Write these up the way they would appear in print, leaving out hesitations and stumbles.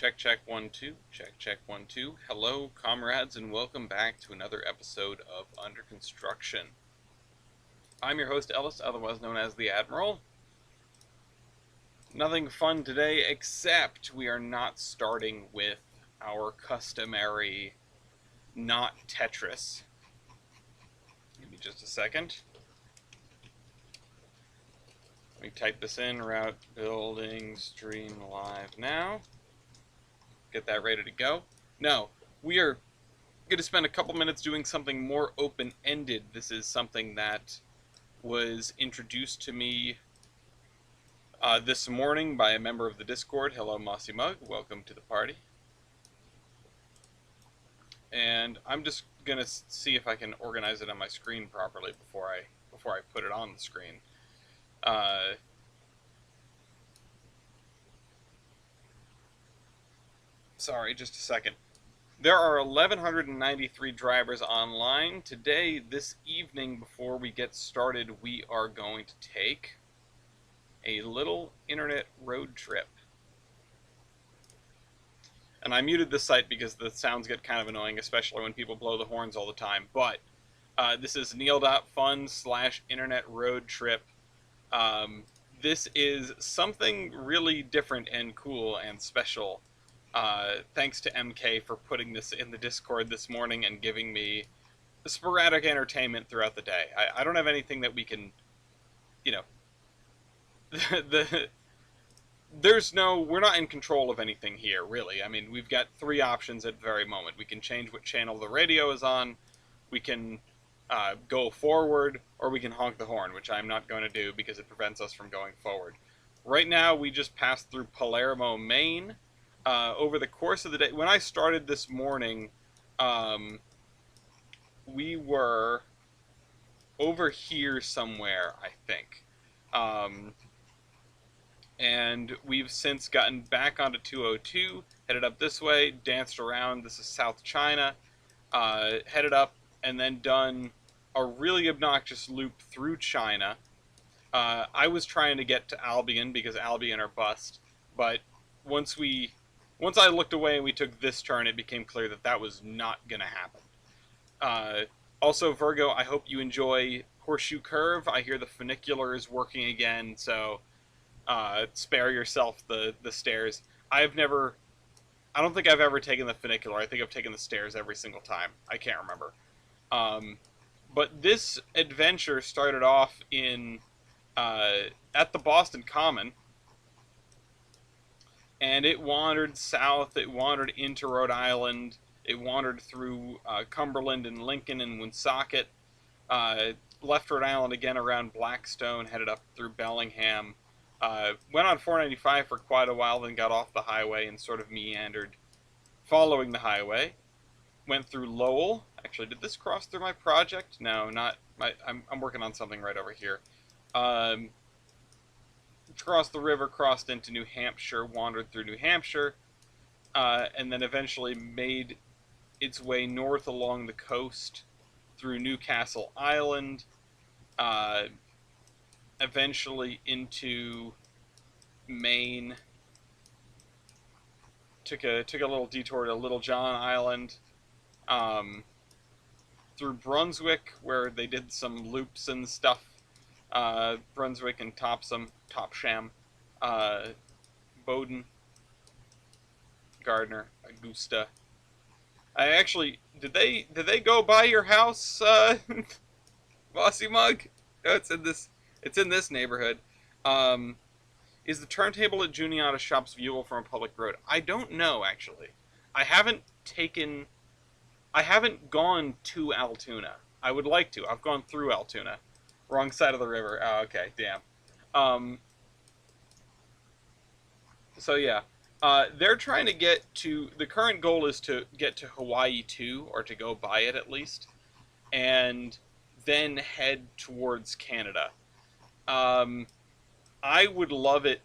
Check, check, 1, 2. Check, check, 1, 2. Hello, comrades, and welcome back to another episode of Under Construction. I'm your host, Ellis, otherwise known as the Admiral. Nothing fun today, except we are not starting with our customary not Tetris. Give me just a second. Let me type this in, route building stream live now. Get that ready to go. No, we are going to spend a couple minutes doing something more open-ended. This is something that was introduced to me this morning by a member of the Discord. Hello, Mossy Mug. Welcome to the party. And I'm just going to see if I can organize it on my screen properly before I put it on the screen. Sorry, just a second. There are 1,193 drivers online. Today, this evening, before we get started, we are going to take a little internet road trip. And I muted this site because the sounds get kind of annoying, especially when people blow the horns all the time. But this is neil.fun/internet road trip. This is something really different and cool and special. Thanks to MK for putting this in the Discord this morning and giving me sporadic entertainment throughout the day. I don't have anything that we can, you know, we're not in control of anything here, really. I mean, we've got three options at the very moment. We can change what channel the radio is on, we can go forward, or we can honk the horn, which I'm not going to do because it prevents us from going forward. Right now, we just passed through Palermo, Maine. Over the course of the day, when I started this morning, we were over here somewhere, I think. And we've since gotten back onto 202, headed up this way, danced around. This is South China, headed up, and then done a really obnoxious loop through China. I was trying to get to Albion because Albion are bust, but once I looked away and we took this turn, it became clear that that was not going to happen. Also, Virgo, I hope you enjoy Horseshoe Curve. I hear the funicular is working again, so spare yourself the stairs. I don't think I've ever taken the funicular. I think I've taken the stairs every single time. I can't remember. But this adventure started off at the Boston Common. And it wandered south, it wandered into Rhode Island, it wandered through Cumberland and Lincoln and Woonsocket, left Rhode Island again around Blackstone, headed up through Bellingham, went on 495 for quite a while, then got off the highway and sort of meandered following the highway, went through Lowell. Actually, did this cross through my project? No, not my, I'm working on something right over here. Crossed the river, crossed into New Hampshire, wandered through New Hampshire, and then eventually made its way north along the coast through Newcastle Island, eventually into Maine, took a little detour to Little John Island, through Brunswick, where they did some loops and stuff. Brunswick and Topsham, Bowdoin, Gardner, Augusta. I actually did they go by your house, Bossy Mug? No, it's in this neighborhood. Is the turntable at Juniata Shops viewable from a public road? I don't know, actually. I haven't gone to Altoona. I would like to. I've gone through Altoona. Wrong side of the river. Oh, okay, damn. So yeah, they're trying to get to, the current goal is to get to Hawaii 2, or to go by it at least, and then head towards Canada. I would love it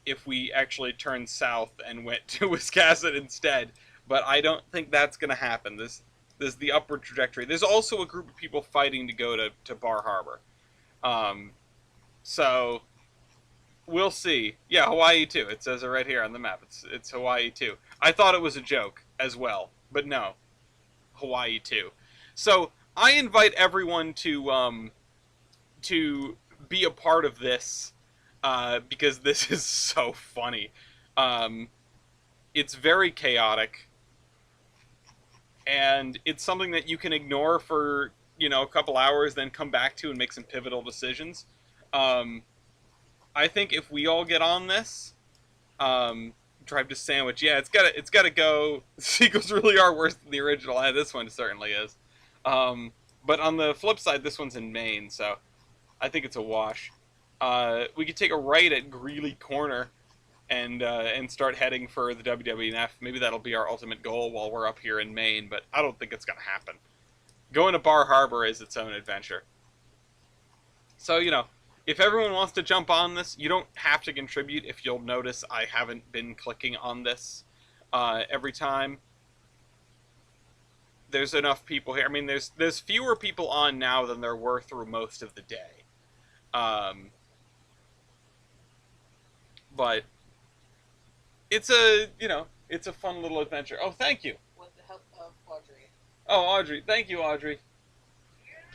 if we actually turned south and went to Wiscasset instead, but I don't think that's going to happen. This is the upward trajectory. There's also a group of people fighting to go to Bar Harbor. So we'll see. Yeah, Hawaii too. It says it right here on the map. It's Hawaii too. I thought it was a joke as well, but no, Hawaii too. So I invite everyone to be a part of this because this is so funny. Um, it's very chaotic, and it's something that you can ignore for a couple hours, then come back to and make some pivotal decisions. Um, I think if we all get on this, drive to Sandwich, yeah, it's gotta go. Sequels really are worse than the original. This one certainly is. Um, but on the flip side, this one's in Maine, so I think it's a wash. We could take a right at Greeley Corner and start heading for the WWF. Maybe that'll be our ultimate goal while we're up here in Maine, but I don't think it's gonna happen. Going to Bar Harbor is its own adventure. So, if everyone wants to jump on this, you don't have to contribute. If you'll notice, I haven't been clicking on this every time. There's enough people here. I mean, there's fewer people on now than there were through most of the day. But it's a fun little adventure. Oh, thank you. With the help of Audrey. Oh, Audrey. Thank you, Audrey.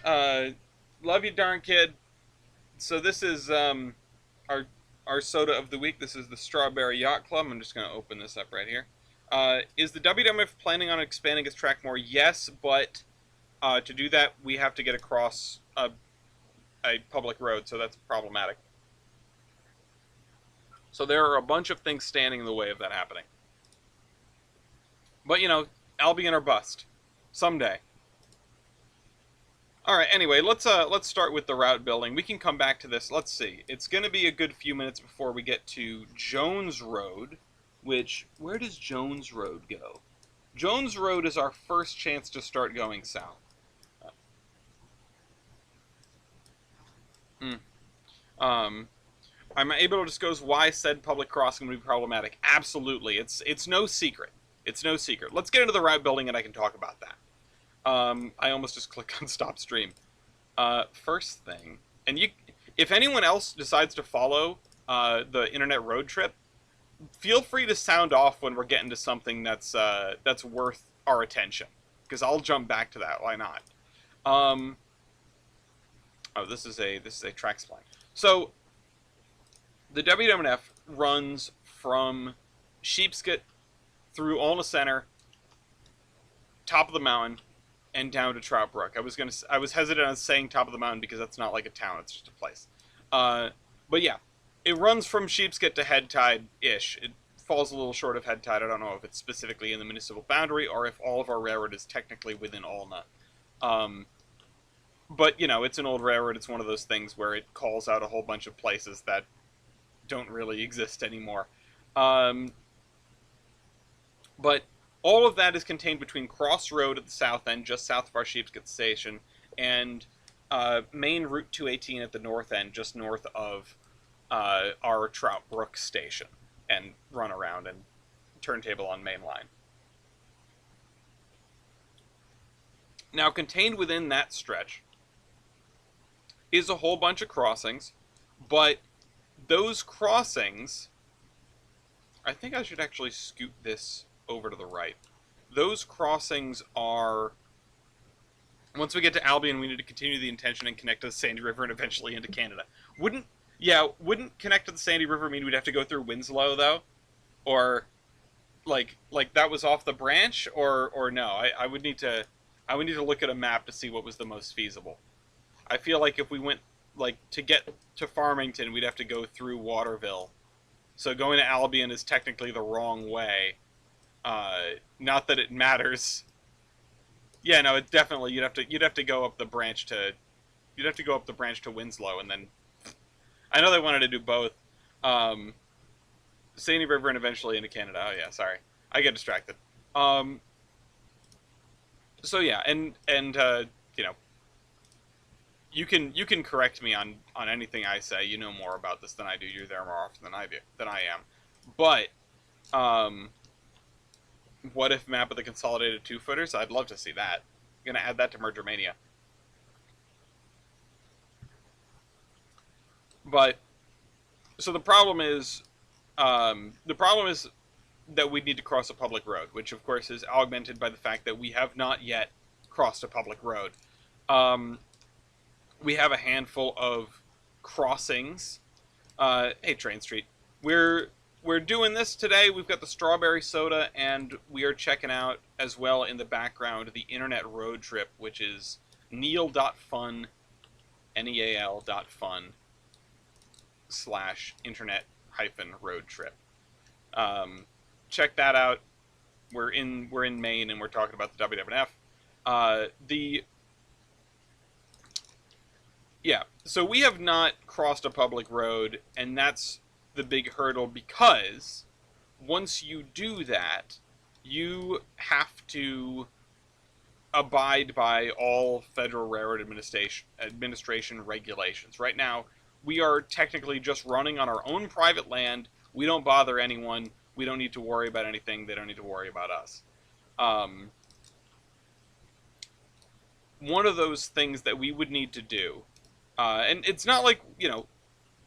Love you, darn kid. So this is our soda of the week. This is the Strawberry Yacht Club. I'm just going to open this up right here. Is the WWF planning on expanding its track more? Yes, but to do that, we have to get across a public road, so that's problematic. So there are a bunch of things standing in the way of that happening. But, Albion or bust. Someday. Alright, anyway, let's start with the route building. We can come back to this. Let's see. It's going to be a good few minutes before we get to Jones Road, which, where does Jones Road go? Jones Road is our first chance to start going south. I'm able to disclose why said public crossing would be problematic. Absolutely. It's no secret. It's no secret. Let's get into the route building and I can talk about that. I almost just clicked on stop stream. First thing, and if anyone else decides to follow the internet road trip, feel free to sound off when we're getting to something that's worth our attention, because I'll jump back to that. Why not? Oh, this is a track spline. So the WWF runs from Sheepscot through Olna Center, top of the mountain, and down to Trout Brook. I was hesitant on saying top of the mountain because that's not like a town; it's just a place. But yeah, it runs from Sheepscot to Head Tide-ish. It falls a little short of Head Tide. I don't know if it's specifically in the municipal boundary or if all of our railroad is technically within Olna. But it's an old railroad. It's one of those things where it calls out a whole bunch of places that don't really exist anymore. But all of that is contained between Cross Road at the south end, just south of our Sheepscot station, and main Route 218 at the north end, just north of our Trout Brook station, and run around and turntable on main line. Now, contained within that stretch is a whole bunch of crossings, but those crossings, I think I should actually scoot this over to the right. Those crossings are, once we get to Albion, we need to continue the intention and connect to the Sandy River and eventually into Canada. Wouldn't connect to the Sandy River mean we'd have to go through Winslow, though? Or, like that was off the branch? Or no? I would need to look at a map to see what was the most feasible. I feel like if we went, to get to Farmington, we'd have to go through Waterville. So going to Albion is technically the wrong way. Not that it matters. Yeah, no, it definitely you'd have to go up the branch to Winslow, and then I know they wanted to do both. Sandy River and eventually into Canada. Oh yeah, sorry, I get distracted. So yeah, and you can correct me on anything I say. You know more about this than I do. You're there more often than I am. But what if map of the consolidated 2-footers? I'd love to see that. I'm gonna add that to Merger Mania. But So the problem is that we need to cross a public road, which of course is augmented by the fact that we have not yet crossed a public road. Um, we have a handful of crossings. Hey, Train Street, we're we're doing this today. We've got the strawberry soda, and we are checking out as well in the background the internet road trip, which is neal.fun, neal.fun / internet hyphen road trip. Um, Check that out. We're in Maine and we're talking about the WWF. The Yeah, so we have not crossed a public road, and that's the big hurdle because once you do that, you have to abide by all Federal Railroad Administration regulations. Right now, we are technically just running on our own private land. We don't bother anyone. We don't need to worry about anything. They don't need to worry about us. Um, One of those things that we would need to do, and it's not like,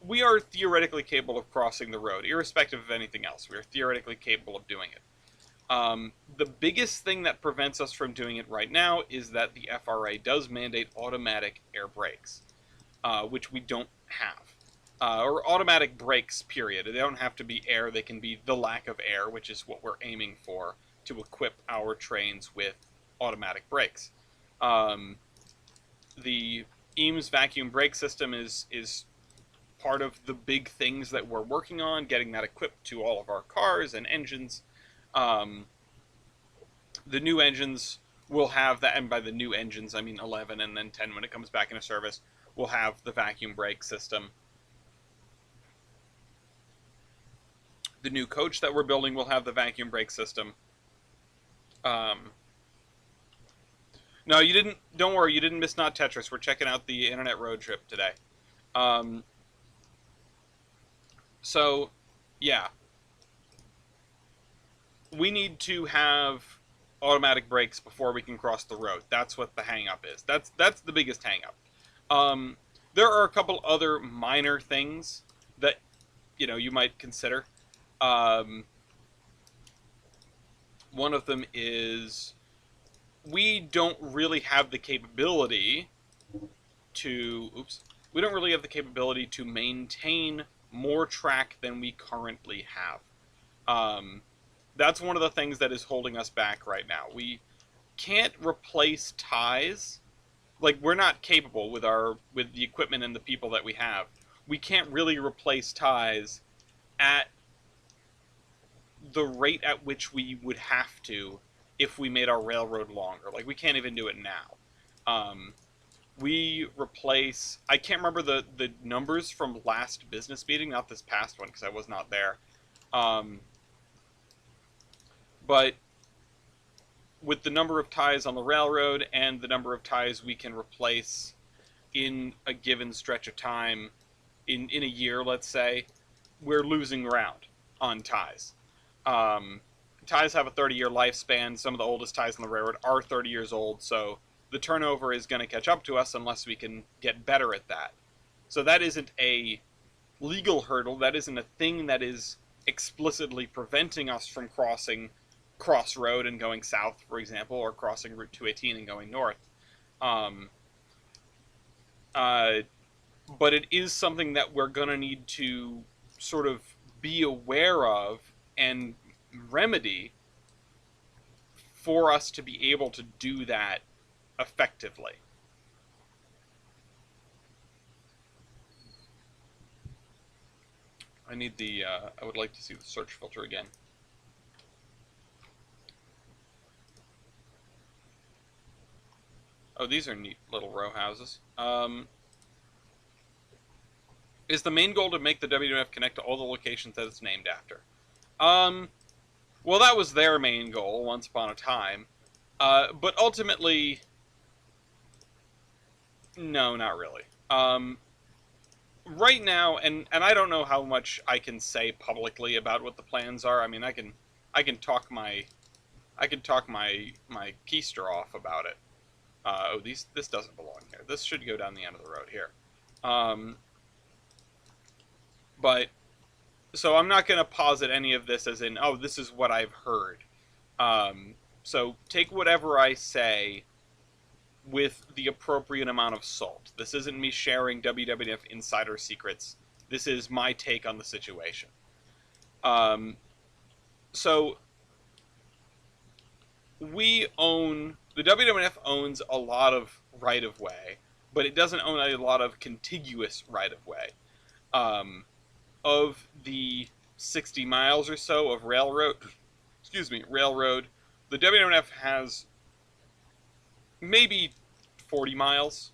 we are theoretically capable of crossing the road, irrespective of anything else. We are theoretically capable of doing it. The biggest thing that prevents us from doing it right now is that the FRA does mandate automatic air brakes, which we don't have. Or automatic brakes, period. They don't have to be air, they can be the lack of air, which is what we're aiming for to equip our trains with automatic brakes. Um, the Eames vacuum brake system is part of the big things that we're working on, getting that equipped to all of our cars and engines. Um, the new engines will have that, and by the new engines, I mean 11 and then 10 when it comes back into service, will have the vacuum brake system. The new coach that we're building will have the vacuum brake system. No, you didn't. Don't worry, you didn't miss Not Tetris. We're checking out the internet road trip today. Um, so, yeah, we need to have automatic brakes before we can cross the road. That's what the hang-up is. That's the biggest hang-up. There are a couple other minor things that you might consider. Um, One of them is we don't really have the capability to maintain more track than we currently have. That's one of the things that is holding us back right now. We can't replace ties. Like, we're not capable with the equipment and the people that we have. We can't really replace ties at the rate at which we would have to if we made our railroad longer. Like, we can't even do it now. We replace... I can't remember the numbers from last business meeting, not this past one, because I was not there. But with the number of ties on the railroad and the number of ties we can replace in a given stretch of time, in a year, let's say, we're losing ground on ties. Ties have a 30-year lifespan. Some of the oldest ties on the railroad are 30 years old, so the turnover is going to catch up to us unless we can get better at that. So that isn't a legal hurdle. That isn't a thing that is explicitly preventing us from crossing Crossroad and going south, for example, or crossing Route 218 and going north. But it is something that we're going to need to sort of be aware of and remedy for us to be able to do that effectively. I would like to see the search filter again. Oh, these are neat little row houses. Is the main goal to make the WWF connect to all the locations that it's named after? Well, that was their main goal once upon a time. But ultimately, no, not really. Right now, and I don't know how much I can say publicly about what the plans are. I mean, I can talk my keister off about it. This doesn't belong here. This should go down the end of the road here. But So I'm not going to posit any of this as in, oh, this is what I've heard. So take whatever I say with the appropriate amount of salt. This isn't me sharing WWF insider secrets. This is my take on the situation. Um, so the WWF owns a lot of right of way, but it doesn't own a lot of contiguous right of way. Um, of the 60 miles or so of railroad, the WWF has maybe 40 miles.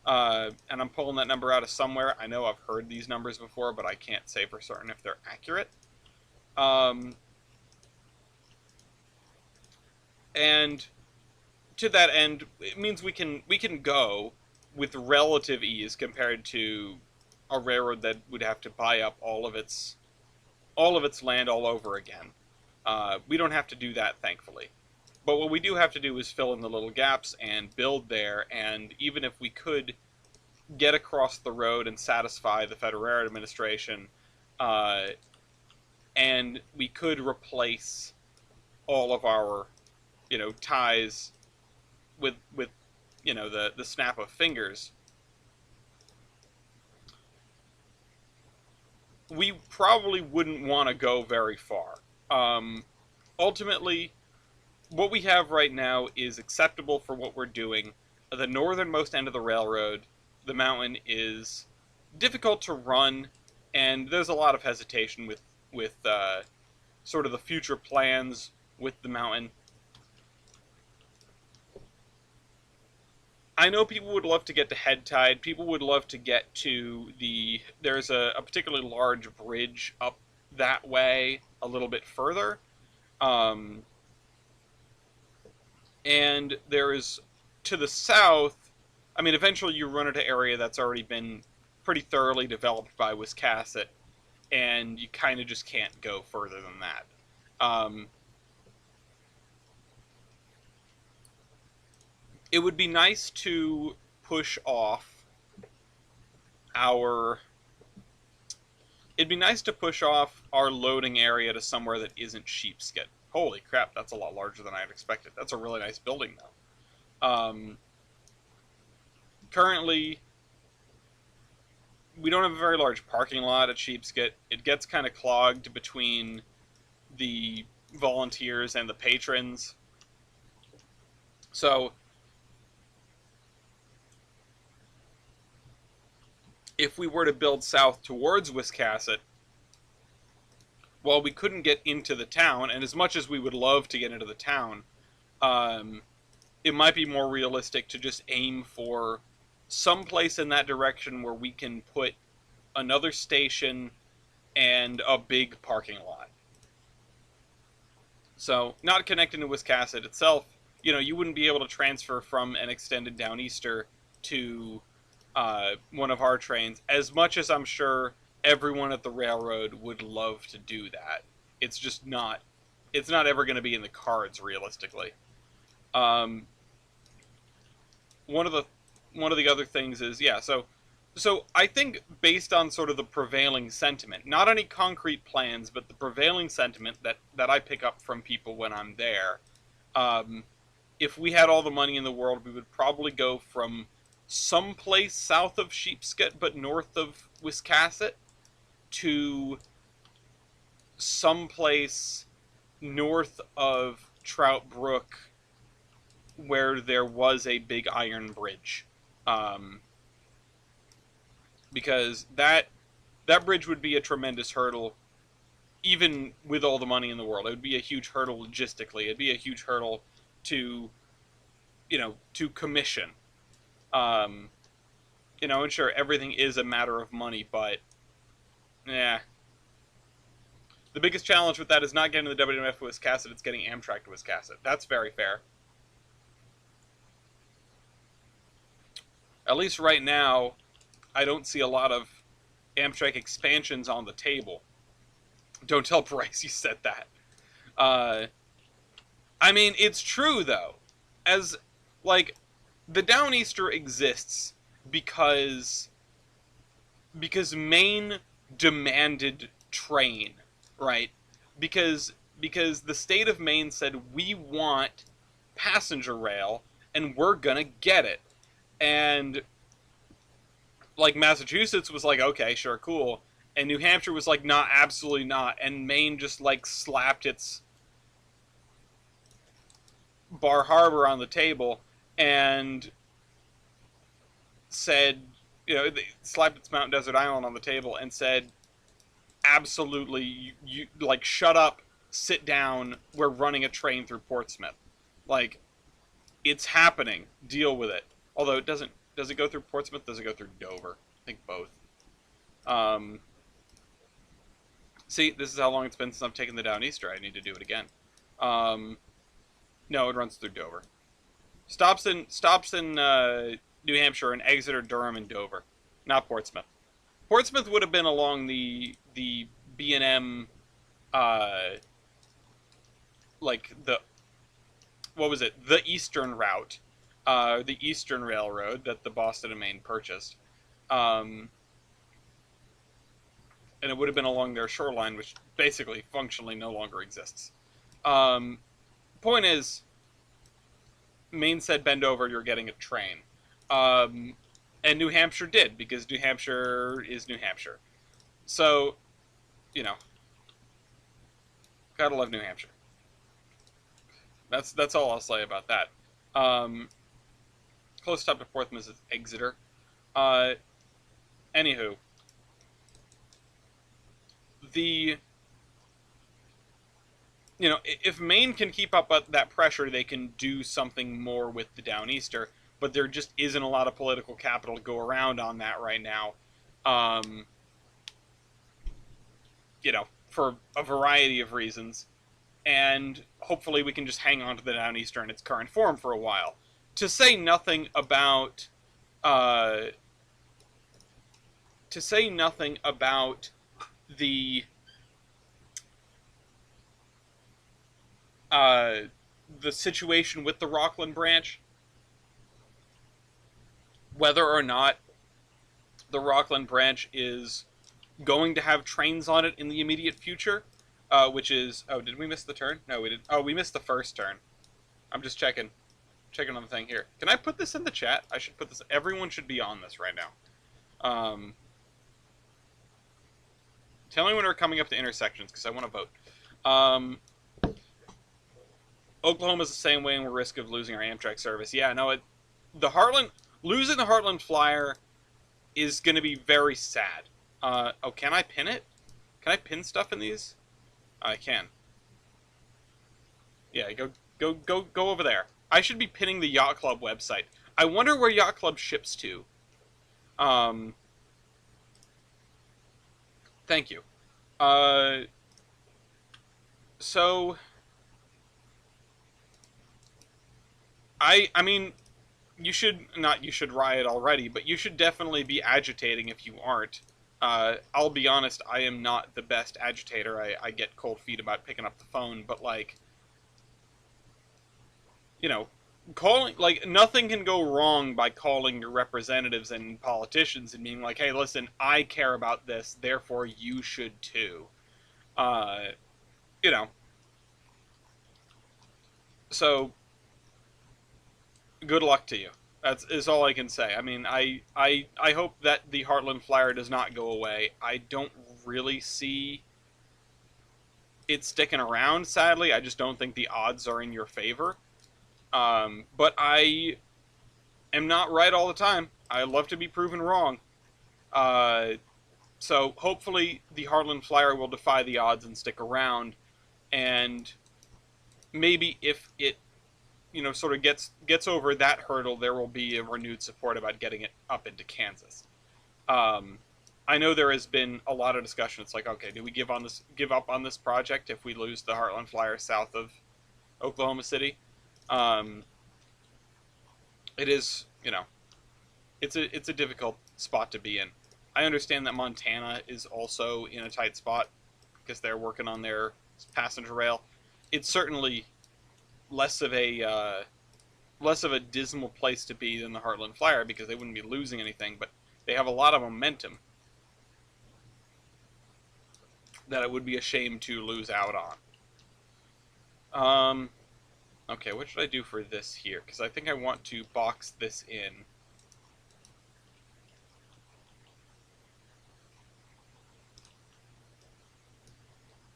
And I'm pulling that number out of somewhere. I know I've heard these numbers before, but I can't say for certain if they're accurate. And to that end, it means we can go with relative ease compared to a railroad that would have to buy up all of its land all over again. We don't have to do that, thankfully. But what we do have to do is fill in the little gaps and build there. And even if we could get across the road and satisfy the Federal Railroad Administration, and we could replace all of our, ties with the snap of fingers, we probably wouldn't want to go very far. Ultimately, what we have right now is acceptable for what we're doing. The northernmost end of the railroad, the mountain, is difficult to run, and there's a lot of hesitation with sort of the future plans with the mountain. I know people would love to get to Head Tide. People would love to get to there's a particularly large bridge up that way a little bit further. And there is, to the south, I mean, eventually you run into an area that's already been pretty thoroughly developed by Wiscasset, and you kind of just can't go further than that. It would be nice to push off our... It'd be nice to push off our loading area to somewhere that isn't Sheepskin. Holy crap, that's a lot larger than I had expected. That's a really nice building, though. Currently, we don't have a very large parking lot at Sheepskin. It gets kind of clogged between the volunteers and the patrons. So, if we were to build south towards Wiscasset, while we couldn't get into the town, and as much as we would love to get into the town, it might be more realistic to just aim for some place in that direction where we can put another station and a big parking lot. So, not connecting to Wiscasset itself, you wouldn't be able to transfer from an extended Downeaster to one of our trains, as much as I'm sure everyone at the railroad would love to do that. It's just not, it's not ever going to be in the cards, realistically. One of the other things is, so I think, based on sort of the prevailing sentiment, not any concrete plans, but the prevailing sentiment that I pick up from people when I'm there, if we had all the money in the world, we would probably go from someplace south of Sheepskin but north of Wiscasset to someplace north of Trout Brook where there was a big iron bridge. Because that bridge would be a tremendous hurdle, even with all the money in the world. It would be a huge hurdle logistically. It'd be a huge hurdle to commission. And sure, everything is a matter of money, but, yeah. The biggest challenge with that is not getting the WWF to Wiscasset, it's getting Amtrak to Wiscasset. That's very fair. At least right now, I don't see a lot of Amtrak expansions on the table. Don't tell Bryce you said that. I mean, it's true, though. The Downeaster exists because Maine demanded train, right? Because the state of Maine said we want passenger rail and we're gonna get it. And like Massachusetts was like, okay, sure, cool. And New Hampshire was like, nah, absolutely not. And Maine just like slapped its Bar Harbor on the table and said, they slapped its Mount Desert Island on the table and said, absolutely, you like, shut up, sit down, we're running a train through Portsmouth. Like, it's happening, deal with it. Although it does it go through Portsmouth? Does it go through Dover? I think both. Um, see, this is how long it's been since I've taken the Downeaster. I need to do it again. No, it runs through Dover. Stops in New Hampshire and Exeter, Durham, and Dover, not Portsmouth. Portsmouth would have been along the B&M, like the, what was it? The Eastern route, the Eastern Railroad that the Boston and Maine purchased, and it would have been along their shoreline, which basically functionally no longer exists. Point is, Maine said bend over, you're getting a train. And New Hampshire did, because New Hampshire is New Hampshire. So, gotta love New Hampshire. That's all I'll say about that. Close stop to Portsmouth is Exeter. Anywho, if Maine can keep up that pressure, they can do something more with the Downeaster, but there just isn't a lot of political capital to go around on that right now. For a variety of reasons. And hopefully we can just hang on to the Downeaster in its current form for a while. To say nothing about the situation with the Rockland branch, whether or not the Rockland branch is going to have trains on it in the immediate future, which is, oh, did we miss the turn? No, we didn't. Oh, we missed the first turn. I'm just checking on the thing here. Can I put this in the chat? I should put this, everyone should be on this right now. Tell me when we're coming up to intersections, because I want to vote. Oklahoma's the same way, and we're at risk of losing our Amtrak service. Yeah, no, losing the Heartland Flyer is going to be very sad. Oh, can I pin it? Can I pin stuff in these? I can. Yeah, go over there. I should be pinning the Yacht Club website. I wonder where Yacht Club ships to. Thank you. So I mean, you should riot already, but you should definitely be agitating if you aren't. I'll be honest, I am not the best agitator. I get cold feet about picking up the phone, but like, calling, like, nothing can go wrong by calling your representatives and politicians and being like, hey, listen, I care about this, therefore you should too. So good luck to you. Is all I can say. I mean, I hope that the Heartland Flyer does not go away. I don't really see it sticking around, sadly. I just don't think the odds are in your favor. But I am not right all the time. I love to be proven wrong. So hopefully the Heartland Flyer will defy the odds and stick around. And maybe if it sort of gets over that hurdle, there will be a renewed support about getting it up into Kansas. I know there has been a lot of discussion. It's like, okay, do we give up on this project if we lose the Heartland Flyer south of Oklahoma City? It is, it's a difficult spot to be in. I understand that Montana is also in a tight spot because they're working on their passenger rail. It's certainly less of a dismal place to be than the Heartland Flyer because they wouldn't be losing anything, but they have a lot of momentum. that it would be a shame to lose out on. Okay, what should I do for this here? Because I think I want to box this in.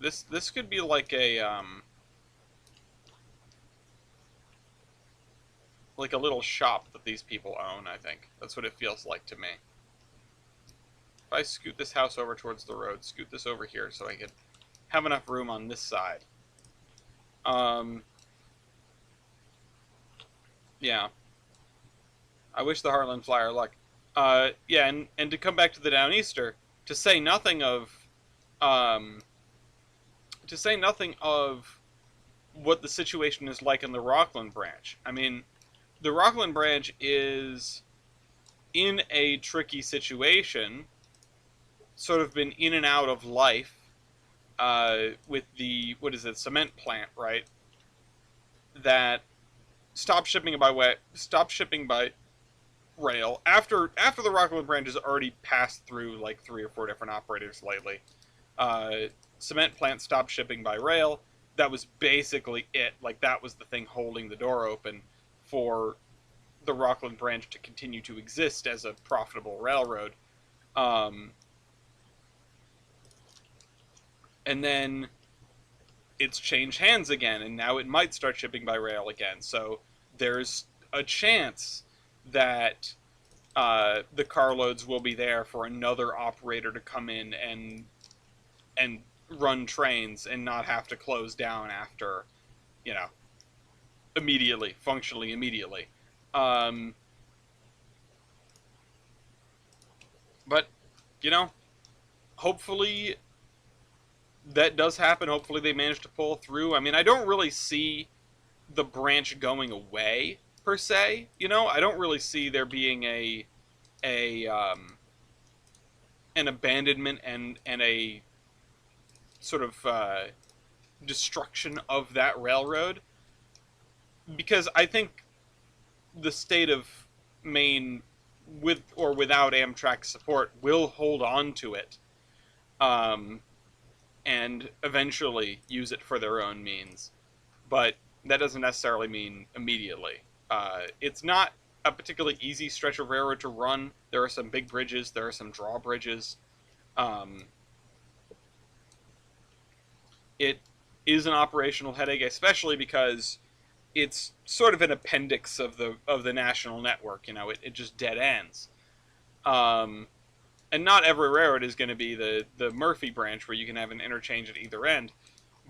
This could be like a little shop that these people own, I think. That's what it feels like to me. If I scoot this house over towards the road, scoot this over here so I can have enough room on this side. Yeah. I wish the Heartland Flyer luck. Yeah, and to come back to the Downeaster, to say nothing of, um, to say nothing of what the situation is like in the Rockland branch. I mean, the Rockland branch is in a tricky situation, sort of been in and out of life, with the, what is it, cement plant, right? That stopped shipping by rail after the Rockland branch has already passed through like 3 or 4 different operators lately. Cement plant stopped shipping by rail. That was basically it. Like, that was the thing holding the door open for the Rockland branch to continue to exist as a profitable railroad. And then it's changed hands again, and now it might start shipping by rail again. So there's a chance that the carloads will be there for another operator to come in and run trains and not have to close down after, you know, immediately, functionally immediately. But, you know, hopefully that does happen. Hopefully they manage to pull through. I mean, I don't really see the branch going away per se. You know, I don't really see there being a an abandonment and a sort of destruction of that railroad, because I think the state of Maine, with or without Amtrak support, will hold on to it, and eventually use it for their own means. But that doesn't necessarily mean immediately. It's not a particularly easy stretch of railroad to run. There are some big bridges. There are some drawbridges. It is an operational headache, especially because it's sort of an appendix of the national network. You know, it just dead ends. And not every railroad is going to be the Murphy branch where you can have an interchange at either end.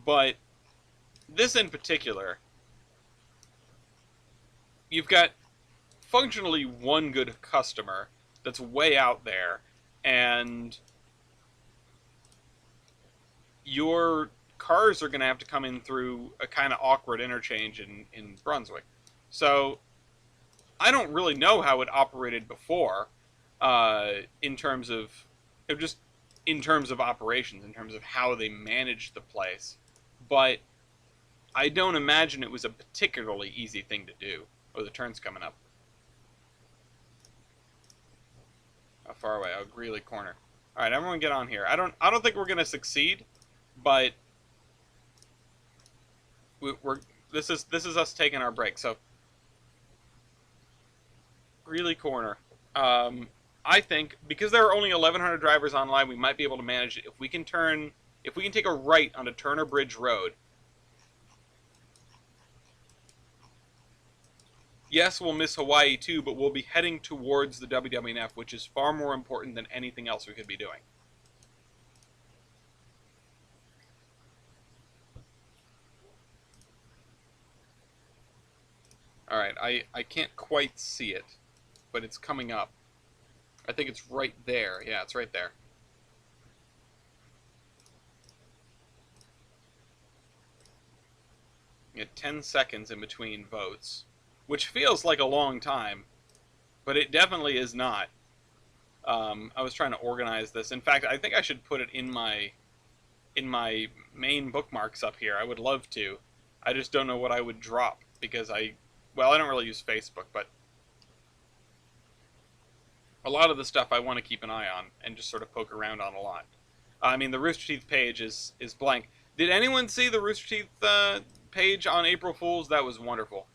But this in particular, you've got functionally one good customer that's way out there, and your cars are going to have to come in through a kind of awkward interchange in Brunswick. So I don't really know how it operated before, in terms of just in terms of operations, in terms of how they managed the place. But I don't imagine it was a particularly easy thing to do. Oh, the turn's coming up. How far away? Oh, Greeley Corner. All right, everyone, get on here. I don't think we're gonna succeed, but this is us taking our break. So Greeley Corner. I think because there are only 1,100 drivers online, we might be able to manage it. If we can take a right onto Turner Bridge Road. Yes, we'll miss Hawaii too, but we'll be heading towards the WWNF, which is far more important than anything else we could be doing. Alright, I can't quite see it, but it's coming up. I think it's right there. Yeah, it's right there. You get 10 seconds in between votes, which feels like a long time, but it definitely is not. I was trying to organize this. In fact, I think I should put it in my main bookmarks up here. I would love to. I just don't know what I would drop, because I don't really use Facebook, but a lot of the stuff I want to keep an eye on and just sort of poke around on a lot. I mean, the Rooster Teeth page is blank. Did anyone see the Rooster Teeth page on April Fool's? That was wonderful.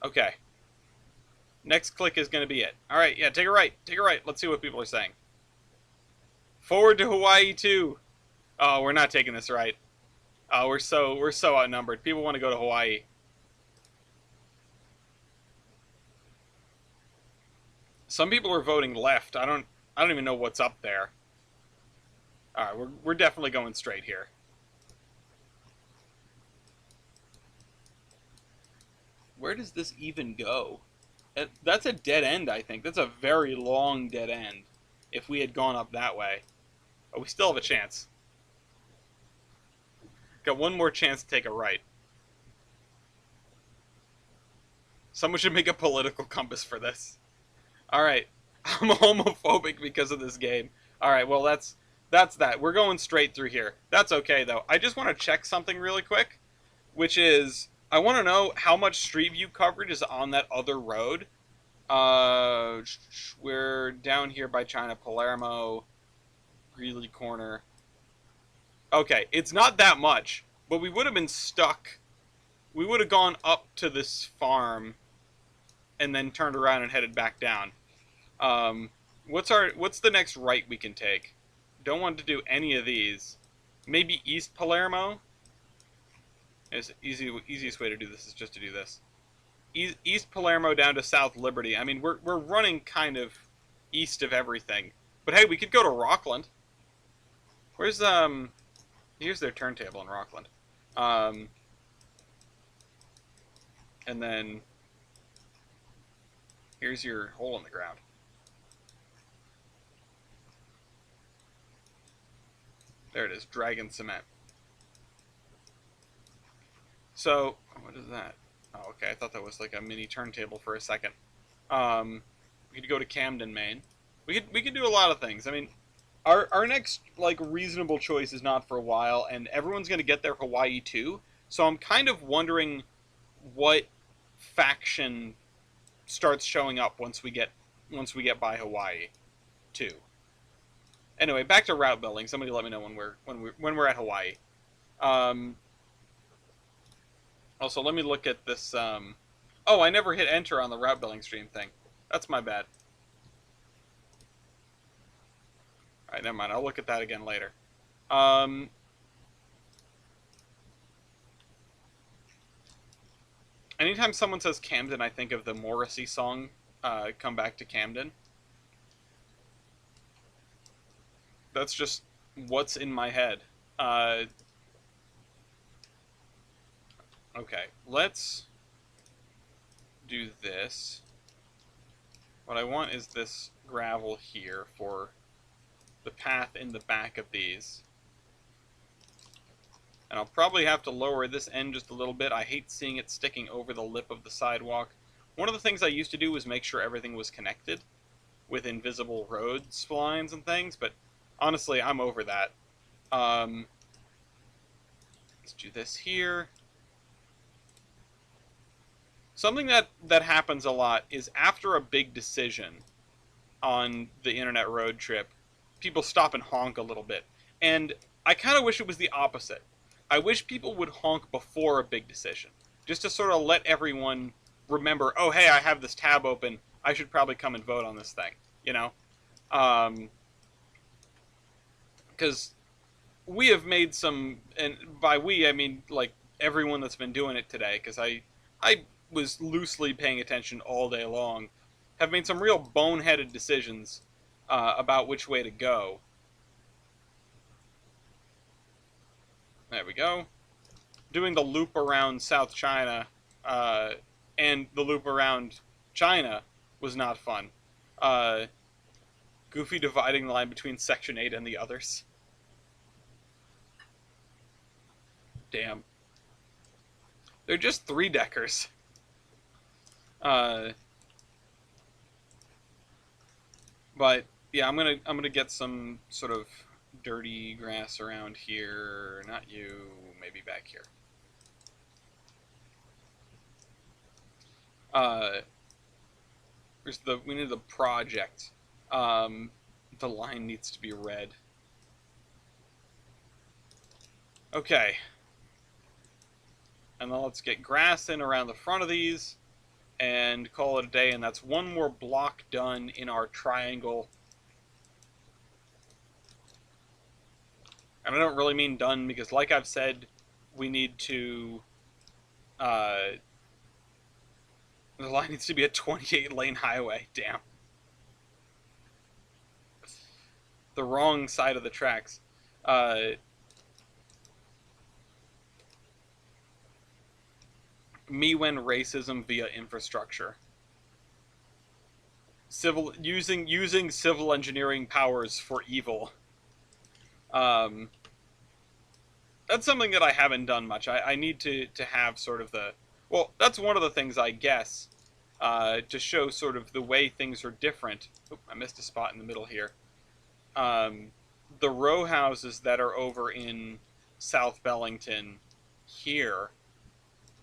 Okay. Next click is going to be it. All right, yeah, take a right. Take a right. Let's see what people are saying. Forward to Hawaii too. Oh, we're not taking this right. Oh, we're so outnumbered. People want to go to Hawaii. Some people are voting left. I don't even know what's up there. All right, we're definitely going straight here. Where does this even go? That's a dead end, I think. That's a very long dead end. If we had gone up that way. Oh, we still have a chance. Got one more chance to take a right. Someone should make a political compass for this. Alright. I'm homophobic because of this game. Alright, well that's that. We're going straight through here. That's okay though. I just want to check something really quick, which is I want to know how much Street View coverage is on that other road. We're down here by China, Palermo, Greeley Corner. Okay, it's not that much, but we would have been stuck. We would have gone up to this farm and then turned around and headed back down. What's the next right we can take? Don't want to do any of these. Maybe East Palermo? It's easiest way to do this is just to do this. East Palermo down to South Liberty. I mean, we're running kind of east of everything. But hey, we could go to Rockland. Where's here's their turntable in Rockland. And then here's your hole in the ground. There it is, Dragon Cement. So, what is that? Oh, okay, I thought that was like a mini turntable for a second. We could go to Camden, Maine. We could do a lot of things. I mean, our next like reasonable choice is not for a while, and everyone's gonna get their Hawaii too. So I'm kind of wondering what faction starts showing up once we get by Hawaii too. Anyway, back to route building. Somebody let me know when we're at Hawaii. Also, let me look at this. Oh, I never hit enter on the route building stream thing. That's my bad. All right, never mind. I'll look at that again later. Anytime someone says Camden, I think of the Morrissey song, Come Back to Camden. That's just what's in my head. Okay, let's do this. What I want is this gravel here for the path in the back of these. And I'll probably have to lower this end just a little bit. I hate seeing it sticking over the lip of the sidewalk. One of the things I used to do was make sure everything was connected with invisible road splines and things, but honestly, I'm over that. Let's do this here. Something that happens a lot is after a big decision on the internet road trip, people stop and honk a little bit. And I kind of wish it was the opposite. I wish people would honk before a big decision, just to sort of let everyone remember, oh, hey, I have this tab open. I should probably come and vote on this thing, you know? Because we have made some, and by we, I mean, like, everyone that's been doing it today, because I was loosely paying attention all day long, have made some real boneheaded decisions about which way to go. There we go. Doing the loop around South China and the loop around China was not fun. Goofy dividing the line between Section 8 and the others. Damn. They're just three-deckers. But yeah, I'm gonna get some sort of dirty grass around here. Not you, maybe back here. We need the project. The line needs to be red. Okay. And then let's get grass in around the front of these and call it a day. And that's one more block done in our triangle. And I don't really mean done because, like I've said, we need to... the line needs to be a 28-lane highway. Damn. The wrong side of the tracks. Me when racism via infrastructure. Using civil engineering powers for evil. That's something that I haven't done much. I need to have sort of the... Well, that's one of the things, I guess, to show sort of the way things are different. Oop, I missed a spot in the middle here. The row houses that are over in South Bellington here,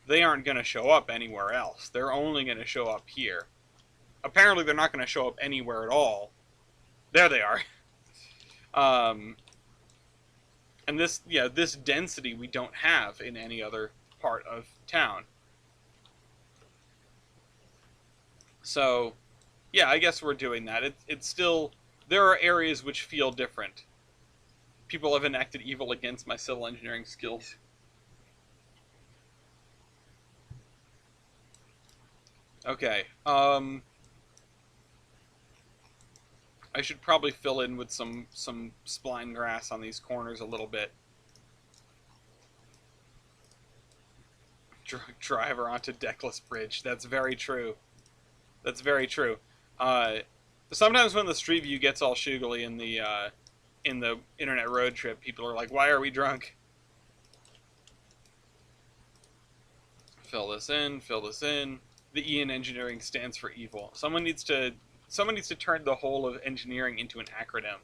they aren't going to show up anywhere else. They're only going to show up here. Apparently, they're not going to show up anywhere at all. There they are. And this, yeah, this density we don't have in any other part of town. So, yeah, I guess we're doing that. It's still... There are areas which feel different. People have enacted evil against my civil engineering skills. Okay, I should probably fill in with some spline grass on these corners a little bit. Drunk driver onto deckless bridge. That's very true. That's very true. Sometimes when the street view gets all shugly in the internet road trip, people are like, "Why are we drunk?" Fill this in. Fill this in. The E in engineering stands for evil. Someone needs to turn the whole of engineering into an acronym.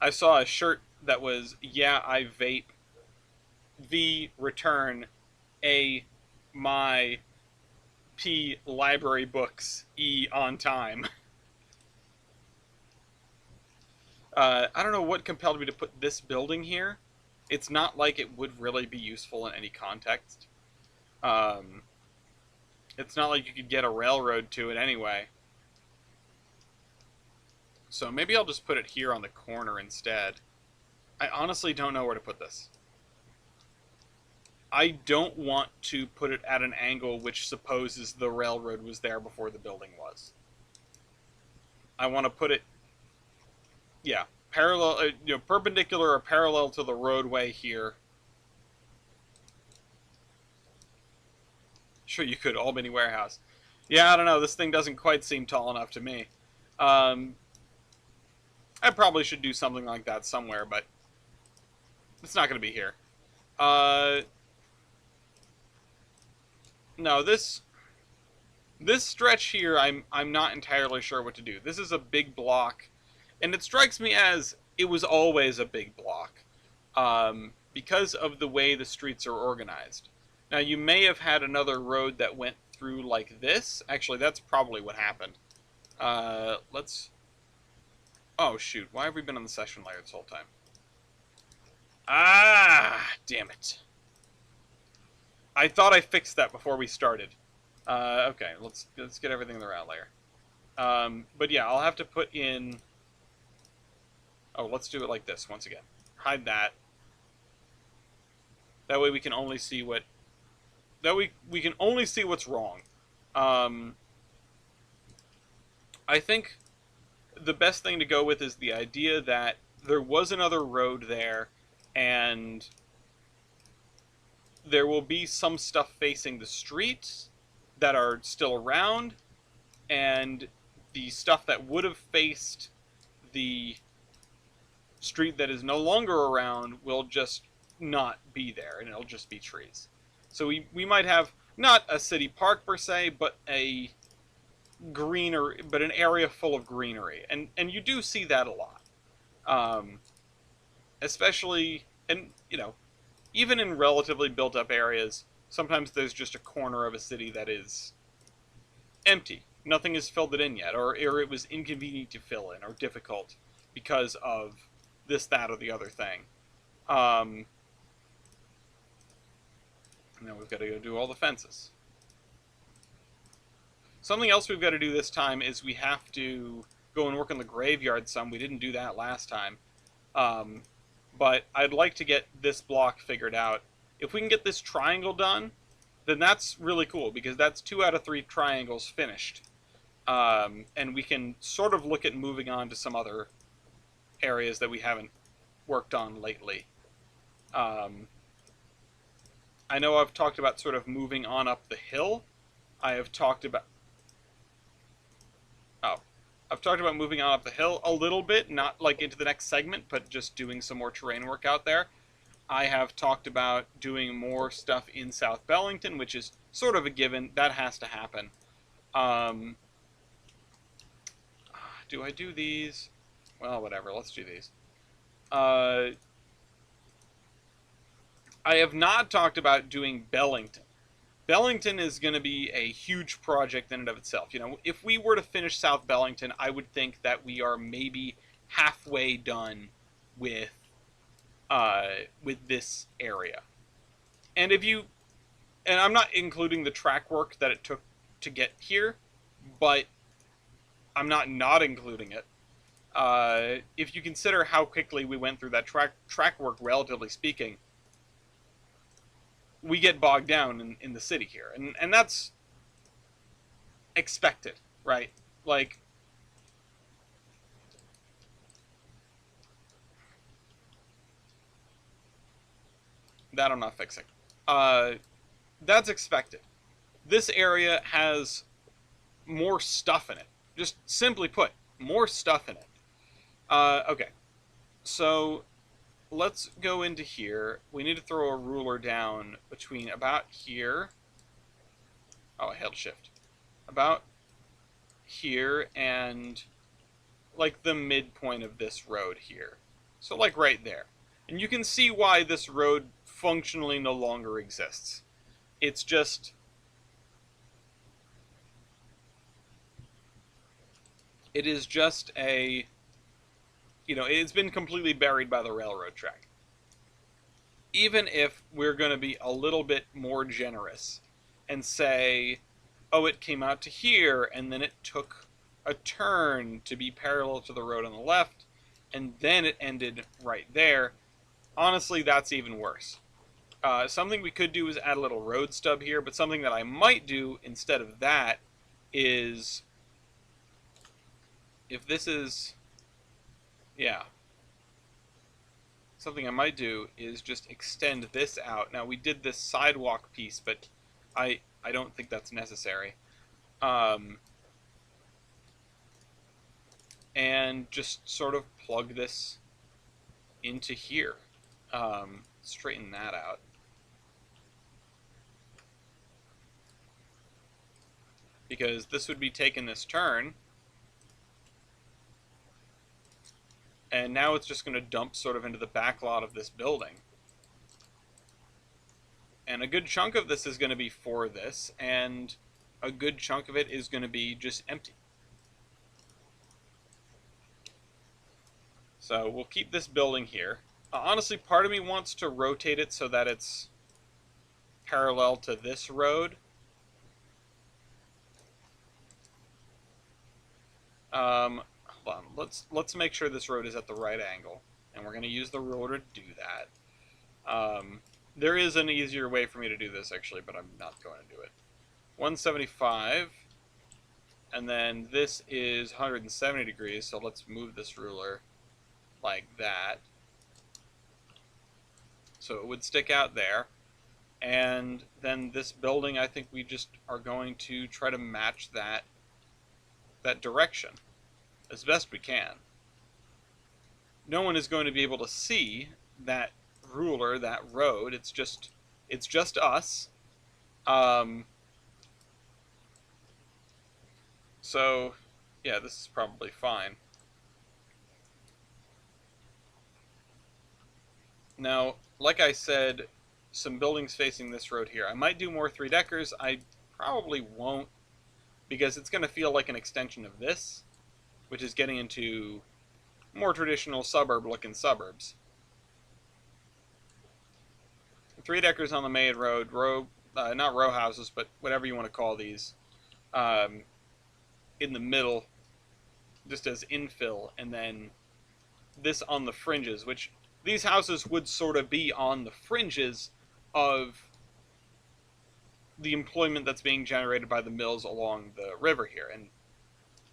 I saw a shirt that was, "Yeah, I vape. V, return. A, my. P, library books. E, on time." I don't know what compelled me to put this building here. It's not like it would really be useful in any context. It's not like you could get a railroad to it anyway. So maybe I'll just put it here on the corner instead. I honestly don't know where to put this. I don't want to put it at an angle which supposes the railroad was there before the building was. I want to put it, yeah, parallel, perpendicular or parallel to the roadway here. Sure, you could, Albany Warehouse. Yeah, I don't know, this thing doesn't quite seem tall enough to me. I probably should do something like that somewhere, but it's not going to be here. No, this stretch here, I'm not entirely sure what to do. This is a big block, and it strikes me as it was always a big block, because of the way the streets are organized. Now, you may have had another road that went through like this. Actually, that's probably what happened. Let's... Oh, shoot. Why have we been on the session layer this whole time? Ah, damn it. I thought I fixed that before we started. Okay, let's get everything in the route layer. But yeah, I'll have to put in... Oh, let's do it like this once again. Hide that. That way we can only see what... That way we can only see what's wrong. I think the best thing to go with is the idea that there was another road there, and there will be some stuff facing the street that are still around, and the stuff that would have faced the street that is no longer around will just not be there, and it'll just be trees. So we might have not a city park per se, but an area full of greenery, and you do see that a lot, especially, and even in relatively built up areas. Sometimes there's just a corner of a city that is empty. Nothing has filled it in yet, or it was inconvenient to fill in, or difficult because of this, that, or the other thing. Now we've got to go do all the fences. Something else we've got to do this time is we have to go and work on the graveyard some. We didn't do that last time. But I'd like to get this block figured out. If we can get this triangle done, then that's really cool, because that's 2 out of 3 triangles finished. And we can sort of look at moving on to some other areas that we haven't worked on lately. I know I've talked about sort of moving on up the hill. I've talked about moving on up the hill a little bit, not like into the next segment, but just doing some more terrain work out there. I have talked about doing more stuff in South Bellington, which is sort of a given. That has to happen. Do I do these? Well, whatever. Let's do these. I have not talked about doing Bellington. Bellington is going to be a huge project in and of itself. You know, if we were to finish South Bellington, I would think that we are maybe halfway done with this area. And and I'm not including the track work that it took to get here, but I'm not including it. If you consider how quickly we went through that track work, relatively speaking, we get bogged down in the city here. And that's expected, right? Like, that I'm not fixing. That's expected. This area has more stuff in it. Just simply put, more stuff in it. Okay. So let's go into here. We need to throw a ruler down between about here. Oh, I held shift. About here and like the midpoint of this road here. So like right there. And you can see why this road functionally no longer exists. It's just... It is just a... You know, it's been completely buried by the railroad track. Even if we're going to be a little bit more generous and say, oh, it came out to here, and then it took a turn to be parallel to the road on the left, and then it ended right there, honestly, that's even worse. Something we could do is add a little road stub here, but something that I might do instead of that is... If this is... Yeah. Something I might do is just extend this out. Now, we did this sidewalk piece, but I don't think that's necessary. And just sort of plug this into here. Straighten that out. Because this would be taking this turn. And now it's just going to dump sort of into the back lot of this building. And a good chunk of this is going to be for this, and a good chunk of it is going to be just empty. So we'll keep this building here. Honestly, part of me wants to rotate it so that it's parallel to this road. Hold on. Let's make sure this road is at the right angle, and we're going to use the ruler to do that. There is an easier way for me to do this, actually, but I'm not going to do it. 175, and then this is 170 degrees, so let's move this ruler like that. So it would stick out there. And then this building, I think we just are going to try to match that direction as best we can. No one is going to be able to see that ruler, that road. It's just us. So yeah, this is probably fine. Now, like I said, some buildings facing this road here. I might do more 3-deckers. I probably won't, because it's going to feel like an extension of this, which is getting into more traditional suburb-looking suburbs. 3-deckers on the main road, not row houses, but whatever you want to call these, in the middle, just as infill, and then this on the fringes, which these houses would sort of be on the fringes of the employment that's being generated by the mills along the river here, and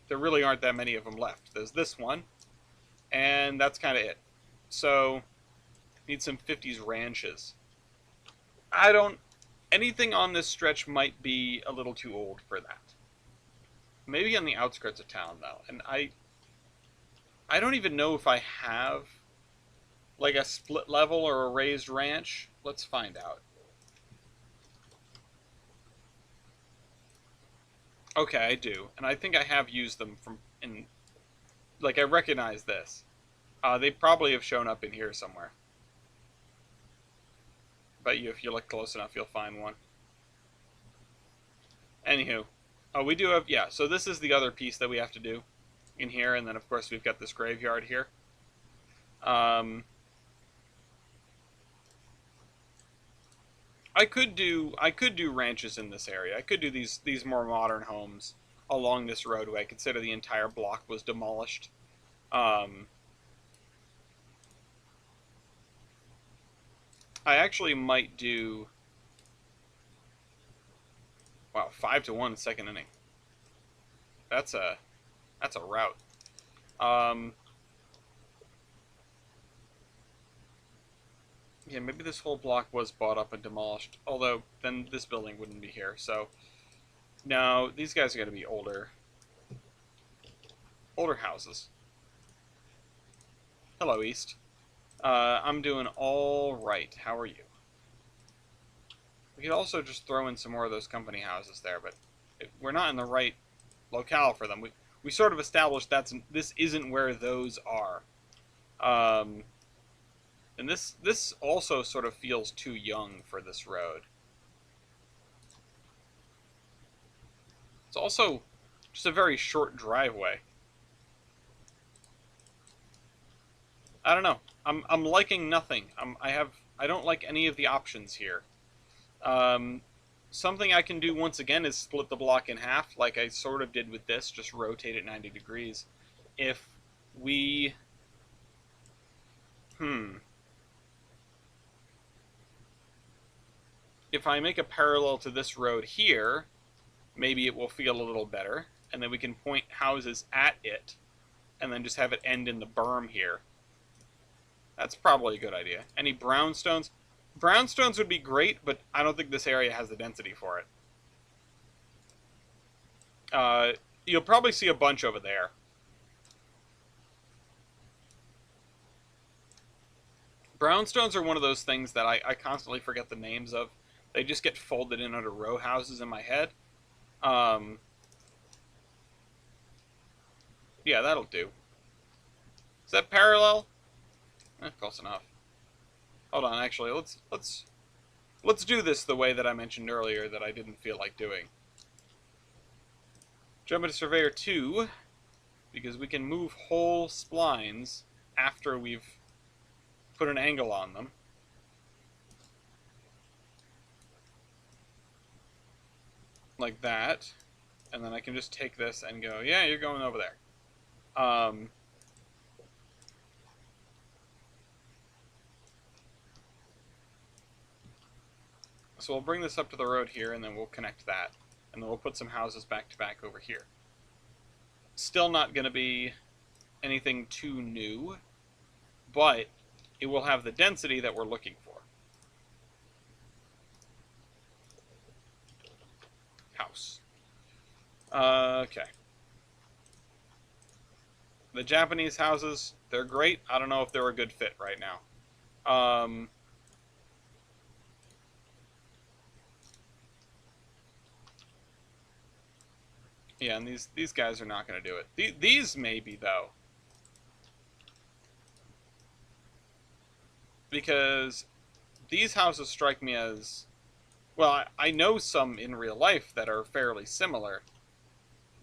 there really aren't that many of them left. There's this one, and that's kind of it. So, need some 50s ranches. I don't... Anything on this stretch might be a little too old for that. Maybe on the outskirts of town, though. And I don't even know if I have, like, a split level or a raised ranch. Let's find out. Okay, I do. And I think I have used them like, I recognize this. They probably have shown up in here somewhere. Bet you if you look close enough, you'll find one. Anywho. Oh, we do have... Yeah, so this is the other piece that we have to do in here. And then, of course, we've got this graveyard here. I could do ranches in this area. I could do these more modern homes along this roadway. Consider the entire block was demolished. I actually might do... Wow, 5-1 second inning. That's a rout. Yeah, maybe this whole block was bought up and demolished. Although, then this building wouldn't be here, so... No, these guys are going to be older. Older houses. Hello, East. I'm doing all right. How are you? We could also just throw in some more of those company houses there, but we're not in the right locale for them. We sort of established this isn't where those are. And this also sort of feels too young for this road. It's also just a very short driveway. I don't know. I'm liking nothing. I don't like any of the options here. Something I can do once again is split the block in half, like I sort of did with this, just rotate it 90 degrees. If we... If I make a parallel to this road here, maybe it will feel a little better, and then we can point houses at it, and then just have it end in the berm here. That's probably a good idea. Any brownstones? Brownstones would be great, but I don't think this area has the density for it. You'll probably see a bunch over there. Brownstones are one of those things that I constantly forget the names of. They just get folded in under row houses in my head. Yeah, that'll do. Is that parallel? Close enough. Hold on, actually, let's do this the way that I mentioned earlier that I didn't feel like doing. Jump into Surveyor 2, because we can move whole splines after we've put an angle on them. Like that. And then I can just take this and go, yeah, you're going over there. So we'll bring this up to the road here, and then we'll connect that. And then we'll put some houses back to back over here. Still not going to be anything too new, but it will have the density that we're looking for. House. Okay. The Japanese houses, they're great. I don't know if they're a good fit right now. Yeah, and these guys are not going to do it. These maybe, though. Because these houses strike me as... Well, I know some in real life that are fairly similar.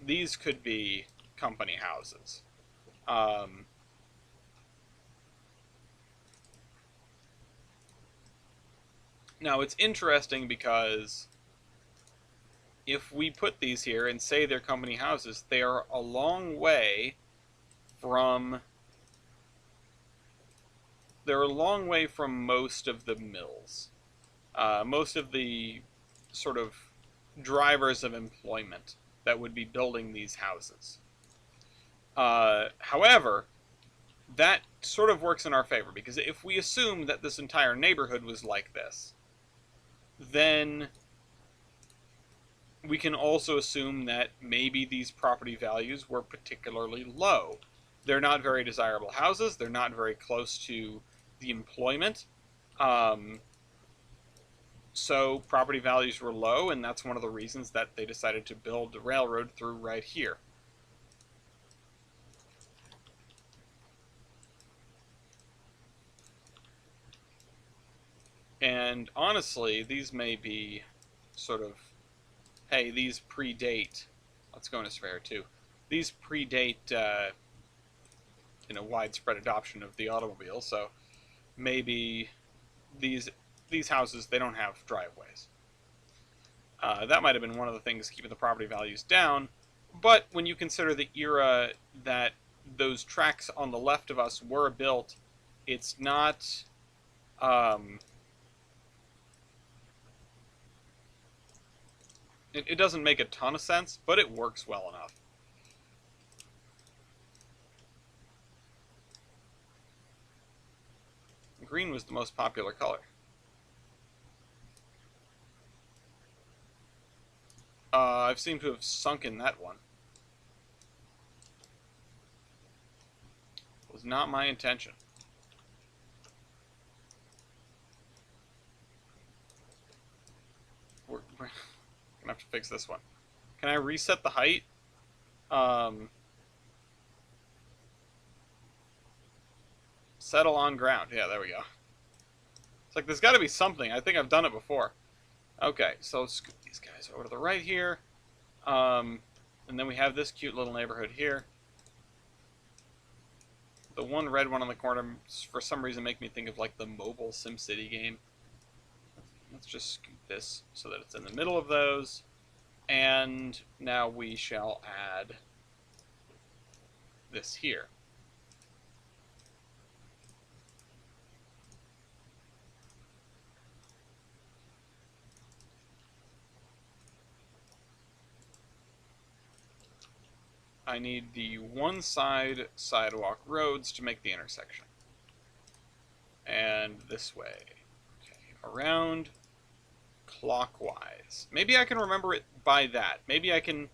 These could be company houses. Now, it's interesting because if we put these here and say they're company houses, they are a long way from... They're a long way from most of the mills. Most of the sort of drivers of employment that would be building these houses. However, that sort of works in our favor, because if we assume that this entire neighborhood was like this, then we can also assume that maybe these property values were particularly low. They're not very desirable houses, they're not very close to the employment, so property values were low, and that's one of the reasons that they decided to build the railroad through right here. And honestly, these may be sort of, hey, these predate, let's go into Surveyor 2, these predate, widespread adoption of the automobile, so maybe these houses, they don't have driveways. That might have been one of the things keeping the property values down, but when you consider the era that those tracks on the left of us were built, it's not... It doesn't make a ton of sense, but it works well enough. Green was the most popular color. I've seemed to have sunk in that one. It was not my intention. We're gonna have to fix this one. Can I reset the height? Settle on ground. Yeah, there we go. It's like, there's got to be something. I think I've done it before. Okay, so let's scoot these guys over to the right here. And then we have this cute little neighborhood here. The one red one on the corner, for some reason, make me think of like the mobile SimCity game. Let's just scoot this so that it's in the middle of those. And now we shall add this here. I need the one side sidewalk roads to make the intersection. And this way. Okay, around clockwise. Maybe I can remember it by that. Maybe I can,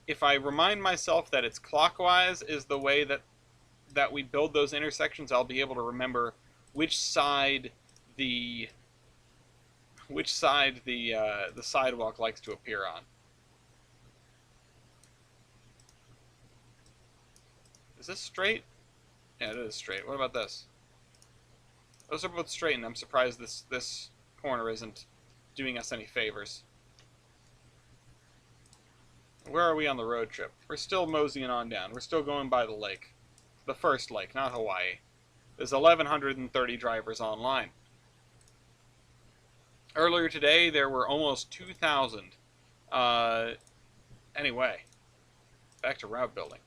if I remind myself that it's clockwise is the way that we build those intersections, I'll be able to remember which side the sidewalk likes to appear on. Is this straight? Yeah, it is straight. What about this? Those are both straight, and I'm surprised this corner isn't doing us any favors. Where are we on the road trip? We're still moseying on down. We're still going by the lake. The first lake, not Hawaii. There's 1,130 drivers online. Earlier today, there were almost 2,000. Anyway, back to route building.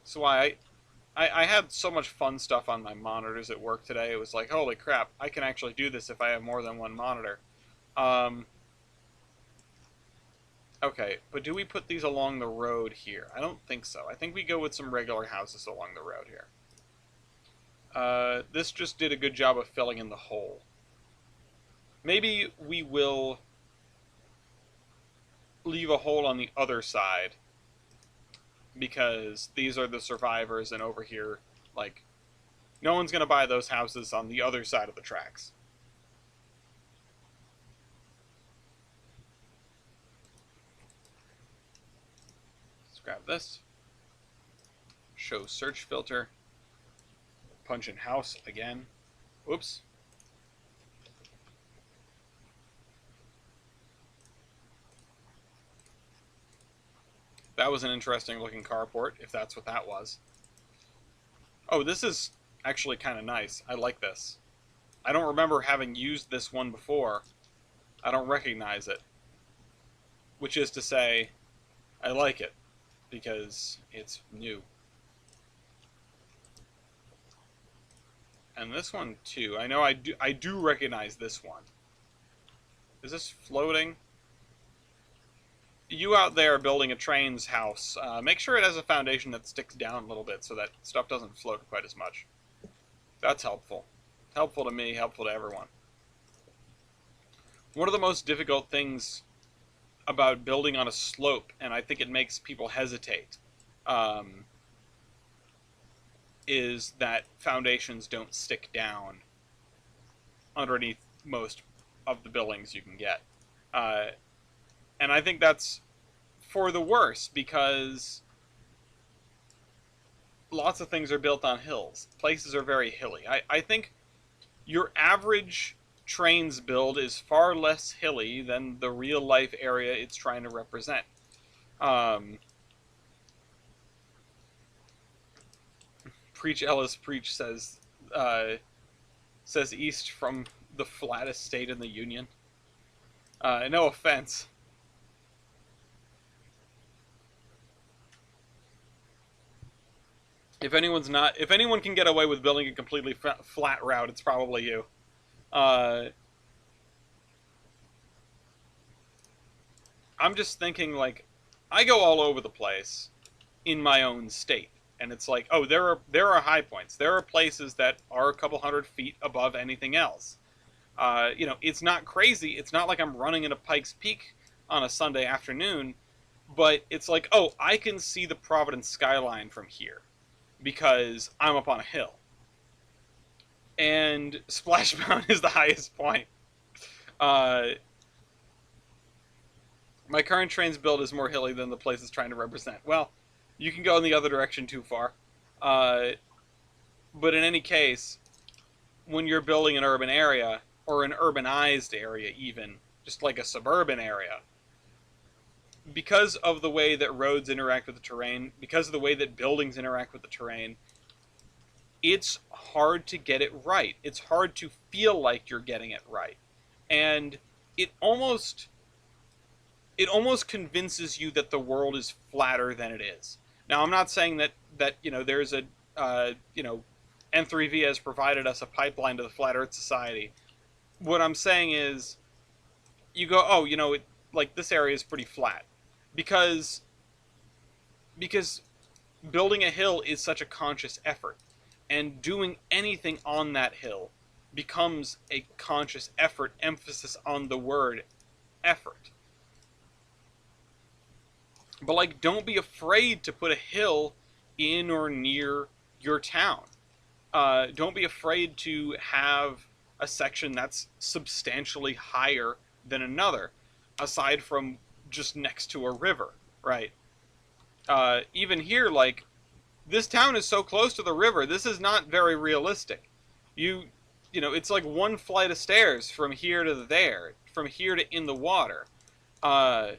So I had so much fun stuff on my monitors at work today. It was like, holy crap, I can actually do this if I have more than one monitor. Okay, but do we put these along the road here? I don't think so. I think we go with some regular houses along the road here. This just did a good job of filling in the hole. Maybe we will leave a hole on the other side, because these are the survivors, and over here, like, no one's going to buy those houses on the other side of the tracks. Let's grab this. Show search filter. Punch in house again. Whoops. That was an interesting looking carport, if that's what that was. Oh, this is actually kind of nice. I like this. I don't remember having used this one before. I don't recognize it. Which is to say, I like it because it's new. And this one too. I know I do recognize this one. Is this floating? You out there building a Trainz house, make sure it has a foundation that sticks down a little bit so that stuff doesn't float quite as much. That's helpful. Helpful to me, helpful to everyone. One of the most difficult things about building on a slope, and I think it makes people hesitate, is that foundations don't stick down underneath most of the buildings you can get. And I think that's for the worse, because lots of things are built on hills. Places are very hilly. I think your average Trainz build is far less hilly than the real life area it's trying to represent. Preach Ellis Preach says east from the flattest state in the Union. No offense. If anyone can get away with building a completely flat route, it's probably you. I'm just thinking, like, I go all over the place in my own state, and it's like, oh, there are high points. There are places that are a couple hundred feet above anything else. It's not crazy. It's not like I'm running into Pikes Peak on a Sunday afternoon, but it's like, oh, I can see the Providence skyline from here because I'm up on a hill. And Splash Mountain is the highest point. My current Trainz build is more hilly than the place it's trying to represent. Well, you can go in the other direction too far. But in any case, when you're building an urban area, or an urbanized area even, just like a suburban area, because of the way that roads interact with the terrain, because of the way that buildings interact with the terrain, it's hard to get it right. It's hard to feel like you're getting it right. And it almost convinces you that the world is flatter than it is. Now, I'm not saying that there's a N3V has provided us a pipeline to the Flat Earth Society. What I'm saying is, you go, oh, like this area is pretty flat, because building a hill is such a conscious effort, and doing anything on that hill becomes a conscious effort, emphasis on the word effort. But, like, don't be afraid to put a hill in or near your town. Don't be afraid to have a section that's substantially higher than another, aside from just next to a river, right? Even here, like, this town is so close to the river, this is not very realistic. It's like one flight of stairs from here to there, from here to in the water. One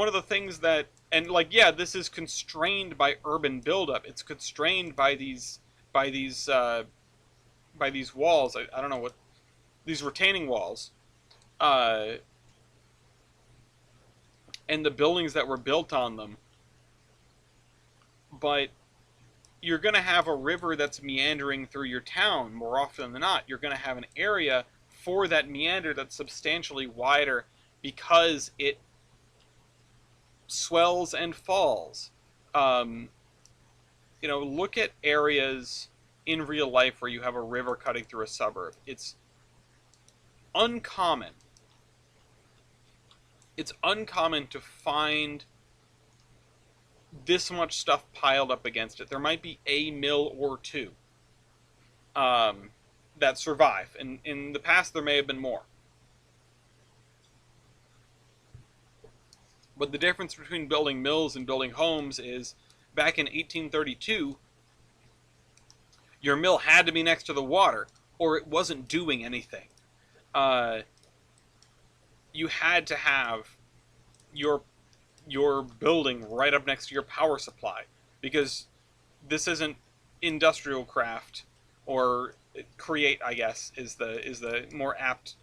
of the things that, and like, yeah, this is constrained by urban buildup. It's constrained by these walls. I don't know what, these retaining walls, and the buildings that were built on them. But you're going to have a river that's meandering through your town more often than not. You're going to have an area for that meander that's substantially wider because it swells and falls. Look at areas in real life where you have a river cutting through a suburb. It's uncommon. It's uncommon to find this much stuff piled up against it. There might be a mill or two that survive. And in the past, there may have been more. But the difference between building mills and building homes is, back in 1832, your mill had to be next to the water, or it wasn't doing anything. You had to have your building right up next to your power supply, because this isn't industrial craft or create, I guess, is the more apt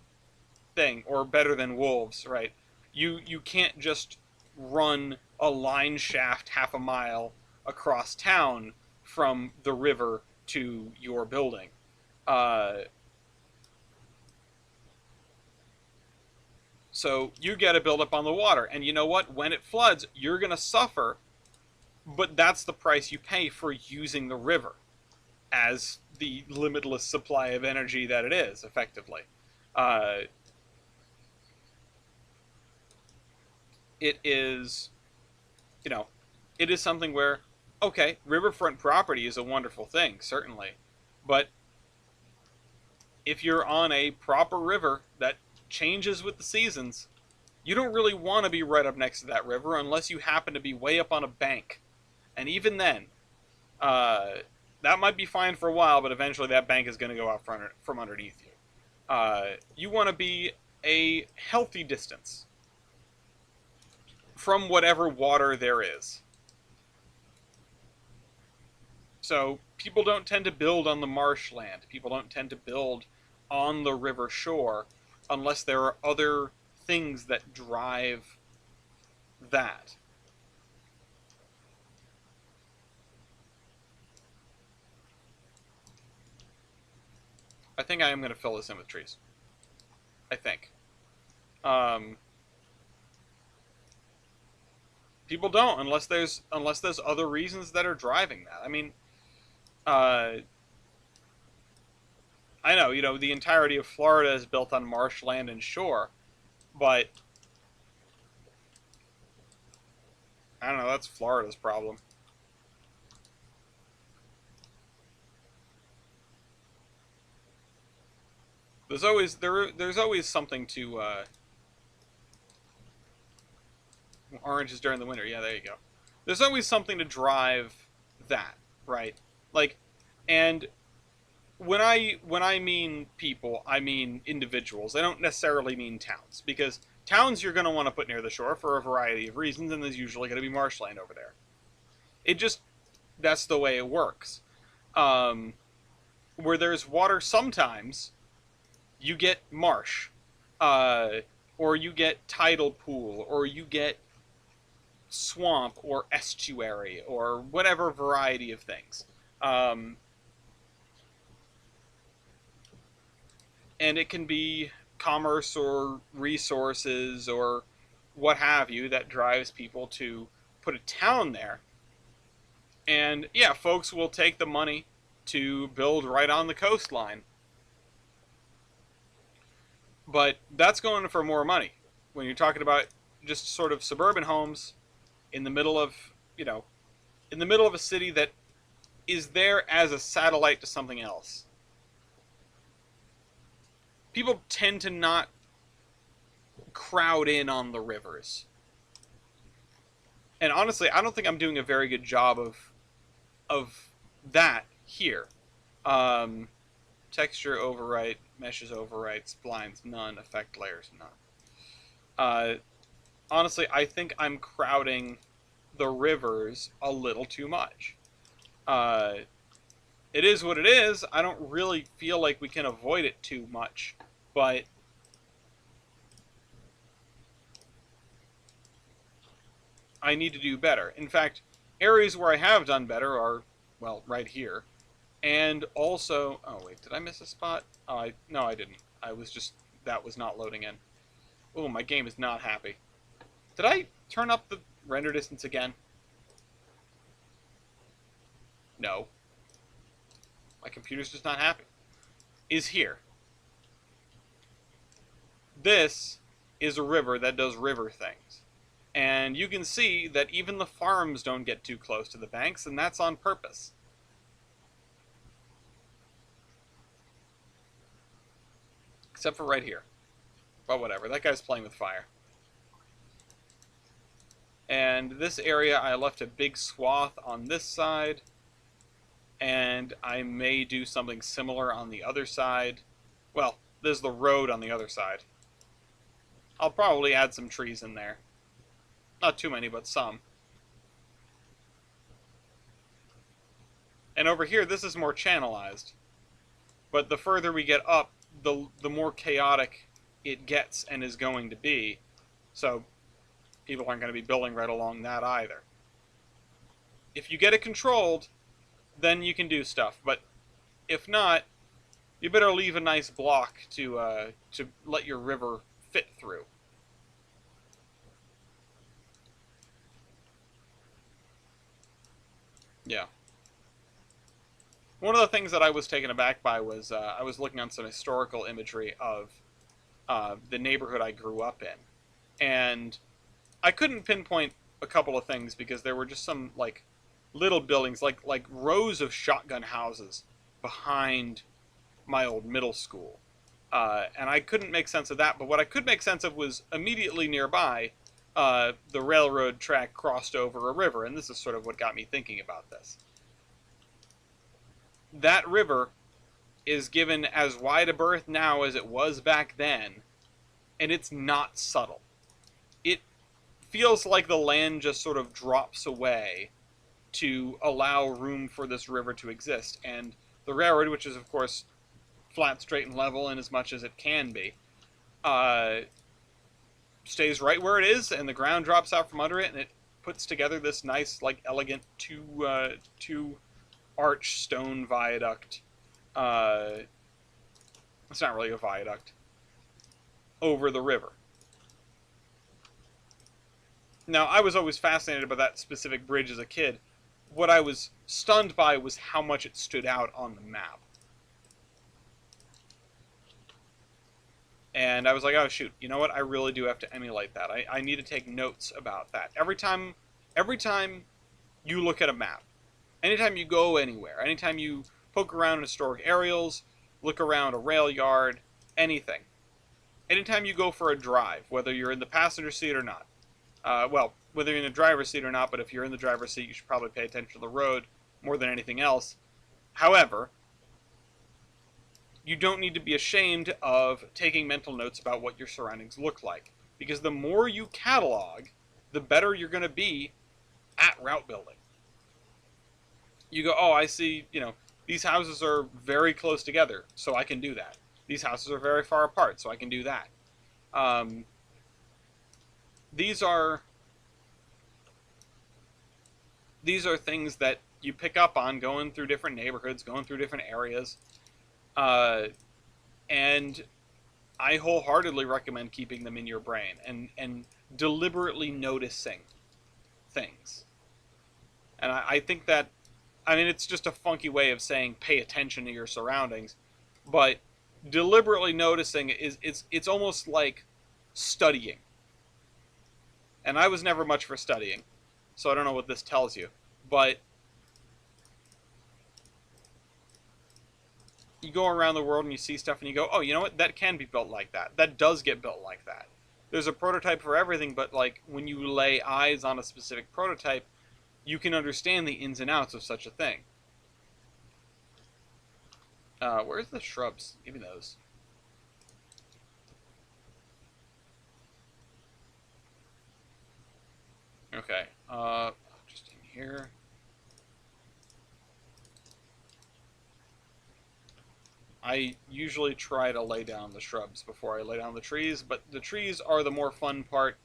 thing, or better than wolves, right? You can't just run a line shaft half a mile across town from the river to your building. Uh, so you get to build up on the water, and you know what? When it floods, you're gonna suffer, but that's the price you pay for using the river as the limitless supply of energy that it is, effectively. Uh, it is, you know, it is something where, okay, riverfront property is a wonderful thing, certainly, but if you're on a proper river that changes with the seasons, you don't really want to be right up next to that river unless you happen to be way up on a bank. And even then, uh, that might be fine for a while, but eventually that bank is going to go out from underneath you. You want to be a healthy distance from whatever water there is. So people don't tend to build on the marshland. People don't tend to build on the river shore unless there are other things that drive that. I think I am going to fill this in with trees. I think. Um, People don't unless there's other reasons that are driving that. I mean, uh, I know, the entirety of Florida is built on marshland and shore, but I don't know, that's Florida's problem. There's always something to oranges during the winter. Yeah, there you go. There's always something to drive that, right? Like, and when I mean people, I mean individuals. I don't necessarily mean towns, because towns you're going to want to put near the shore for a variety of reasons, and there's usually going to be marshland over there. It just That's the way it works. Um, where there's water, sometimes you get marsh, uh, or you get tidal pool, or you get swamp or estuary or whatever variety of things. Um, and it can be commerce or resources or what have you that drives people to put a town there. And yeah, folks will take the money to build right on the coastline. But that's going for more money. When you're talking about just sort of suburban homes in the middle of, you know, in the middle of a city that is there as a satellite to something else. People tend to not crowd in on the rivers. And honestly, I don't think I'm doing a very good job of that here. Um, Texture overwrite, meshes overwrite, splines none, effect layers none. Uh, Honestly, I think I'm crowding the rivers a little too much. Uh, it is what it is. I don't really feel like we can avoid it too much, but I need to do better. In fact, areas where I have done better are, well, right here. And also, oh wait, did I miss a spot? No, I didn't. That was not loading in. Oh, my game is not happy. Did I turn up the render distance again? No. My computer's just not happy. Is here. This is a river that does river things. And you can see that even the farms don't get too close to the banks, and that's on purpose. Except for right here. But whatever, that guy's playing with fire. And this area, I left a big swath on this side, and I may do something similar on the other side. Well, there's the road on the other side. I'll probably add some trees in there. Not too many, but some. And over here, this is more channelized. But the further we get up, the more chaotic it gets and is going to be. So people aren't going to be building right along that either. If you get it controlled, then you can do stuff. But if not, you better leave a nice block to let your river fit through. Yeah. One of the things that I was taken aback by was I was looking on some historical imagery of the neighborhood I grew up in, and I couldn't pinpoint a couple of things because there were just some like little buildings, like rows of shotgun houses behind my old middle school, and I couldn't make sense of that. But what I could make sense of was immediately nearby, the railroad track crossed over a river, and this is sort of what got me thinking about this. That river is given as wide a berth now as it was back then, and it's not subtle. It feels like the land just sort of drops away to allow room for this river to exist. And the railroad, which is, of course, flat, straight, and level in as much as it can be, stays right where it is, and the ground drops out from under it, and it puts together this nice, like, elegant two-arch stone viaduct. It's not really a viaduct. Over the river. Now, I was always fascinated by that specific bridge as a kid. What I was stunned by was how much it stood out on the map. And I was like, oh shoot, you know what? I really do have to emulate that. I need to take notes about that. Every time you look at a map, anytime you go anywhere, anytime you poke around in historic aerials, look around a rail yard, anything. Anytime you go for a drive, whether you're in the passenger seat or not, well, whether you're in the driver's seat or not, but if you're in the driver's seat, you should probably pay attention to the road more than anything else. However, you don't need to be ashamed of taking mental notes about what your surroundings look like, because the more you catalog, the better you're going to be at route building. You go, oh, I see, these houses are very close together, so I can do that. These houses are very far apart, so I can do that. These are things that you pick up on going through different neighborhoods, going through different areas. And I wholeheartedly recommend keeping them in your brain and deliberately noticing things. And I think that, it's just a funky way of saying pay attention to your surroundings, but deliberately noticing it's almost like studying. And I was never much for studying, so I don't know what this tells you, but you go around the world and you see stuff and you go, oh, you know what, that can be built like that. That does get built like that. There's a prototype for everything, but like when you lay eyes on a specific prototype, you can understand the ins and outs of such a thing. Where's the shrubs? Give me those. Okay, just in here. I usually try to lay down the shrubs before I lay down the trees, but the trees are the more fun part,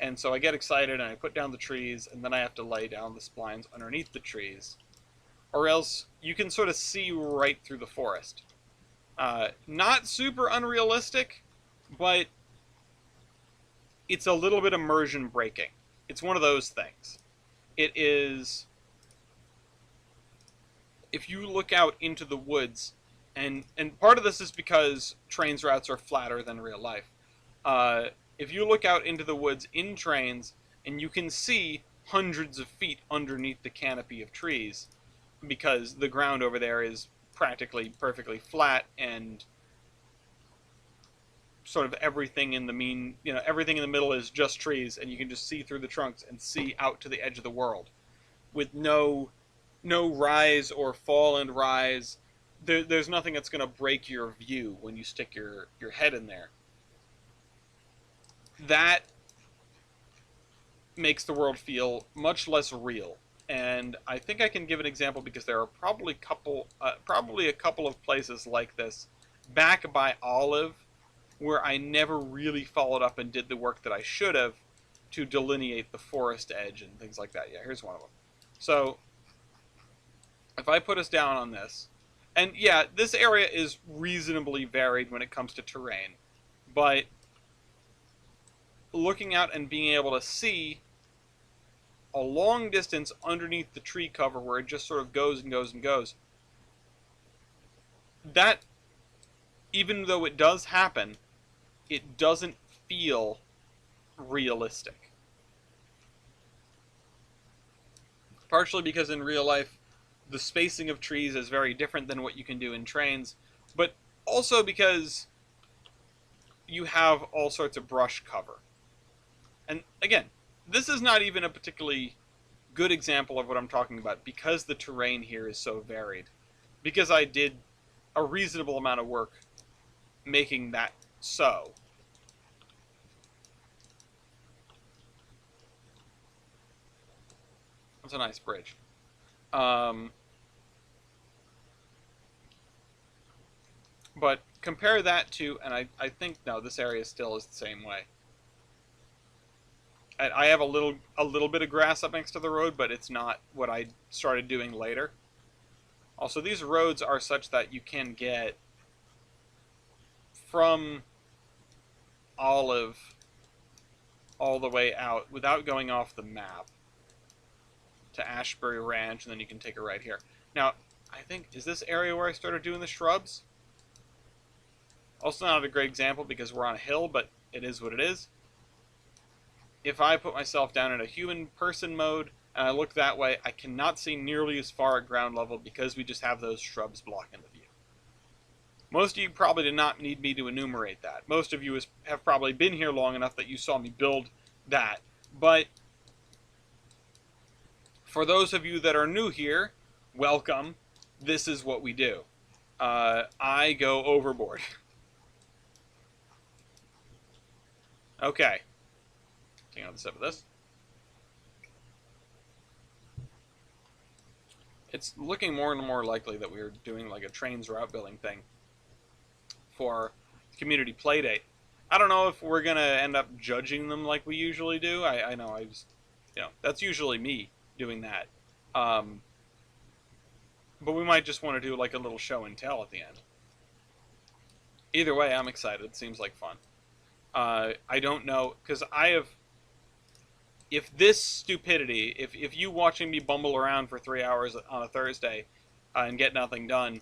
and so I get excited and I put down the trees, and then I have to lay down the splines underneath the trees. Or else you can sort of see right through the forest. Not super unrealistic, but it's a little bit immersion breaking. It's one of those things. It is, if you look out into the woods, and part of this is because Trainz routes are flatter than real life. If you look out into the woods in Trainz, and you can see hundreds of feet underneath the canopy of trees, because the ground over there is practically perfectly flat, and sort of everything in the everything in the middle is just trees, and you can just see through the trunks and see out to the edge of the world with no rise or fall and rise. There's nothing that's going to break your view when you stick your head in there. That makes the world feel much less real And I think I can give an example because there are probably a couple of places like this back by Olive where I never really followed up and did the work that I should have to delineate the forest edge and things like that. Yeah, here's one of them. So if I put us down on this, and yeah, this area is reasonably varied when it comes to terrain, but looking out and being able to see a long distance underneath the tree cover where it just sort of goes and goes and goes, that, even though it does happen, it doesn't feel realistic. Partially because in real life, the spacing of trees is very different than what you can do in Trainz, but also because you have all sorts of brush cover. And again, this is not even a particularly good example of what I'm talking about because the terrain here is so varied. Because I did a reasonable amount of work making that so. That's a nice bridge. But compare that to, and I think, no, this area still is the same way. I have a little bit of grass up next to the road, but it's not what I started doing later. Also, these roads are such that you can get from Olive all the way out without going off the map to Ashbury Ranch, and then you can take a right here. Now, I think, is this area where I started doing the shrubs? Also not a great example because we're on a hill, but it is what it is. If I put myself down in a human person mode and I look that way, I cannot see nearly as far at ground level because we just have those shrubs blocking the view. Most of you probably did not need me to enumerate that. Most of you have probably been here long enough that you saw me build that. But for those of you that are new here, welcome. This is what we do. I go overboard. Okay. Hang on the step of this. It's looking more and more likely that we're doing like a Trainz route building thing for community playdate. I don't know if we're gonna end up judging them like we usually do. I know that's usually me doing that. But we might just want to do like a little show and tell at the end. Either way, I'm excited. It seems like fun. I don't know, because if this stupidity, if you watching me bumble around for 3 hours on a Thursday and get nothing done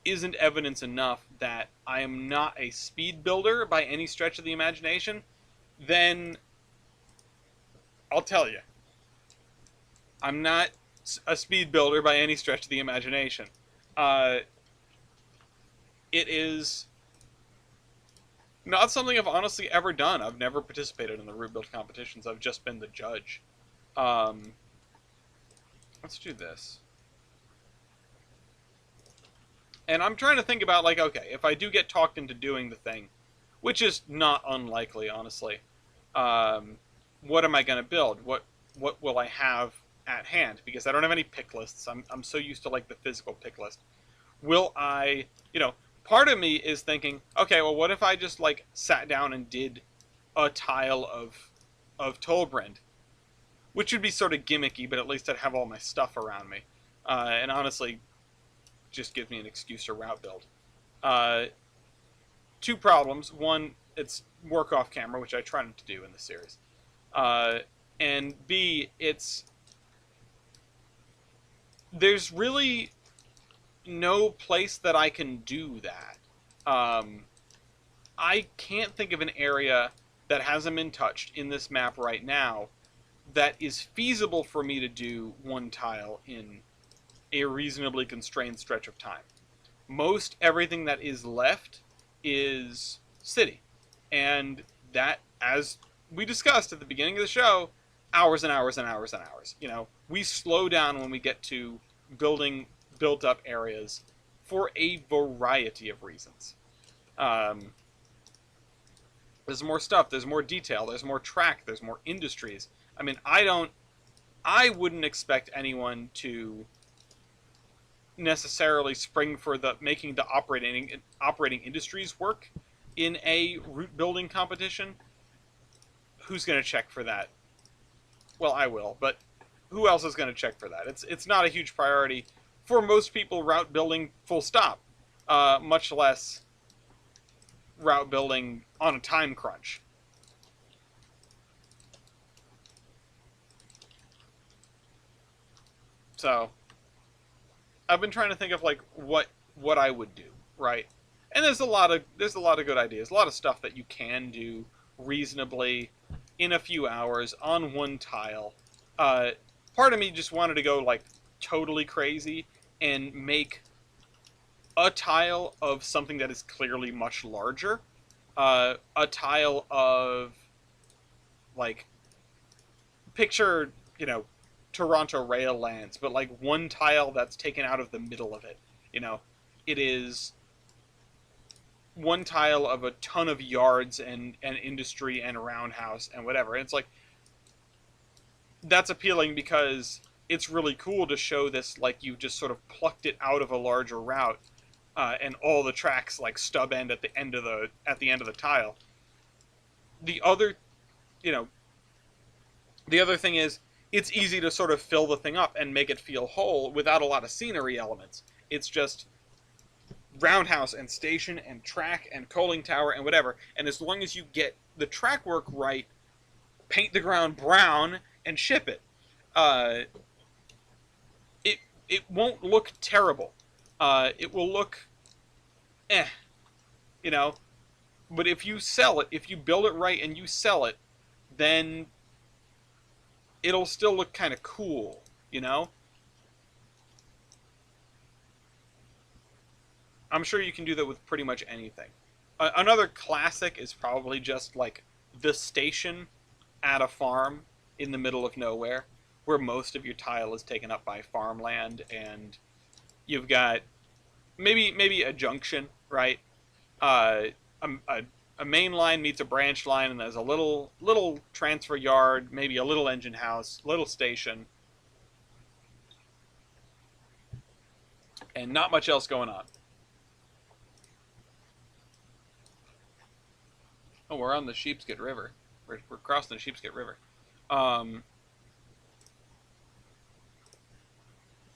isn't evidence enough that I am not a speed builder by any stretch of the imagination, then I'll tell you. I'm not a speed builder by any stretch of the imagination. It is not something I've honestly ever done. I've never participated in the route build competitions. I've just been the judge. Let's do this. And I'm trying to think about, like, okay, if I do get talked into doing the thing, which is not unlikely, honestly, what am I going to build? What will I have at hand? Because I don't have any pick lists. I'm so used to, like, the physical pick list. Will I, part of me is thinking, okay, well, what if I just, like, sat down and did a tile of Tolbrand? Which would be sort of gimmicky, but at least I'd have all my stuff around me. And honestly, just gives me an excuse to route build. Two problems. One, it's work off camera, which I try not to do in this series. And B, there's really no place that I can do that. I can't think of an area that hasn't been touched in this map right now that is feasible for me to do one tile in a reasonably constrained stretch of time. Most everything that is left is city. And that, as we discussed at the beginning of the show, hours and hours and hours and hours. We slow down when we get to building built up areas for a variety of reasons. There's more stuff, there's more detail, there's more track, there's more industries. I mean, I I wouldn't expect anyone to necessarily spring for the making the operating industries work in a route building competition. Who's going to check for that? Well, I will, but who else is going to check for that? It's not a huge priority for most people. Route building, full stop. Much less route building on a time crunch. So I've been trying to think of like what I would do, right? And there's a lot of good ideas, a lot of stuff that you can do reasonably in a few hours on one tile. Uh, Part of me just wanted to go like totally crazy and make a tile of something that is clearly much larger. A tile of like picture, you know, Toronto rail lands, but like one tile that's taken out of the middle of it. You know, it is one tile of a ton of yards and industry and roundhouse and whatever. And it's like that's appealing because it's really cool to show this like you just sort of plucked it out of a larger route, and all the tracks like stub end at the end of the tile. The other, you know, the other thing is it's easy to sort of fill the thing up and make it feel whole without a lot of scenery elements. It's just roundhouse and station and track and coaling tower and whatever. And as long as you get the track work right, paint the ground brown and ship it. Uh, it won't look terrible. It will look, you know. But if you sell it, if you build it right and you sell it, then it'll still look kind of cool, you know. I'm sure you can do that with pretty much anything. Another classic is probably just like the station at a farm in the middle of nowhere, where most of your tile is taken up by farmland, and you've got maybe a junction, right? Uh, a main line meets a branch line, and there's a little transfer yard, maybe a little engine house, little station, and not much else going on. Oh, we're on the Sheepshead River. We're crossing the Sheepshead River. Um,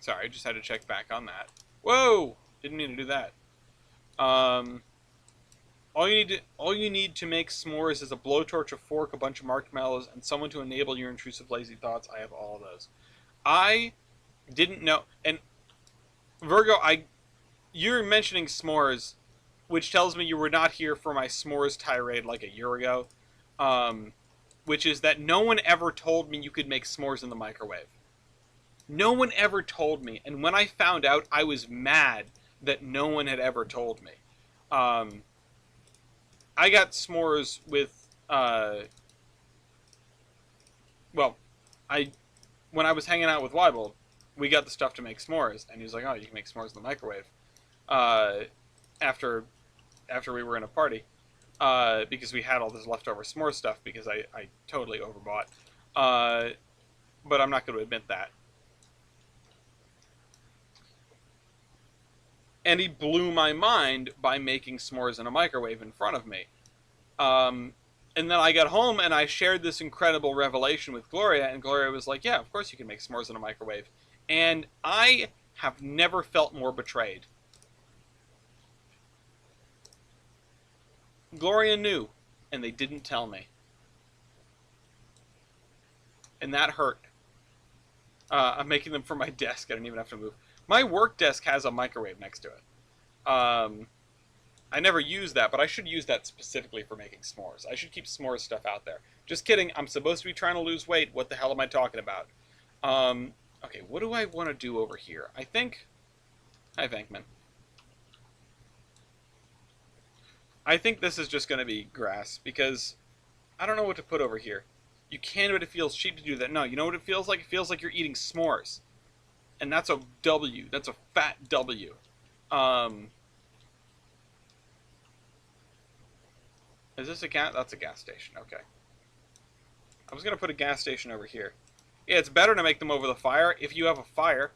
Sorry, I just had to check back on that. Whoa! Didn't mean to do that. Um, all you need to make s'mores is a blowtorch, a fork, a bunch of marshmallows, and someone to enable your intrusive lazy thoughts. I have all of those. I didn't know, and Virgo, you're mentioning s'mores, which tells me you were not here for my s'mores tirade like a year ago. Um, which is that no one ever told me you could make s'mores in the microwave. No one ever told me, and when I found out, I was mad that no one had ever told me. Um, I got s'mores with, well, I when I was hanging out with Weibold, we got the stuff to make s'mores, and he was like, "Oh, you can make s'mores in the microwave." Uh, after we were in a party, because we had all this leftover s'more stuff because I totally overbought. But I'm not going to admit that. And he blew my mind by making s'mores in a microwave in front of me. Um, and then I got home and I shared this incredible revelation with Gloria, and Gloria was like, "Yeah, of course you can make s'mores in a microwave." And I have never felt more betrayed. Gloria knew, and they didn't tell me. And that hurt. I'm making them for my desk. I don't even have to move. My work desk has a microwave next to it. I never use that, but I should use that specifically for making s'mores. I should keep s'mores stuff out there. Just kidding. I'm supposed to be trying to lose weight. What the hell am I talking about? Okay, what do I want to do over here? I think... Hi, Vankman. I think this is just going to be grass, because I don't know what to put over here. You can, but it feels cheap to do that. No, you know what it feels like? It feels like you're eating s'mores. And that's a W. That's a fat W. Is this a gas? That's a gas station. Okay. I was going to put a gas station over here. Yeah, it's better to make them over the fire if you have a fire.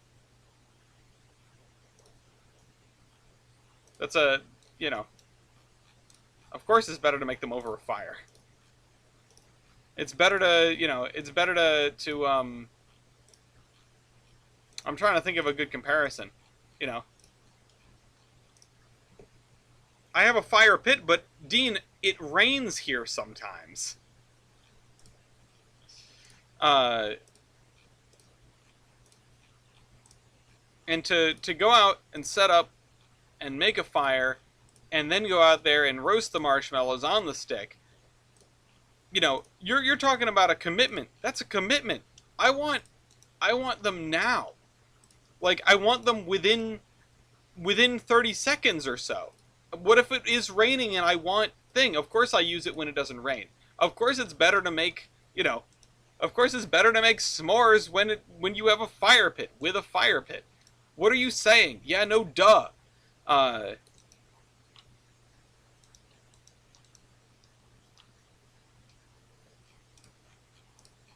That's a, you know, of course it's better to make them over a fire. It's better to, it's better to I'm trying to think of a good comparison. You know, I have a fire pit, but Dean, it rains here sometimes. Uh, and to go out and set up and make a fire, and then go out there and roast the marshmallows on the stick. You're talking about a commitment. That's a commitment. I want I want them now. Like I want them within 30 seconds or so. What if it is raining and I want thing? Of course I use it when it doesn't rain. Of course it's better to make, of course it's better to make s'mores when you have a fire pit, with a fire pit. What are you saying? Yeah, no duh. Uh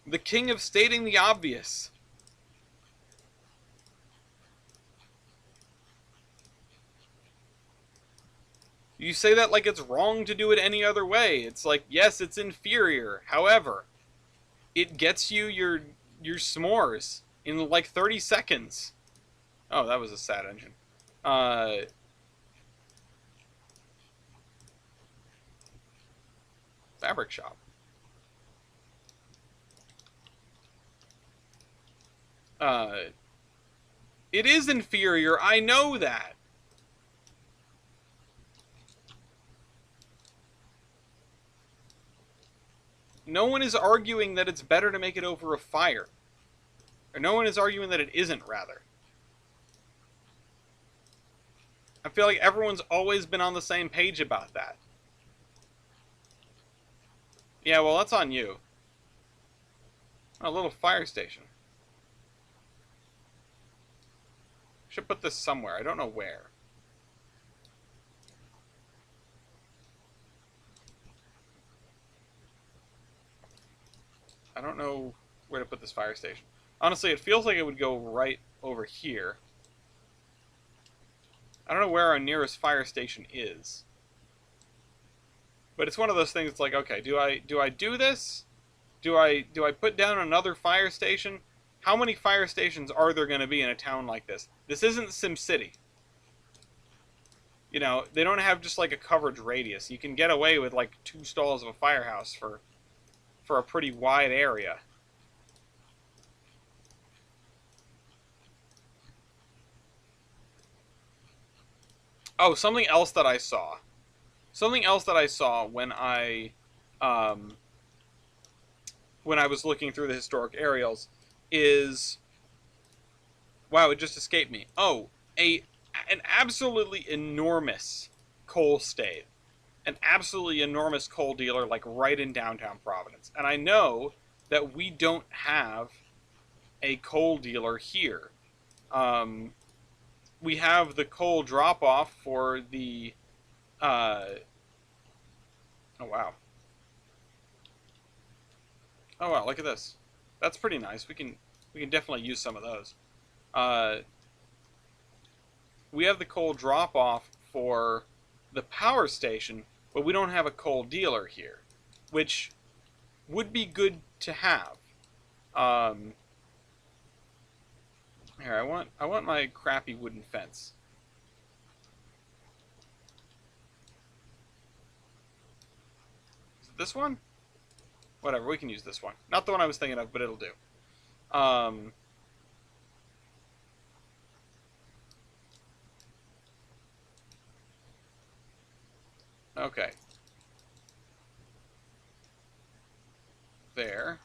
the king of stating the obvious. You say that like it's wrong to do it any other way. It's like, yes, it's inferior. However, it gets you your s'mores in like 30 seconds. Oh, that was a sad engine. Fabric shop. Uh, it is inferior. I know that. No one is arguing that it's better to make it over a fire. Or no one is arguing that it isn't, rather. I feel like everyone's always been on the same page about that. Yeah, well, that's on you. A little fire station. Should put this somewhere. I don't know where. I don't know where to put this fire station. Honestly, it feels like it would go right over here. I don't know where our nearest fire station is. But it's one of those things. It's like, okay, do I do this? Do I put down another fire station? How many fire stations are there going to be in a town like this? This isn't SimCity. They don't have just like a coverage radius. You can get away with like 2 stalls of a firehouse for a pretty wide area. Oh, something else that I saw. Something else that I saw when I was looking through the historic aerials is, wow, it just escaped me. Oh, an absolutely enormous coal stave. An absolutely enormous coal dealer, like right in downtown Providence. And I know that we don't have a coal dealer here. We have the coal drop-off for the... oh, wow. Oh, wow, look at this. That's pretty nice. We can definitely use some of those. We have the coal drop-off for the power station, but we don't have a coal dealer here, which would be good to have. Here, I want my crappy wooden fence. Is it this one? Whatever, we can use this one. Not the one I was thinking of, but it'll do. Okay. There.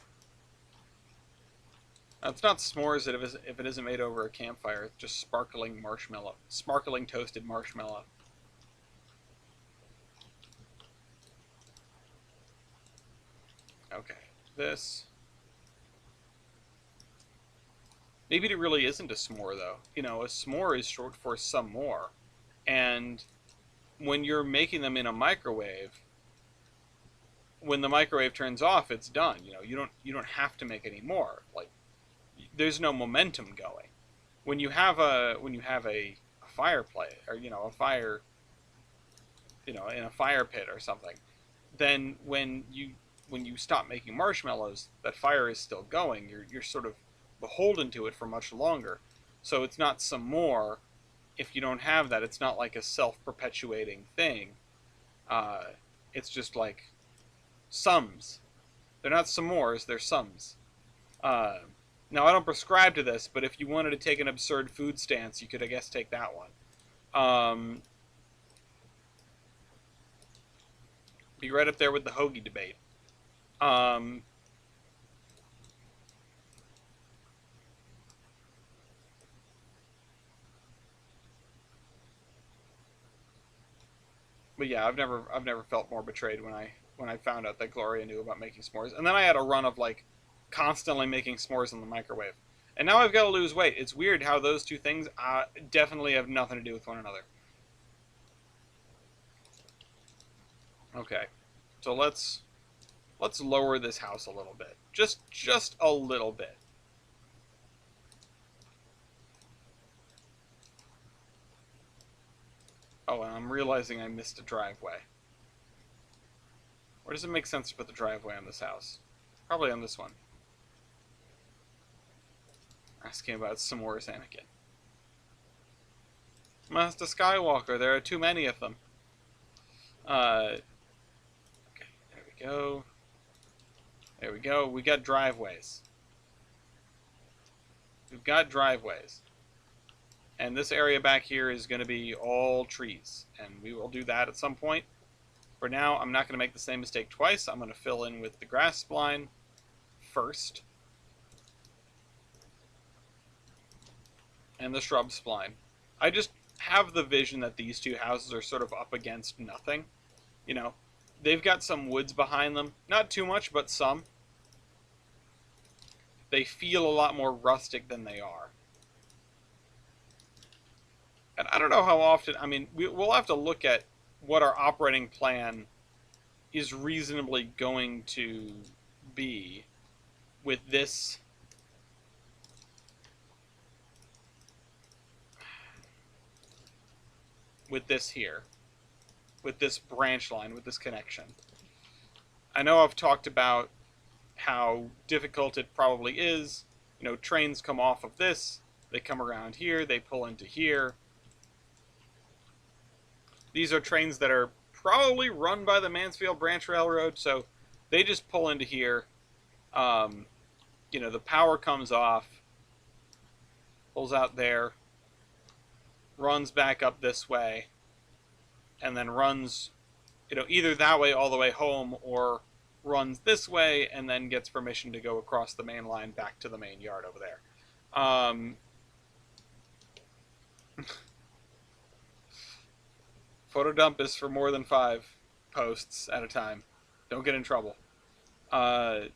Now, it's not s'mores if it isn't made over a campfire. It's just sparkling marshmallow. Sparkling toasted marshmallow. Okay. This. Maybe it really isn't a s'more, though. A s'more is short for some more. And when you're making them in a microwave, when the microwave turns off, it's done. You don't have to make any more. Like, there's no momentum going. When you have a fireplace, or a fire, in a fire pit or something, then when you stop making marshmallows, that fire is still going. You're sort of beholden to it for much longer. So it's not some more. If you don't have that, it's not like a self-perpetuating thing. Uh, it's just like sums. They're not some mores, they're sums. Uh, Now, I don't prescribe to this, but if you wanted to take an absurd food stance, you could, I guess, take that one. Be right up there with the hoagie debate. Um, but yeah, I've never felt more betrayed when I found out that Gloria knew about making s'mores. And then I had a run of like constantly making s'mores in the microwave. And now I've got to lose weight. It's weird how those two things definitely have nothing to do with one another. Okay, so let's lower this house a little bit, just a little bit. Oh, and I'm realizing I missed a driveway. Where does it make sense to put the driveway on this house? Probably on this one. Asking about s'mores, Anakin. Master Skywalker, there are too many of them. Okay, there we go. There we go. We got driveways. We've got driveways. And this area back here is going to be all trees. And we will do that at some point. For now, I'm not going to make the same mistake twice. I'm going to fill in with the grass spline first. And the shrub spline. I just have the vision that these two houses are sort of up against nothing. They've got some woods behind them. Not too much, but some. They feel a lot more rustic than they are. And I don't know how often, I mean, we'll have to look at what our operating plan is reasonably going to be with this. With this here. With this branch line, with this connection. I know I've talked about how difficult it probably is. Trains come off of this, they come around here, they pull into here. These are trains that are probably run by the Mansfield Branch Railroad, so they just pull into here. The power comes off, pulls out there, runs back up this way, and then runs, either that way all the way home, or runs this way and then gets permission to go across the main line back to the main yard over there. Photo dump is for more than 5 posts at a time. Don't get in trouble. Oh,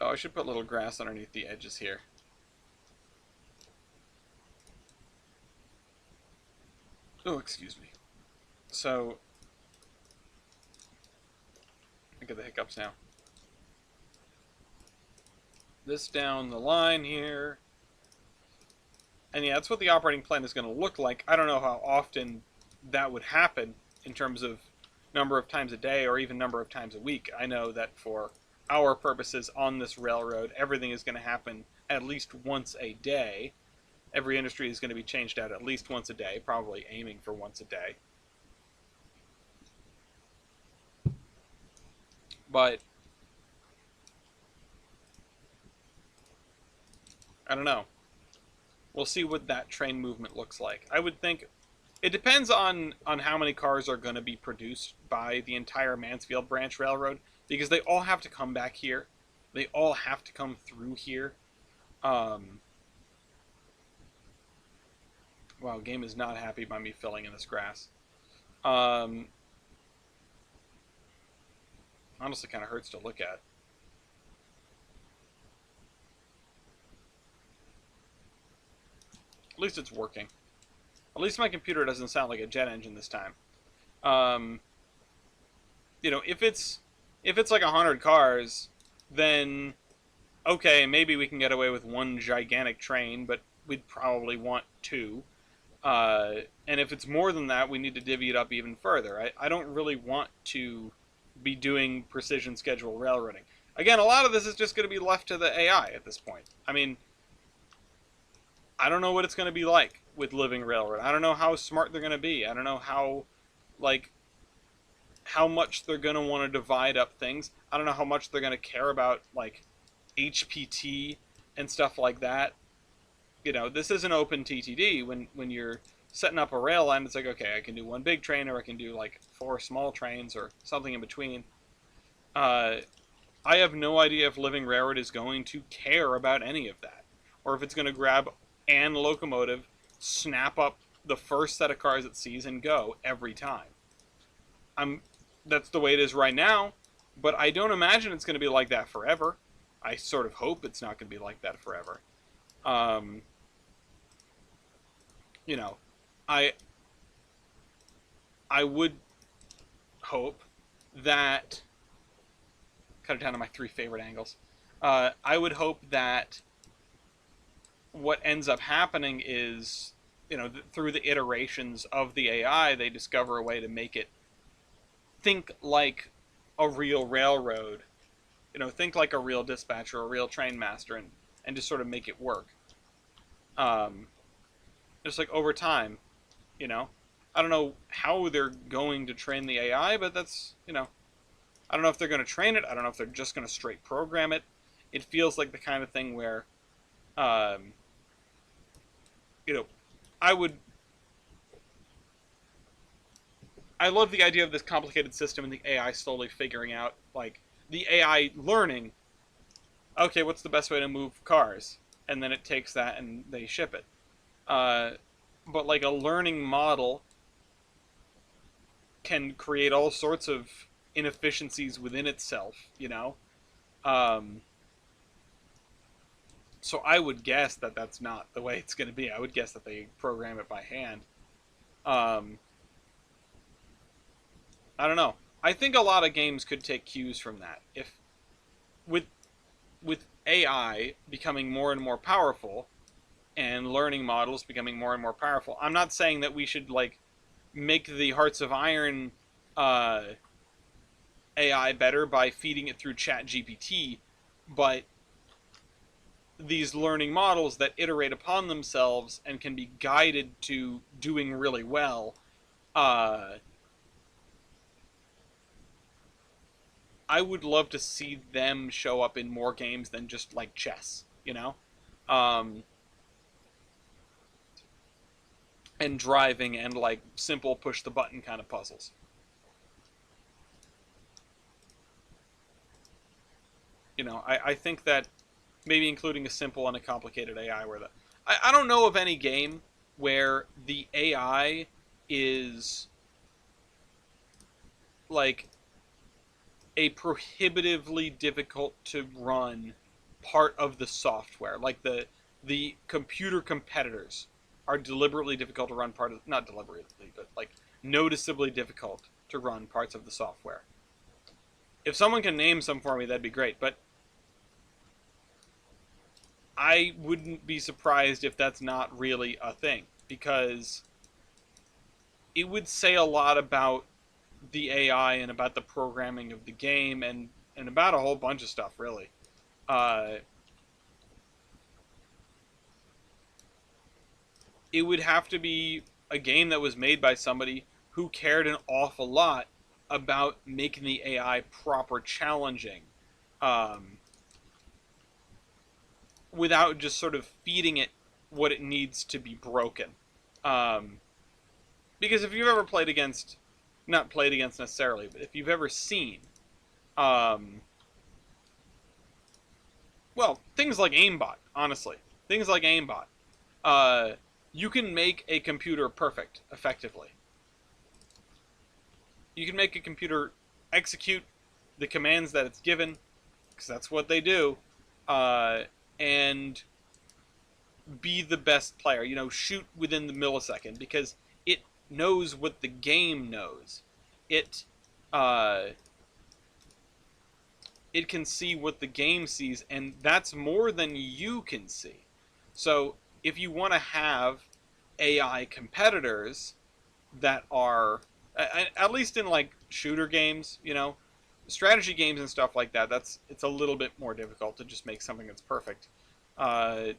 I should put little grass underneath the edges here. Oh, excuse me. So, I get the hiccups now. This down the line here. And yeah, that's what the operating plan is going to look like. I don't know how often that would happen in terms of number of times a day or even number of times a week. I know that for our purposes on this railroad, everything is going to happen at least once a day. Every industry is going to be changed out at least once a day, probably aiming for once a day. But I don't know. We'll see what that train movement looks like. I would think it depends on how many cars are going to be produced by the entire Mansfield Branch Railroad, because they all have to come back here. They all have to come through here. Wow, game is not happy by me filling in this grass. Honestly, kind of hurts to look at. At least it's working. At least my computer doesn't sound like a jet engine this time. If it's like 100 cars, then okay, maybe we can get away with one gigantic train, but we'd probably want two. And if it's more than that, we need to divvy it up even further. I don't really want to be doing precision schedule railroading. Again, a lot of this is just going to be left to the AI at this point. I mean, I don't know what it's going to be like with living railroad. I don't know how smart they're going to be. I don't know how, like, how much they're going to want to divide up things. I don't know how much they're going to care about, like, HPT and stuff like that. You know, this is an open TTD. When you're setting up a rail line, it's like, okay, I can do one big train, or I can do like 4 small trains, or something in between. I have no idea if Living Railroad is going to care about any of that, or if it's going to grab an locomotive, snap up the first set of cars it sees, and go every time. That's the way it is right now, but I don't imagine it's going to be like that forever. I sort of hope it's not going to be like that forever. You know, I would hope that, cut it down to my 3 favorite angles. I would hope that what ends up happening is, you know, through the iterations of the AI, they discover a way to make it think like a real railroad. You know, think like a real dispatcher, a real train master, and just sort of make it work. Just like over time, you know. I don't know how they're going to train the AI, but that's, you know, I don't know if they're going to train it. I don't know if they're just going to straight program it. It feels like the kind of thing where, you know, I love the idea of this complicated system and the AI slowly figuring out, like, the AI learning, okay, what's the best way to move cars? And then it takes that and they ship it. But like a learning model can create all sorts of inefficiencies within itself, you know? So I would guess that that's not the way it's going to be. I would guess that they program it by hand. I don't know. I think a lot of games could take cues from that. If with AI becoming more and more powerful and learning models becoming more and more powerful, I'm not saying that we should like make the Hearts of Iron AI better by feeding it through ChatGPT, but these learning models that iterate upon themselves and can be guided to doing really well, I would love to see them show up in more games than just like chess, you know? And driving and like simple push the button kind of puzzles. You know, I think that maybe including a simple and a complicated AI where I don't know of any game where the AI is like a prohibitively difficult to run part of the software. Like the computer competitors are deliberately difficult to run part of, not deliberately, but like noticeably difficult to run parts of the software. If someone can name some for me, that'd be great, but I wouldn't be surprised if that's not really a thing, because it would say a lot about the AI and about the programming of the game and about a whole bunch of stuff, really. It would have to be a game that was made by somebody who cared an awful lot about making the AI proper challenging, without just sort of feeding it what it needs to be broken. Because if you've ever played against, not played against necessarily, but if you've ever seen, well, things like aimbot, honestly, things like aimbot, you can make a computer perfect effectively. You can make a computer execute the commands that it's given, because that's what they do, and be the best player. You know, shoot within the millisecond, because it knows what the game knows. It it can see what the game sees, and that's more than you can see. So if you want to have AI competitors that are, at least in like shooter games, you know, strategy games and stuff like that, it's a little bit more difficult to just make something that's perfect. Uh,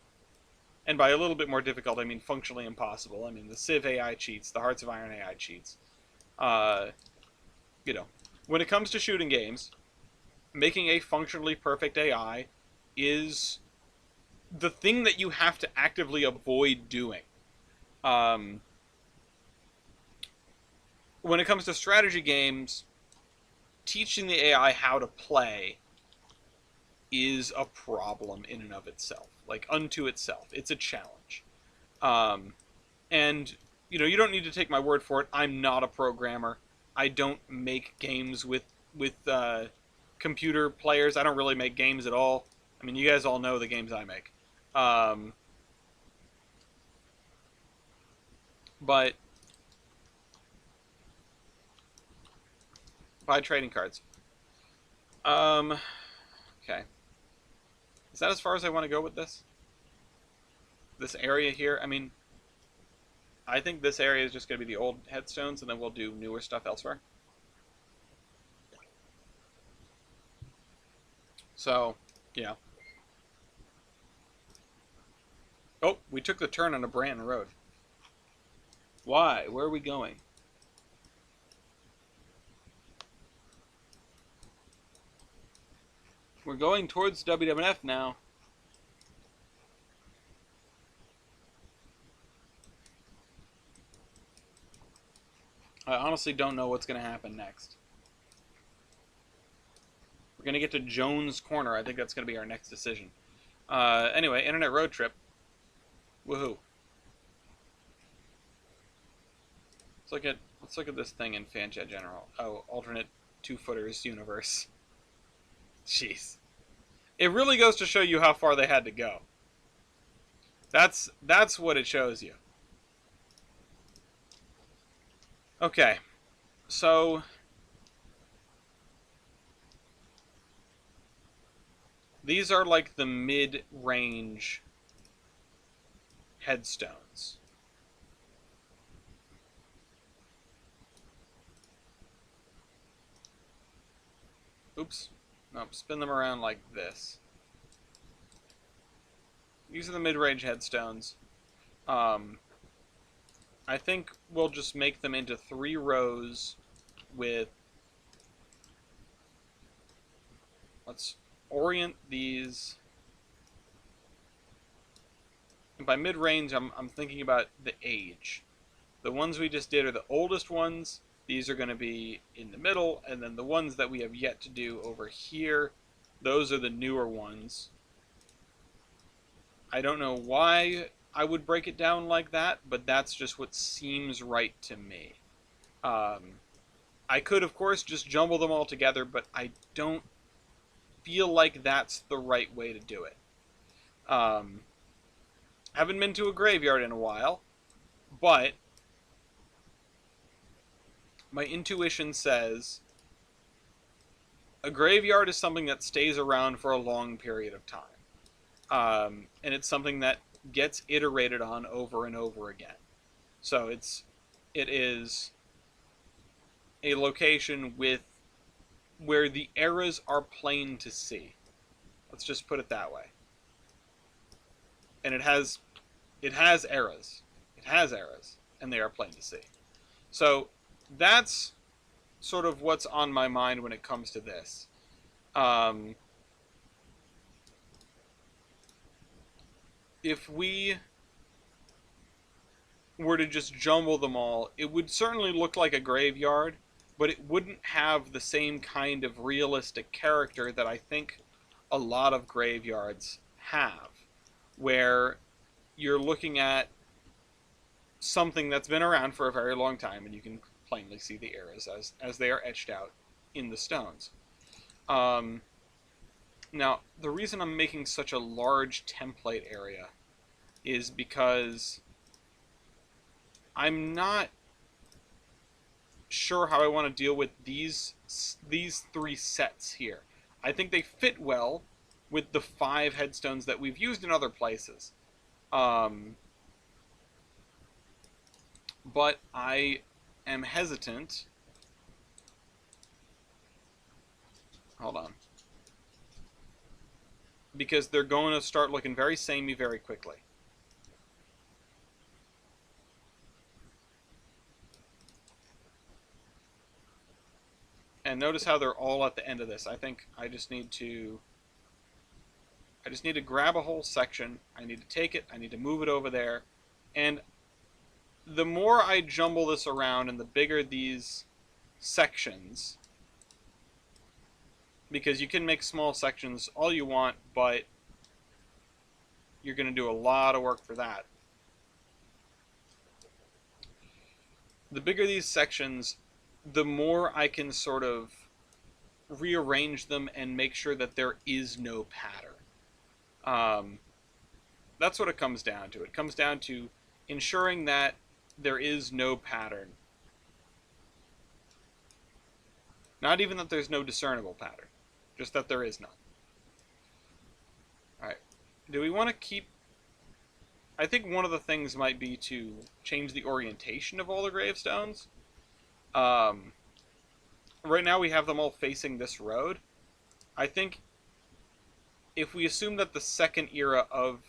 and by a little bit more difficult, I mean functionally impossible. I mean the Civ AI cheats, the Hearts of Iron AI cheats. Uh, you know, when it comes to shooting games, making a functionally perfect AI is the thing that you have to actively avoid doing. Um, when it comes to strategy games, teaching the AI how to play is a problem in and of itself, like unto itself. It's a challenge. Um, and you don't need to take my word for it. I'm not a programmer. I don't make games with computer players. I don't really make games at all. I mean, you guys all know the games I make. Um, but buy trading cards. Um, okay. Is that as far as I want to go with this? This area here? I mean, I think this area is just going to be the old headstones, and then we'll do newer stuff elsewhere. So, yeah. Oh, we took the turn on a Branton Road. Why? Where are we going? We're going towards WWF now. I honestly don't know what's going to happen next. We're going to get to Jones Corner. I think that's going to be our next decision. Anyway, Internet Road Trip. Woohoo. Let's look at this thing in Fanjet General. Oh, alternate two-footers universe. Jeez. It really goes to show you how far they had to go. That's what it shows you. Okay. So these are like the mid-range headstones. Oops. Nope, spin them around like this. These are the mid-range headstones. I think we'll just make them into 3 rows with... Let's orient these. And by mid-range, I'm thinking about the age. The ones we just did are the oldest ones. These are going to be in the middle, and then the ones that we have yet to do over here, those are the newer ones. I don't know why I would break it down like that, but that's just what seems right to me. I could, of course, just jumble them all together, but I don't feel like that's the right way to do it. Haven't been to a graveyard in a while, but my intuition says a graveyard is something that stays around for a long period of time. And it's something that gets iterated on over and over again. So it is a location where the eras are plain to see. Let's just put it that way. And it has eras. It has eras, and they are plain to see. So that's sort of what's on my mind when it comes to this. If we were to just jumble them all, it would certainly look like a graveyard, but it wouldn't have the same kind of realistic character that I think a lot of graveyards have, where you're looking at something that's been around for a very long time, and you can plainly see the eras as they are etched out in the stones. Now, the reason I'm making such a large template area is because I'm not sure how I want to deal with these 3 sets here. I think they fit well with the 5 headstones that we've used in other places. But I am hesitant. Hold on. Because they're going to start looking very samey very quickly. And notice how they're all at the end of this. I think I just need to grab a whole section. I need to take it. I need to move it over there. And the more I jumble this around and the bigger these sections, because you can make small sections all you want, but you're going to do a lot of work for that. The bigger these sections, the more I can sort of rearrange them and make sure that there is no pattern. That's what it comes down to. It comes down to ensuring that there is no pattern. Not even that there's no discernible pattern, just that there is none. Alright, do we want to keep... I think one of the things might be to change the orientation of all the gravestones. Right now we have them all facing this road. I think if we assume that the second era of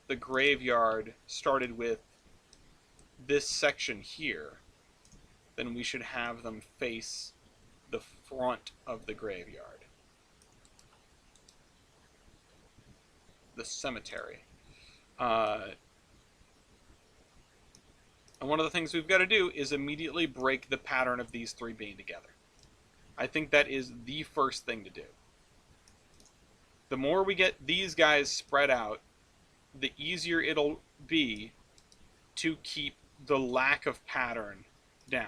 the graveyard started with this section here, then we should have them face the front of the graveyard. The cemetery. And one of the things we've got to do is immediately break the pattern of these 3 being together. I think that is the first thing to do. The more we get these guys spread out, the easier it'll be to keep the lack of pattern down.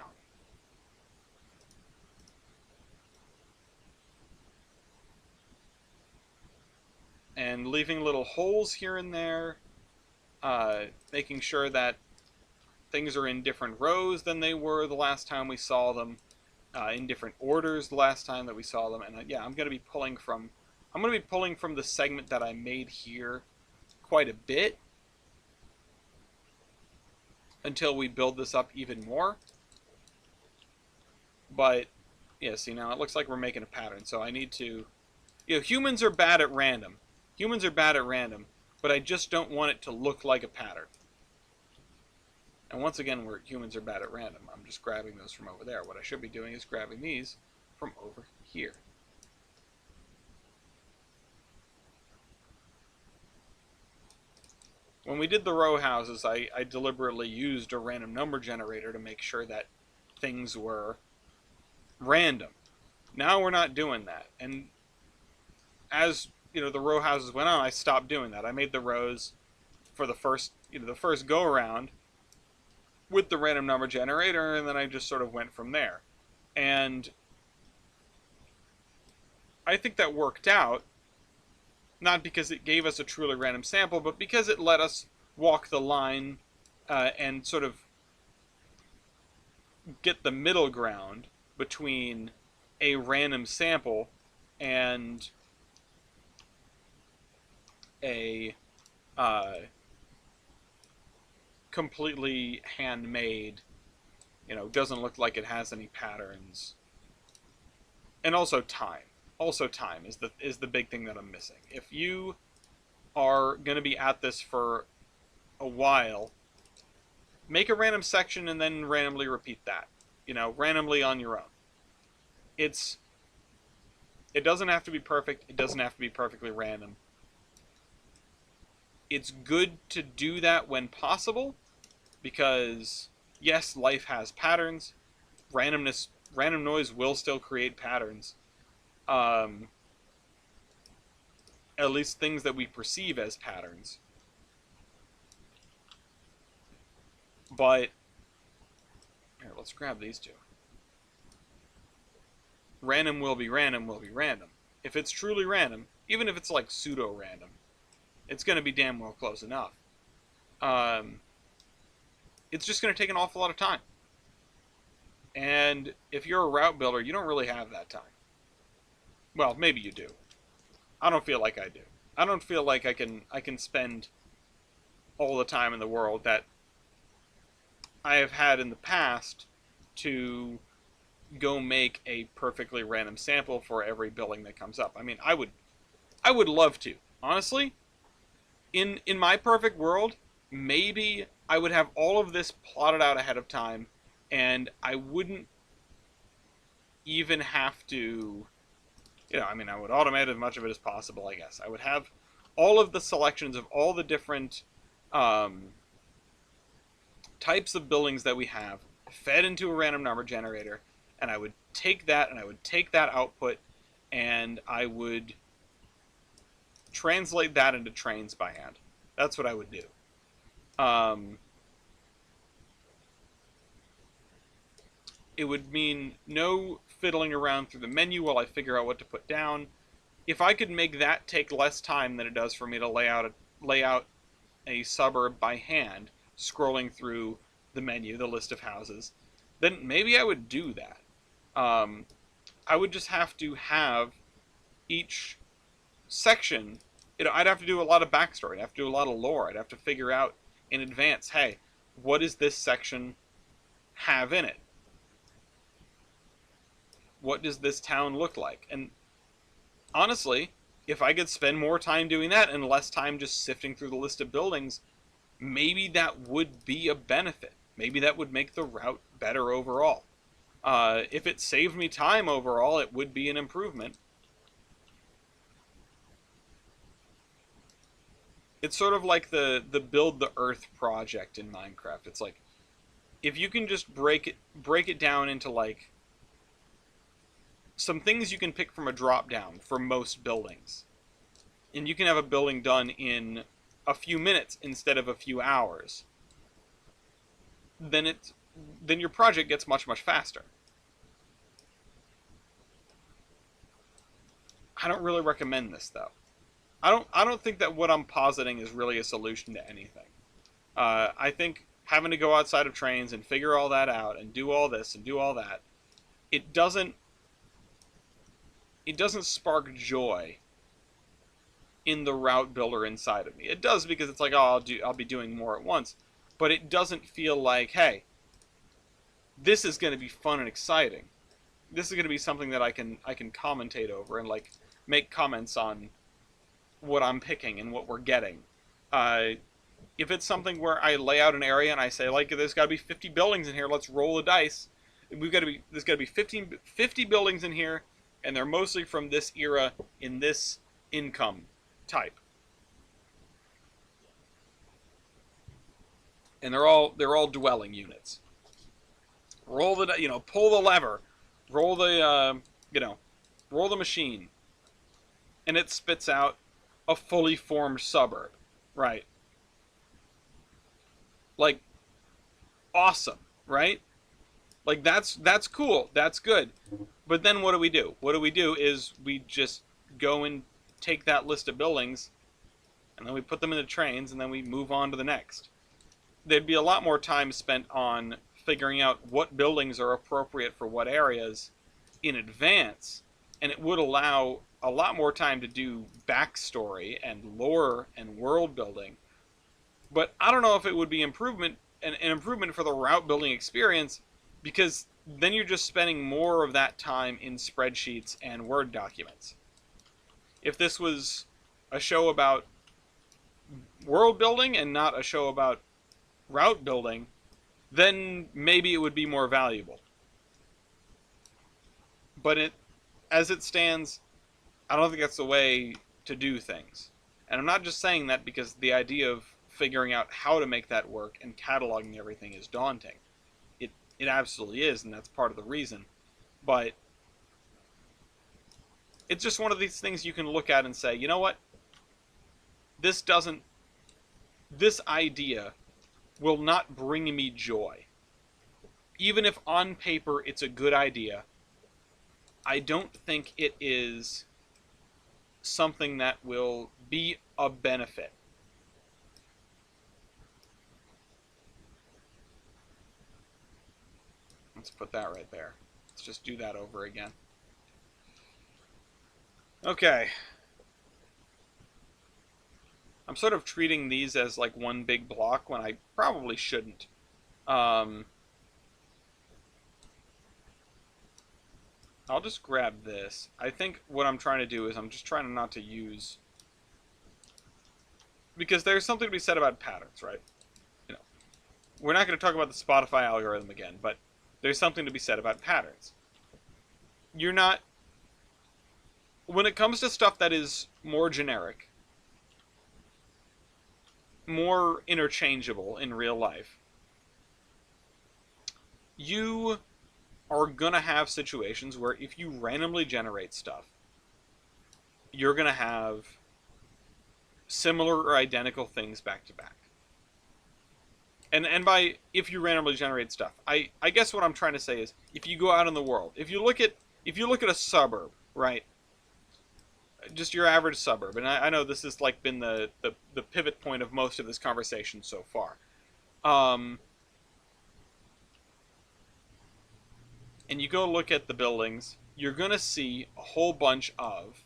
And leaving little holes here and there, making sure that things are in different rows than they were the last time we saw them, in different orders the last time that we saw them. And yeah, I'm going to be pulling from the segment that I made here quite a bit until we build this up even more. But yeah, see, now it looks like we're making a pattern, so I need to... humans are bad at random. Humans are bad at random, but I just don't want it to look like a pattern. And once again, humans are bad at random. I'm just grabbing those from over there. What I should be doing is grabbing these from over here. When we did the row houses, I deliberately used a random number generator to make sure that things were random. Now we're not doing that. And as the row houses went on, I stopped doing that. I made the rows for the first go around with the random number generator, and then I just sort of went from there. And I think that worked out, not because it gave us a truly random sample, but because it let us walk the line and sort of get the middle ground between a random sample and a completely handmade, doesn't look like it has any patterns. And also time. Also time is the big thing that I'm missing. If you are going to be at this for a while, make a random section and then randomly repeat that. Randomly on your own. It doesn't have to be perfect. It doesn't have to be perfectly random. It's good to do that when possible, because yes, life has patterns. Random noise will still create patterns. At least things that we perceive as patterns. But here, let's grab these two. Random will be random will be random. If it's truly random, even if it's like pseudo-random, it's going to be damn well close enough. It's just going to take an awful lot of time. And if you're a route builder, you don't really have that time. Well, maybe you do. I don't feel like I do. I don't feel like I can spend all the time in the world that I have had in the past to go make a perfectly random sample for every building that comes up. I mean, I would love to. Honestly, in my perfect world, maybe I would have all of this plotted out ahead of time and I wouldn't even have to, I mean, I would automate as much of it as possible, I guess. I would have all of the selections of all the different um, types of buildings that we have fed into a random number generator, and I would take that and I would take that output and I would translate that into Trainz by hand. That's what I would do. Um, it would mean no fiddling around through the menu while I figure out what to put down. If I could make that take less time than it does for me to lay out a suburb by hand, scrolling through the menu, the list of houses, then maybe I would do that. Um, I would just have to have each section. I'd have to do a lot of backstory. I'd have to do a lot of lore. I'd have to figure out in advance, hey, what does this section have in it? What does this town look like? And honestly, if I could spend more time doing that and less time just sifting through the list of buildings, maybe that would be a benefit. Maybe that would make the route better overall. If it saved me time overall, it would be an improvement. It's sort of like the build the Earth project in Minecraft. It's like if you can just break it down into like some things you can pick from a drop down for most buildings, and you can have a building done in a few minutes instead of a few hours, then your project gets much faster. I don't really recommend this though. I don't think that what I'm positing is really a solution to anything. I think having to go outside of Trainz and figure all that out and do all this and do all that, it doesn't spark joy in the route builder inside of me. It does because it's like, oh, I'll be doing more at once, but it doesn't feel like, hey, this is going to be fun and exciting. This is going to be something that I can commentate over and like make comments on what I'm picking and what we're getting. If it's something where I lay out an area and I say, like, there's got to be 50 buildings in here, let's roll the dice. There's got to be 50 buildings in here, and they're mostly from this era in this income type. And they're all dwelling units. Roll the, pull the lever, roll the, roll the machine, and it spits out a fully formed suburb, right? Like, awesome, right? Like that's cool, that's good. But then what do? What do we do is we just go and take that list of buildings, and then we put them into Trainz, and then we move on to the next. There'd be a lot more time spent on figuring out what buildings are appropriate for what areas in advance, and it would allow a lot more time to do backstory and lore and world building. But I don't know if it would be an improvement for the route building experience, because then you're just spending more of that time in spreadsheets and Word documents. If this was a show about world building and not a show about route building, then maybe it would be more valuable. But as it stands, I don't think that's the way to do things. And I'm not just saying that because the idea of figuring out how to make that work and cataloging everything is daunting. It absolutely is, and that's part of the reason. But it's just one of these things you can look at and say, you know what? This idea will not bring me joy. Even if on paper it's a good idea, I don't think it is something that will be a benefit. Let's put that right there. Let's just do that over again. Okay. I'm sort of treating these as like one big block when I probably shouldn't. Um, I'll just grab this. I think what I'm trying to do is I'm just trying not to use... Because there's something to be said about patterns, right? You know, we're not going to talk about the Spotify algorithm again, but there's something to be said about patterns. You're not... When it comes to stuff that is more generic, more interchangeable in real life, you are going to have situations where if you randomly generate stuff, you're going to have similar or identical things back to back. And by if you randomly generate stuff, I guess what I'm trying to say is if you go out in the world, if you look at a suburb, right? Just your average suburb, and I know this has like been the pivot point of most of this conversation so far. And you go look at the buildings, you're gonna see a whole bunch of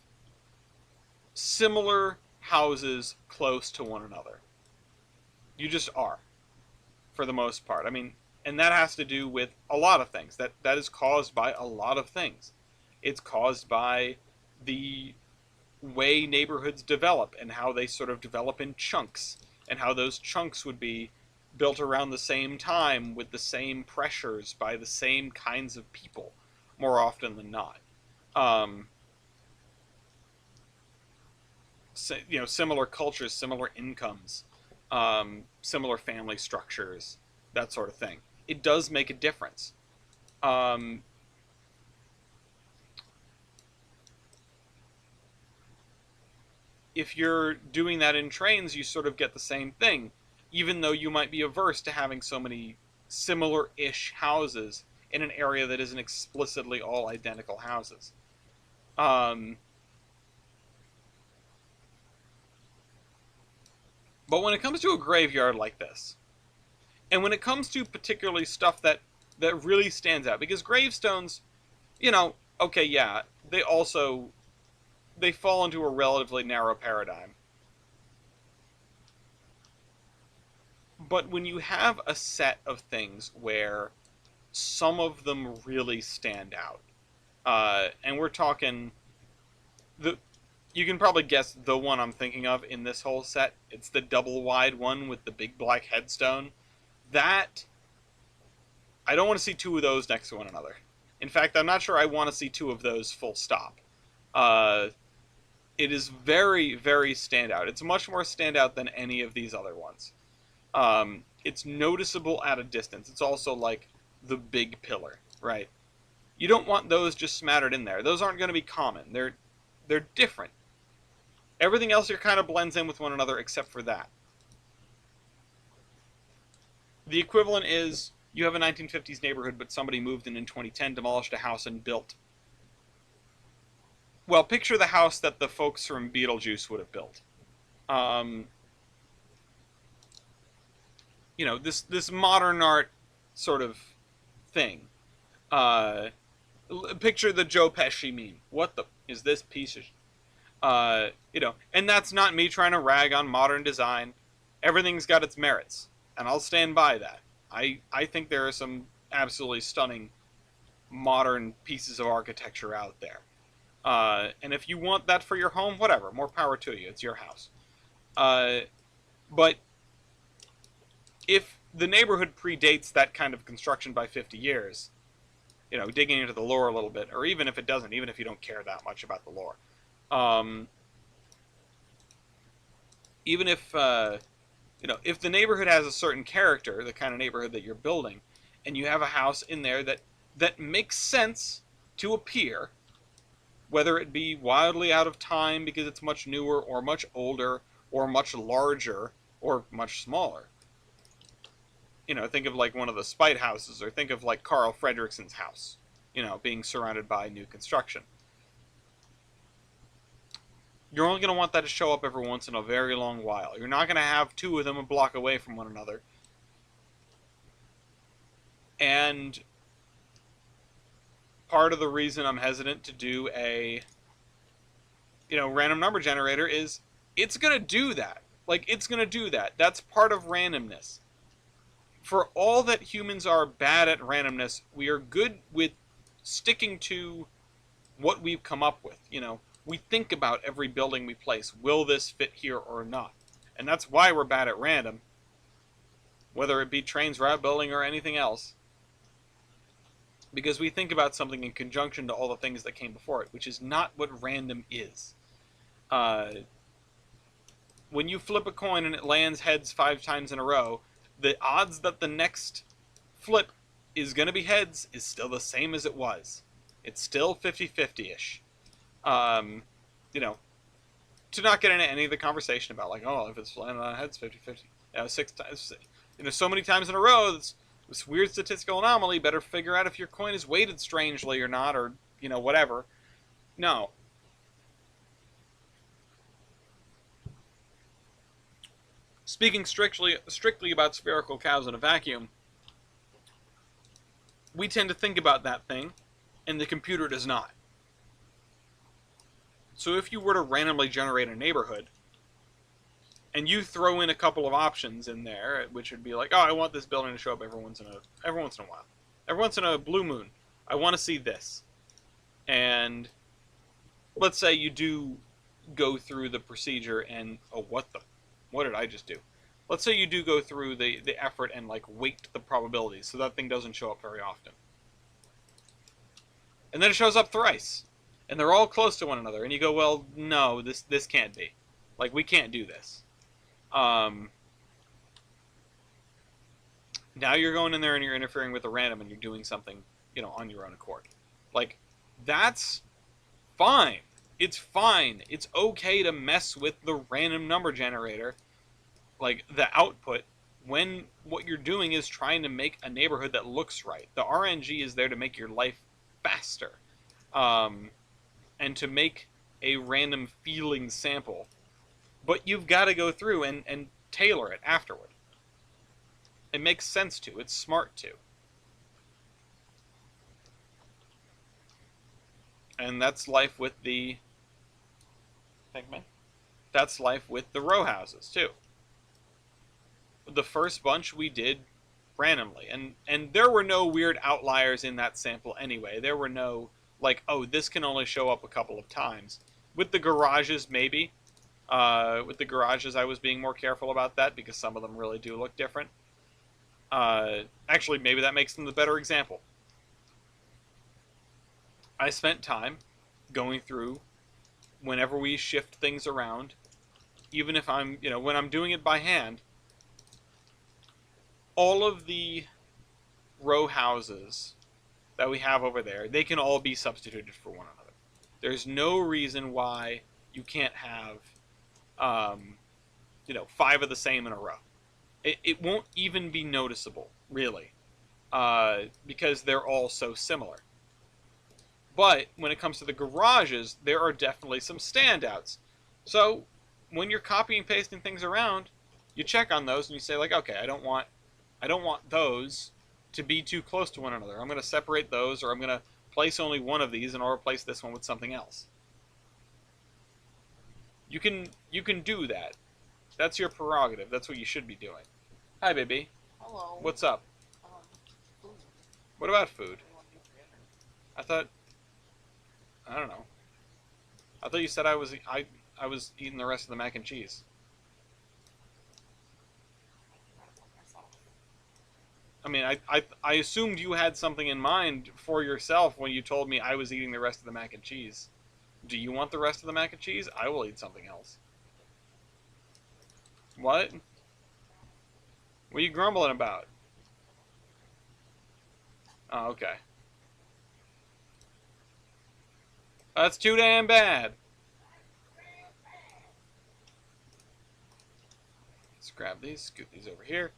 similar houses close to one another. You just are, for the most part. I mean, and that has to do with a lot of things. That is caused by a lot of things. It's caused by the way neighborhoods develop and how they sort of develop in chunks, and how those chunks would be built around the same time with the same pressures by the same kinds of people more often than not. So, you know, similar cultures, similar incomes, similar family structures, that sort of thing. It does make a difference. If you're doing that in Trainz, you sort of get the same thing, even though you might be averse to having so many similar-ish houses in an area that isn't explicitly all identical houses. But when it comes to a graveyard like this, and when it comes to particularly stuff that really stands out, because gravestones, you know, okay, yeah, they fall into a relatively narrow paradigm. But when you have a set of things where some of them really stand out, and we're talking you can probably guess the one I'm thinking of in this whole set. It's the double wide one with the big black headstone. That, I don't want to see two of those next to one another. In fact, I'm not sure I want to see two of those full stop. It is very, very standout. It's much more standout than any of these other ones. It's noticeable at a distance. It's also like the big pillar, right? You don't want those just smattered in there. Those aren't going to be common. They're different. Everything else here kind of blends in with one another except for that. The equivalent is you have a 1950s neighborhood, but somebody moved in 2010, demolished a house, and built. Well, picture the house that the folks from Beetlejuice would have built. You know, this modern art sort of thing. Picture the Joe Pesci meme. What the is this piece of... you know, and that's not me trying to rag on modern design. Everything's got its merits, and I'll stand by that. I think there are some absolutely stunning modern pieces of architecture out there. And if you want that for your home, whatever, more power to you. It's your house. But if the neighborhood predates that kind of construction by 50 years, you know, digging into the lore a little bit, or even if it doesn't, even if you don't care that much about the lore, even if, you know, if the neighborhood has a certain character, the kind of neighborhood that you're building, and you have a house in there that makes sense to appear, whether it be wildly out of time because it's much newer, or much older, or much larger, or much smaller. You know, think of like one of the Spite houses, or think of like Carl Fredrickson's house, you know, being surrounded by new construction. You're only going to want that to show up every once in a very long while. You're not going to have two of them a block away from one another. And part of the reason I'm hesitant to do a, you know, random number generator is it's going to do that. Like, it's going to do that. That's part of randomness. For all that humans are bad at randomness, we are good with sticking to what we've come up with. You know, we think about every building we place. Will this fit here or not? And that's why we're bad at random, whether it be Trainz route building or anything else. Because we think about something in conjunction to all the things that came before it, which is not what random is. When you flip a coin and it lands heads 5 times in a row, the odds that the next flip is going to be heads is still the same as it was. It's still 50-50-ish. You know, to not get into any of the conversation about, like, oh, if it's landed on heads, 50-50. You know, 6 times, you know, so many times in a row, this weird statistical anomaly, better figure out if your coin is weighted strangely or not, or, you know, whatever. No. Speaking strictly about spherical cows in a vacuum, we tend to think about that thing, and the computer does not. So if you were to randomly generate a neighborhood, and you throw in a couple of options in there, which would be like, oh, I want this building to show up every once in a while. Every once in a blue moon, I want to see this. And let's say you do go through the procedure and, oh, what did I just do? Let's say you do go through the effort and, like, weight the probabilities so that thing doesn't show up very often. And then it shows up thrice. And they're all close to one another. And you go, well, no, this can't be. Like, we can't do this. Now you're going in there and you're interfering with the random and you're doing something, you know, on your own accord. Like, that's fine. It's fine. It's okay to mess with the random number generator, like the output, when what you're doing is trying to make a neighborhood that looks right. The RNG is there to make your life faster, and to make a random feeling sample. But you've got to go through and tailor it afterward. It makes sense to. It's smart to. And that's life with the... That's life with the row houses, too. The first bunch we did randomly. And there were no weird outliers in that sample anyway. There were no, like, oh, this can only show up a couple of times. With the garages, maybe. With the garages, I was being more careful about that because some of them really do look different. Actually, maybe that makes them the better example. I spent time going through, whenever we shift things around, even if I'm, you know, when I'm doing it by hand, all of the row houses that we have over there, they can all be substituted for one another. There's no reason why you can't have, you know, 5 of the same in a row. It won't even be noticeable, really, because they're all so similar. But when it comes to the garages, there are definitely some standouts. So when you're copying and pasting things around, you check on those and you say, like, okay, I don't want those to be too close to one another. I'm going to separate those, or I'm going to place only one of these and I'll replace this one with something else. You can do that. That's your prerogative. That's what you should be doing. Hi, baby. Hello. What's up? Food. What about food? I thought... I don't know. I thought you said I was eating the rest of the mac and cheese. I mean, I assumed you had something in mind for yourself when you told me I was eating the rest of the mac and cheese. Do you want the rest of the mac and cheese? I will eat something else. What? What are you grumbling about? Oh, okay. That's too damn bad. Let's grab these, scoot these over here.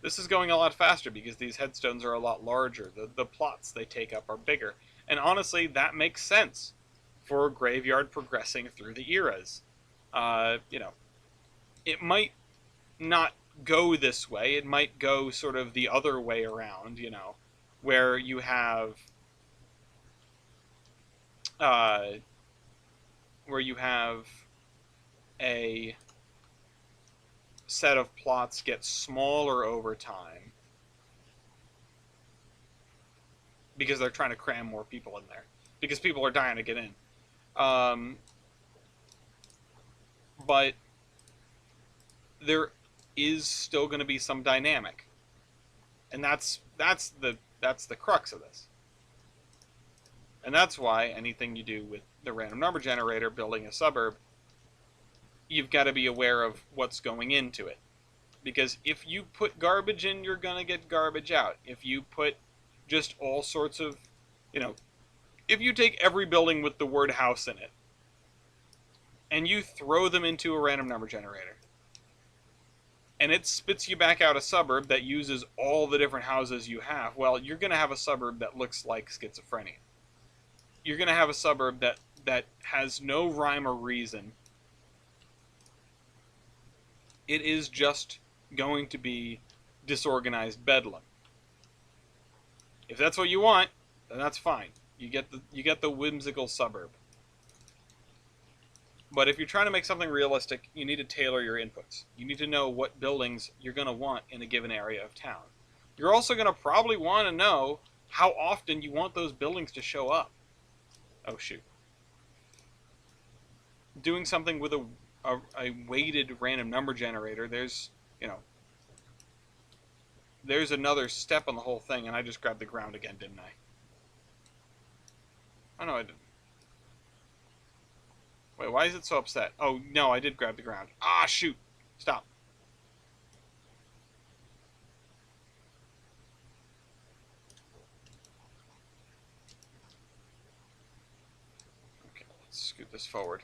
This is going a lot faster because these headstones are a lot larger. The plots they take up are bigger. And honestly, that makes sense for a graveyard progressing through the eras. You know, it might not go this way. It might go sort of the other way around, you know, where you have... where you have a set of plots get smaller over time because they're trying to cram more people in there because people are dying to get in. But there is still going to be some dynamic, and that's the crux of this. And that's why anything you do with the random number generator, building a suburb, you've got to be aware of what's going into it. Because if you put garbage in, you're going to get garbage out. If you put just all sorts of, if you take every building with the word house in it, and you throw them into a random number generator, and it spits you back out a suburb that uses all the different houses you have, well, you're going to have a suburb that looks like schizophrenia. You're going to have a suburb that has no rhyme or reason. It is just going to be disorganized bedlam. If that's what you want, then that's fine. You get the whimsical suburb. But if you're trying to make something realistic, you need to tailor your inputs. You need to know what buildings you're going to want in a given area of town. You're also going to probably want to know how often you want those buildings to show up. Oh, shoot. Doing something with a weighted random number generator, there's another step on the whole thing, and I just grabbed the ground again, didn't I? Oh, no, I didn't. Wait, why is it so upset? Oh, no, I did grab the ground. Ah, shoot. Stop. Okay, let's scoot this forward.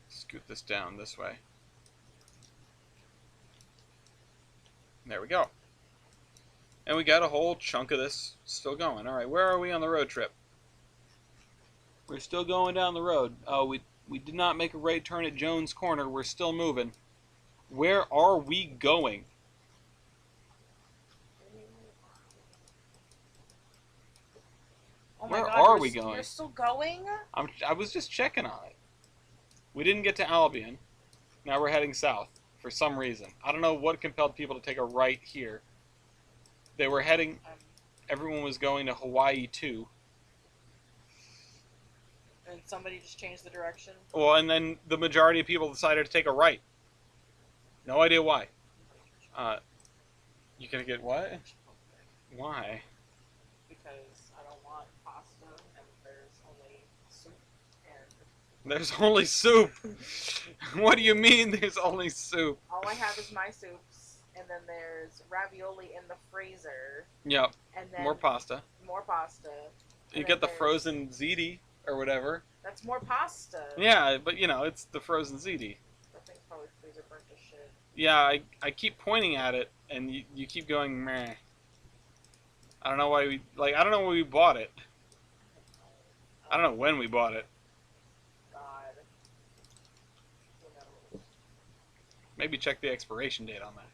Scoot this down this way. There we go. And we got a whole chunk of this still going. All right, where are we on the road trip? We're still going down the road. Oh, we did not make a right turn at Jones Corner. We're still moving. Where are we going? Oh my Where God, are we going? You're still going? I was just checking on it. We didn't get to Albion. Now we're heading south for some reason. I don't know what compelled people to take a right here. They were heading... Everyone was going to Hawaii too. And somebody just changed the direction? Well, and then the majority of people decided to take a right. No idea why. You gonna get what? Why? Because I don't want pasta and there's only soup and... There's only soup! What do you mean there's only soup? All I have is my soups, and then there's ravioli in the freezer. Yep. And then More pasta. More pasta. You get the frozen ziti or whatever. That's more pasta. Yeah, but it's the frozen ziti. That thing's probably freezer burnt to shit. Yeah, I keep pointing at it, and you keep going meh. I don't know why I don't know when we bought it. I don't know when we bought it. God. Maybe check the expiration date on that.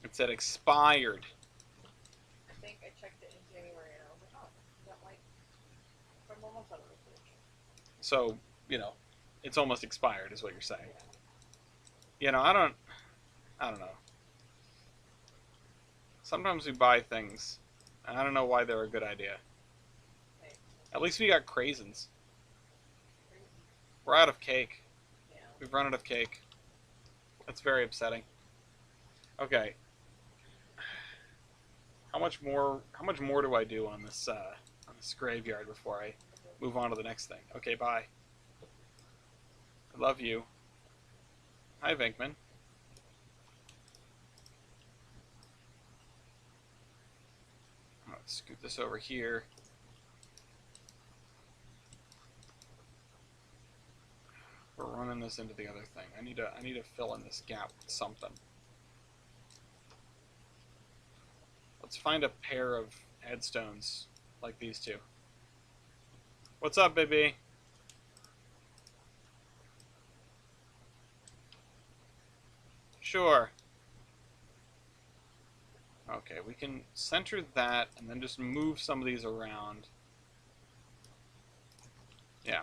It said expired. I think I checked it in January and I was like, oh, is that like from almost out of the fridge? So, it's almost expired is what you're saying. I don't know. Sometimes we buy things, and I don't know why they're a good idea. At least we got craisins. We're out of cake. Yeah. We've run out of cake. That's very upsetting. Okay. How much more do I do on this graveyard before I move on to the next thing? Okay, bye. I love you. Hi, Venkman. Let's scoot this over here. We're running this into the other thing. I need to fill in this gap with something. Let's find a pair of headstones like these two. What's up, baby? Sure. Okay, we can center that and then just move some of these around. Yeah.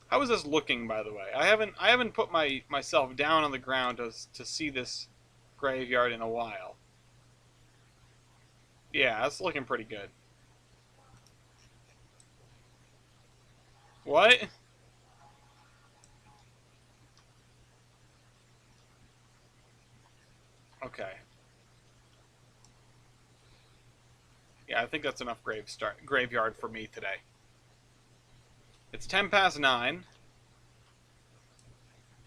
How is this looking, by the way? I haven't put myself down on the ground to see this graveyard in a while. Yeah, that's looking pretty good. What? Okay. Yeah, I think that's enough graveyard for me today. It's 10 past 9,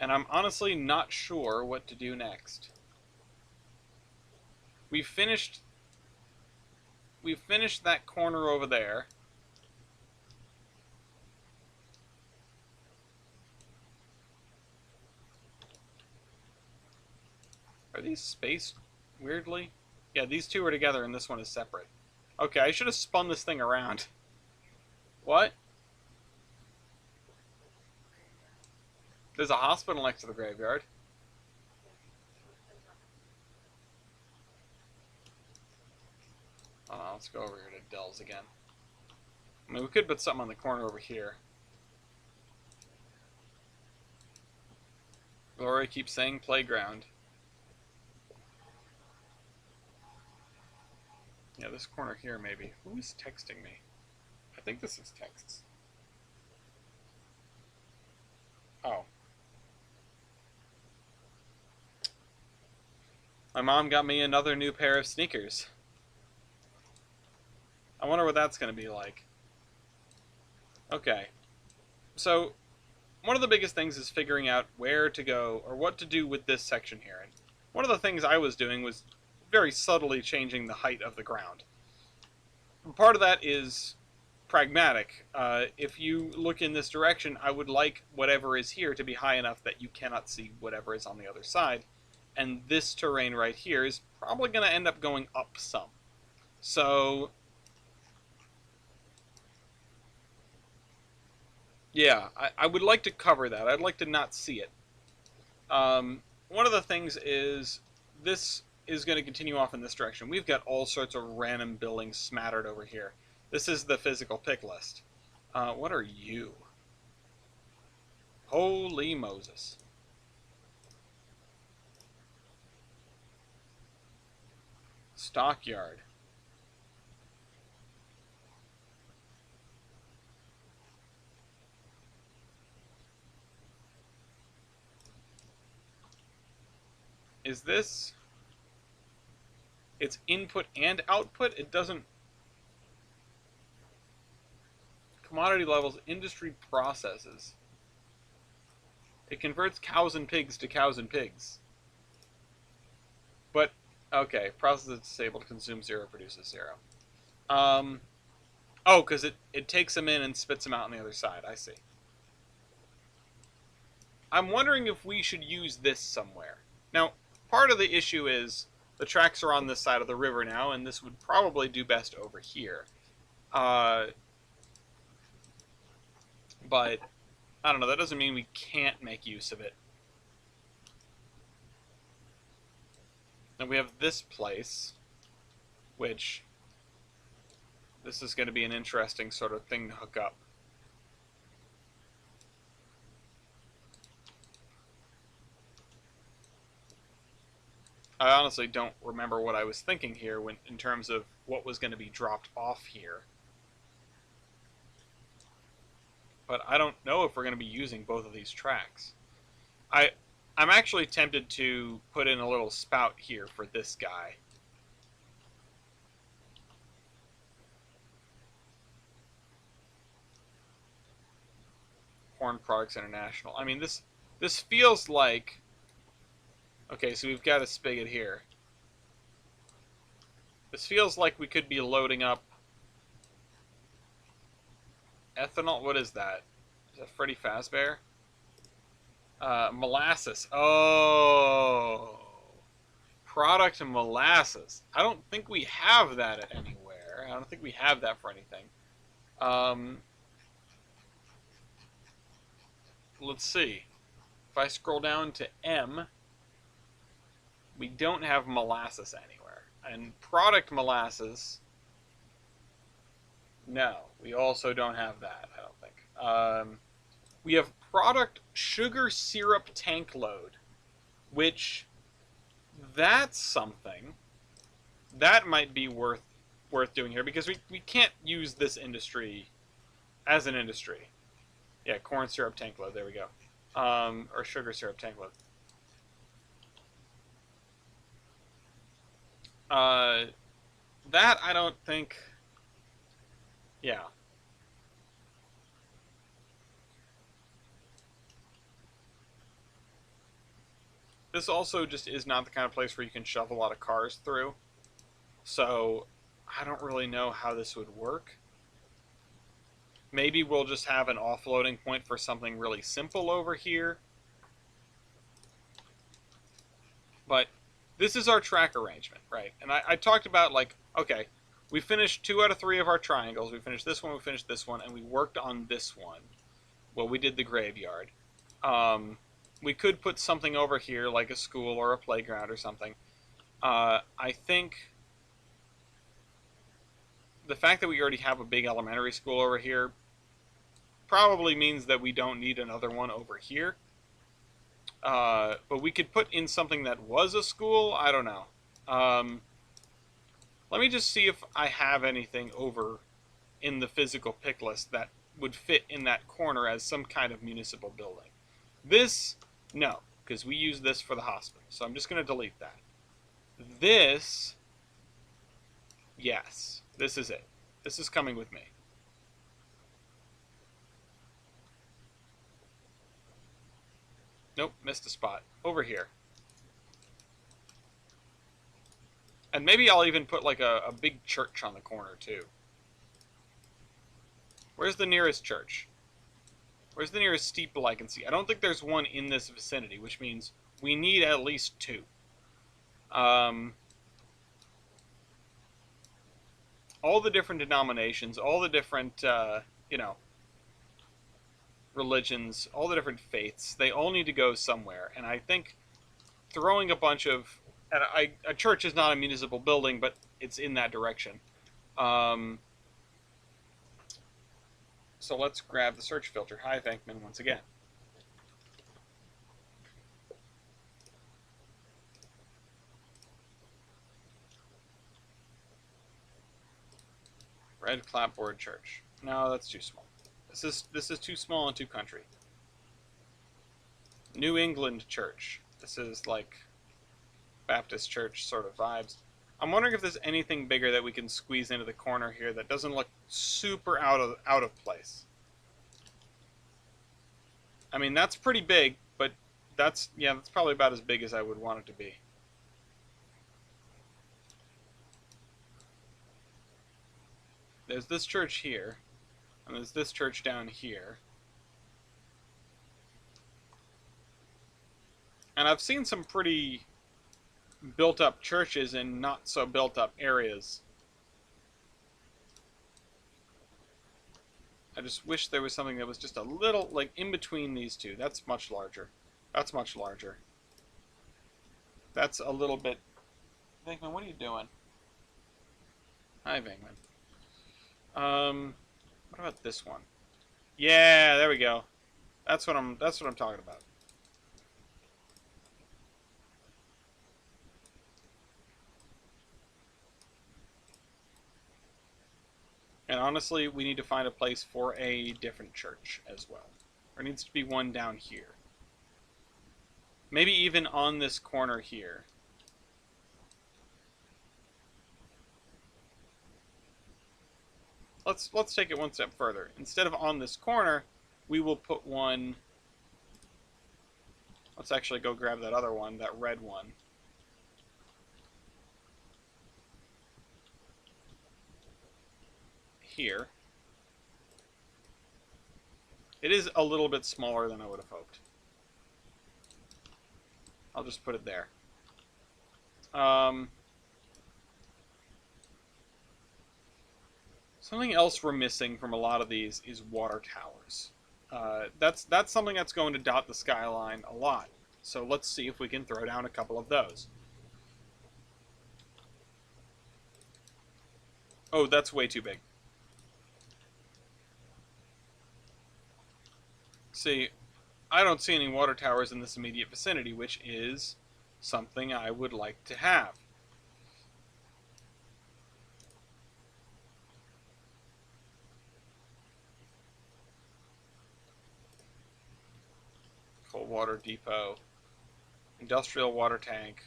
and I'm honestly not sure what to do next. We finished that corner over there. Are these spaced weirdly? Yeah, these two are together and this one is separate. Okay, I should have spun this thing around. What? There's a hospital next to the graveyard. Oh, let's go over here to Dell's again. I mean, we could put something on the corner over here. Gloria keeps saying playground. Yeah, this corner here maybe. Who is texting me? I think this is texts. Oh. My mom got me another new pair of sneakers. I wonder what that's going to be like. Okay. So, one of the biggest things is figuring out where to go or what to do with this section here. And one of the things I was doing was very subtly changing the height of the ground. Part of that is pragmatic. If you look in this direction, I would like whatever is here to be high enough that you cannot see whatever is on the other side. And this terrain right here is probably going to end up going up some. So, yeah, I would like to cover that. I'd like to not see it. One of the things is this is going to continue off in this direction. We've got all sorts of random buildings smattered over here. This is the physical pick list. What are you? Holy Moses. Stockyard. Is this... It's input and output? It doesn't... Commodity levels, industry processes. It converts cows and pigs to cows and pigs. But, okay, process is disabled, consumes 0, produces 0. Oh, because it takes them in and spits them out on the other side. I see. I'm wondering if we should use this somewhere. Now, part of the issue is the tracks are on this side of the river now, and this would probably do best over here. But, I don't know, that doesn't mean we can't make use of it. And we have this place, which... This is going to be an interesting sort of thing to hook up. I honestly don't remember what I was thinking here in terms of what was going to be dropped off here. But I don't know if we're going to be using both of these tracks. I'm actually tempted to put in a little spout here for this guy. Corn Products International. I mean, this feels like... Okay, so we've got a spigot here. This feels like we could be loading up... Ethanol? What is that? Is that Freddy Fazbear? Molasses. Oh! Product and molasses. I don't think we have that anywhere. I don't think we have that for anything. Let's see. If I scroll down to M, we don't have molasses anywhere. And product molasses, no, we also don't have that, I don't think. We have product sugar syrup tank load, which that's something that might be worth doing here because we can't use this industry as an industry. Yeah, corn syrup tank load. There we go. Or sugar syrup tank load. That I don't think. Yeah. This also just is not the kind of place where you can shove a lot of cars through. So I don't really know how this would work. Maybe we'll just have an offloading point for something really simple over here. But this is our track arrangement, right? And I talked about, like, okay, we finished 2 out of 3 of our triangles. We finished this one, we finished this one, and we worked on this one. Well, we did the graveyard. We could put something over here, like a school or a playground or something. I think the fact that we already have a big elementary school over here probably means that we don't need another one over here. But we could put in something that was a school. I don't know. Let me just see if I have anything over in the physical pick list that would fit in that corner as some kind of municipal building. This, no, because we use this for the hospital. So I'm just going to delete that. This, yes, this is it. This is coming with me. Nope, missed a spot. Over here. And maybe I'll even put like a big church on the corner too. Where's the nearest church? Where's the nearest steeple I can see? I don't think there's one in this vicinity, which means we need at least 2. All the different denominations, all the different, religions, all the different faiths, they all need to go somewhere. And I think throwing a bunch of... And a church is not a municipal building, but it's in that direction. So let's grab the search filter. Hi, Venkman, once again. Red clapboard church. No, that's too small. This is too small and too country. New England church. This is like Baptist church sort of vibes. I'm wondering if there's anything bigger that we can squeeze into the corner here that doesn't look super out of place. I mean, that's pretty big, but that's probably about as big as I would want it to be. There's this church here, and there's this church down here. And I've seen some pretty built-up churches in not-so-built-up areas. I just wish there was something that was just a little, like, in between these two. That's much larger. That's much larger. That's a little bit... Venkman, what are you doing? Hi, Venkman. What about this one? Yeah, there we go. That's what I'm talking about. And honestly, we need to find a place for a different church as well. There needs to be one down here. Maybe even on this corner here. Let's take it one step further. Instead of on this corner, we will put one... Let's actually go grab that other one, that red one. Here. It is a little bit smaller than I would have hoped. I'll just put it there. Something else we're missing from a lot of these is water towers. That's something that's going to dot the skyline a lot. So let's see if we can throw down a couple of those. Oh, that's way too big. See, I don't see any water towers in this immediate vicinity, which is something I would like to have. Cold water depot, industrial water tank.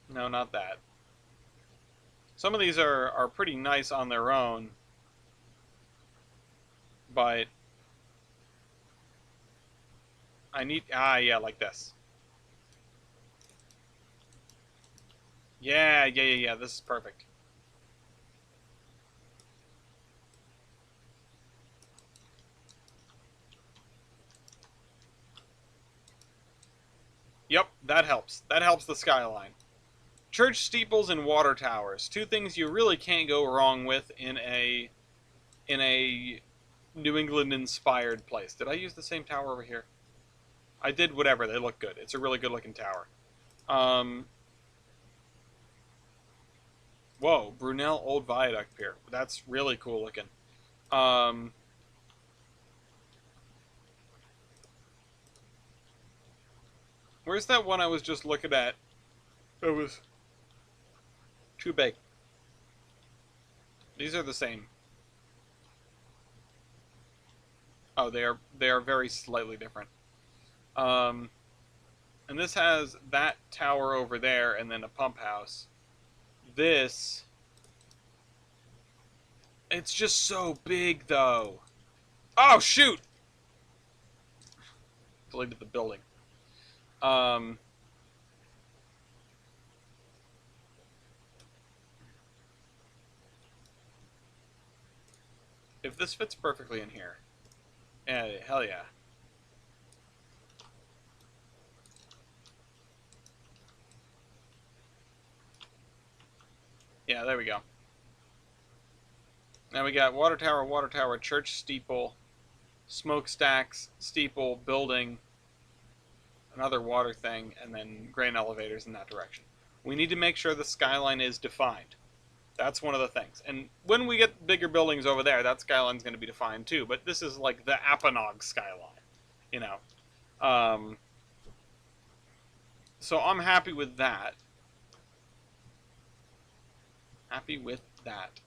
No, not that. Some of these are pretty nice on their own, but I need, yeah, like this. Yeah, this is perfect. Yep, that helps. That helps the skyline. Church steeples and water towers. Two things you really can't go wrong with in a New England inspired place. Did I use the same tower over here? I did. Whatever, they look good. It's a really good looking tower. Um Whoa, Brunel Old Viaduct Pier. That's really cool looking. Um Where's that one I was just looking at? It was too big. These are the same. Oh, they are very slightly different. Um and this has that tower over there and then a pump house. This, it's just so big though. Oh shoot! Deleted the building. Um if this fits perfectly in here. Yeah, hell yeah. Yeah, there we go. Now we got water tower, church steeple, smokestacks, steeple, building, another water thing, and then grain elevators in that direction. We need to make sure the skyline is defined. That's one of the things. And when we get bigger buildings over there, that skyline's going to be defined too. But this is like the Apponog skyline, you know. Um, so I'm happy with that. Happy with that.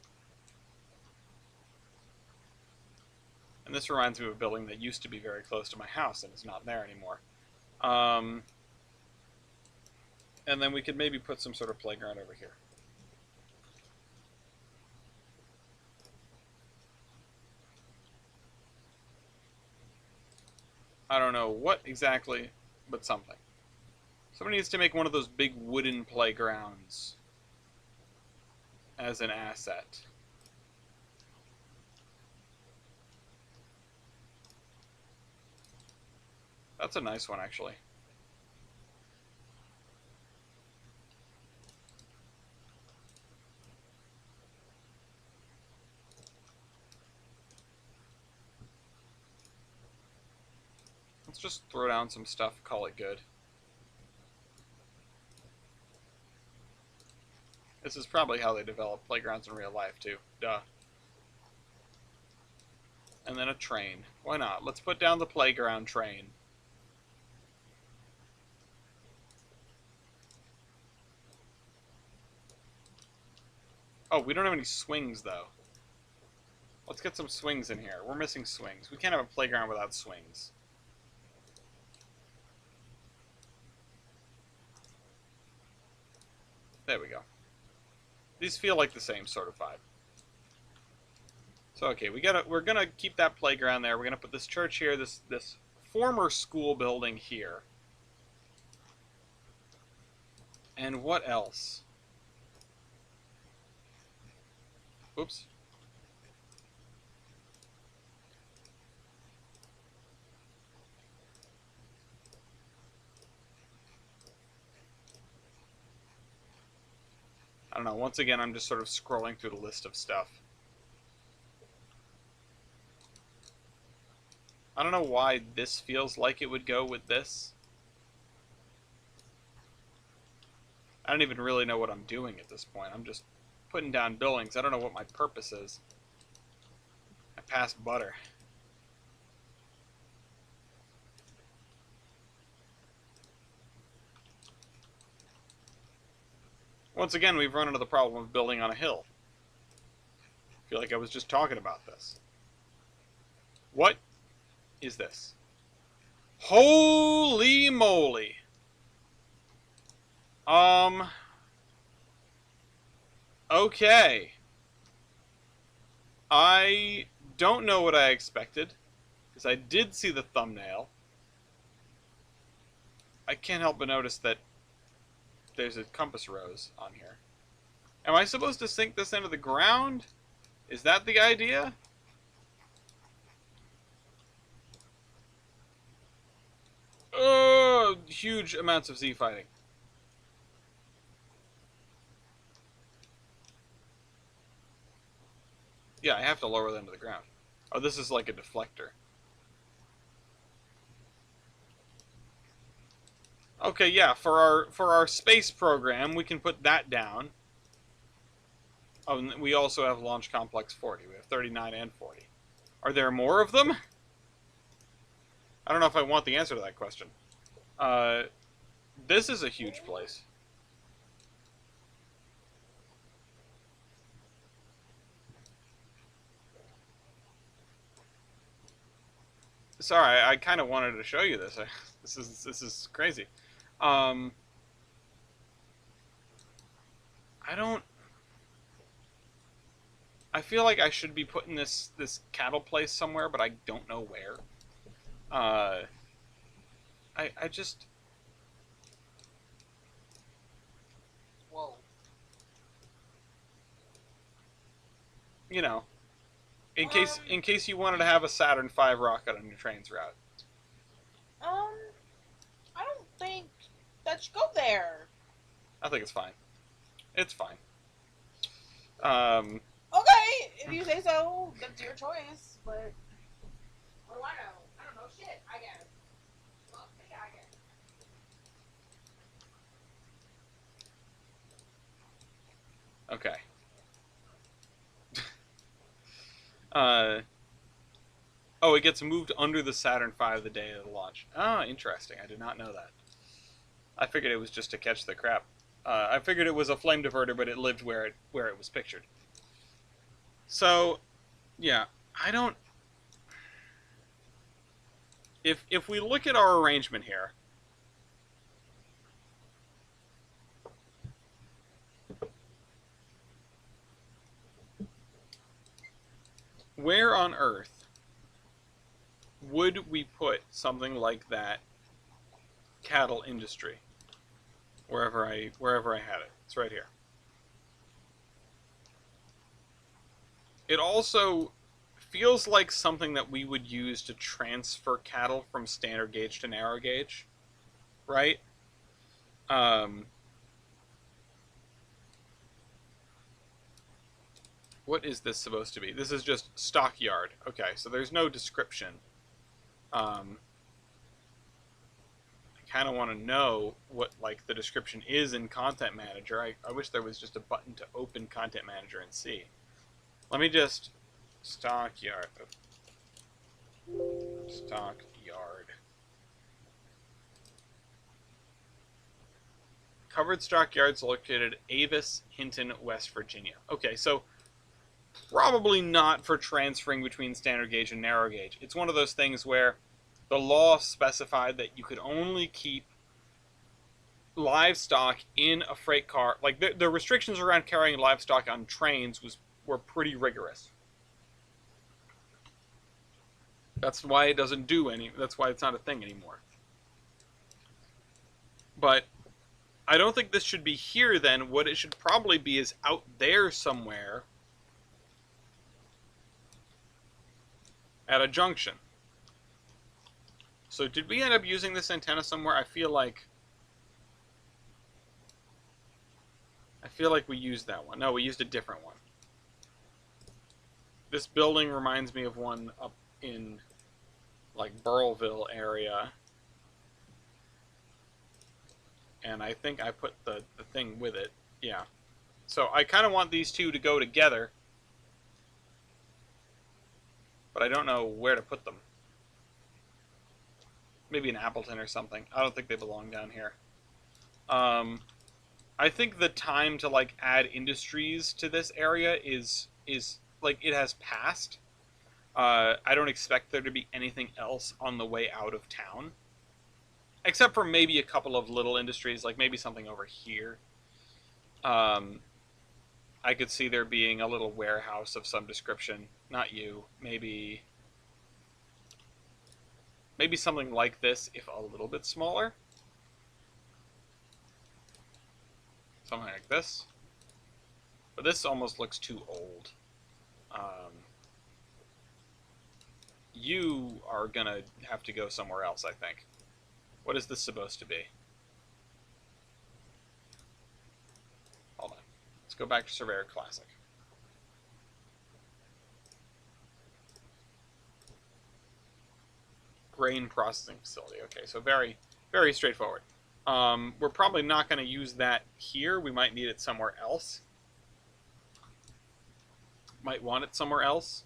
And this reminds me of a building that used to be very close to my house and is not there anymore. Um, and then we could maybe put some sort of playground over here. I don't know what exactly, but something. Somebody needs to make one of those big wooden playgrounds as an asset. That's a nice one, actually. Let's just throw down some stuff, call it good. This is probably how they develop playgrounds in real life, too. Duh. And then a train. Why not? Let's put down the playground train. Oh, we don't have any swings, though. Let's get some swings in here. We're missing swings. We can't have a playground without swings. There we go. These feel like the same sort of vibe. So okay, we're gonna keep that playground there. We're gonna put this church here, this former school building here. And what else? Oops. I don't know. Once again, I'm just sort of scrolling through the list of stuff. I don't know why this feels like it would go with this. I don't even really know what I'm doing at this point. I'm just putting down buildings. I don't know what my purpose is. I passed butter. Once again, we've run into the problem of building on a hill. I feel like I was just talking about this. What is this? Holy moly! Okay. I don't know what I expected, because I did see the thumbnail. I can't help but notice that there's a compass rose on here. Am I supposed to sink this into the ground? Is that the idea? Oh, huge amounts of Z fighting. Yeah, I have to lower them to the ground. Oh, this is like a deflector. Okay, yeah, for our space program, we can put that down. Oh, and we also have Launch Complex 40. We have 39 and 40. Are there more of them? I don't know if I want the answer to that question. This is a huge place. Sorry, I kind of wanted to show you this. This is crazy. I don't. I feel like I should be putting this cattle place somewhere, but I don't know where. I just. Whoa. You know, in case you wanted to have a Saturn V rocket on your Trainz route. I don't think that should go there. I think it's fine. It's fine. Okay, if you say so, that's your choice. But what do I know? I don't know shit. I guess. Well, yeah, I guess. Okay. Oh, it gets moved under the Saturn V the day of the launch. Ah, interesting. I did not know that. I figured it was just to catch the crap. I figured it was a flame diverter, but it lived where it was pictured. So, yeah, I don't. If we look at our arrangement here, where on Earth would we put something like that cattle industry? Wherever I had it. It's right here. It also feels like something that we would use to transfer cattle from standard gauge to narrow gauge, right? What is this supposed to be? This is just stockyard. Okay, so there's no description. I kind of want to know what like the description is in Content Manager. I wish there was just a button to open Content Manager and see. Let me just stockyard. Stockyard. Covered stockyards located Avis, Hinton, West Virginia. Okay, so probably not for transferring between standard gauge and narrow gauge. It's one of those things where the law specified that you could only keep livestock in a freight car. Like the restrictions around carrying livestock on trains were pretty rigorous. That's why it doesn't do any. That's why it's not a thing anymore. But I don't think this should be here then. What it should probably be is out there somewhere at a junction. So did we end up using this antenna somewhere? I feel like we used that one. No, we used a different one. This building reminds me of one up in like Burrillville area. And I think I put the thing with it. Yeah. So I kind of want these two to go together, but I don't know where to put them. Maybe in Appleton or something. I don't think they belong down here. I think the time to like add industries to this area is like it has passed. I don't expect there to be anything else on the way out of town, except for maybe a couple of little industries, like maybe something over here. Um, I could see there being a little warehouse of some description. Not you, maybe something like this, if a little bit smaller. Something like this. But this almost looks too old. You are gonna have to go somewhere else, I think. What is this supposed to be? Hold on. Let's go back to Surveyor Classic. Grain processing facility. Okay, so very, very straightforward. We're probably not going to use that here. We might need it somewhere else. Might want it somewhere else.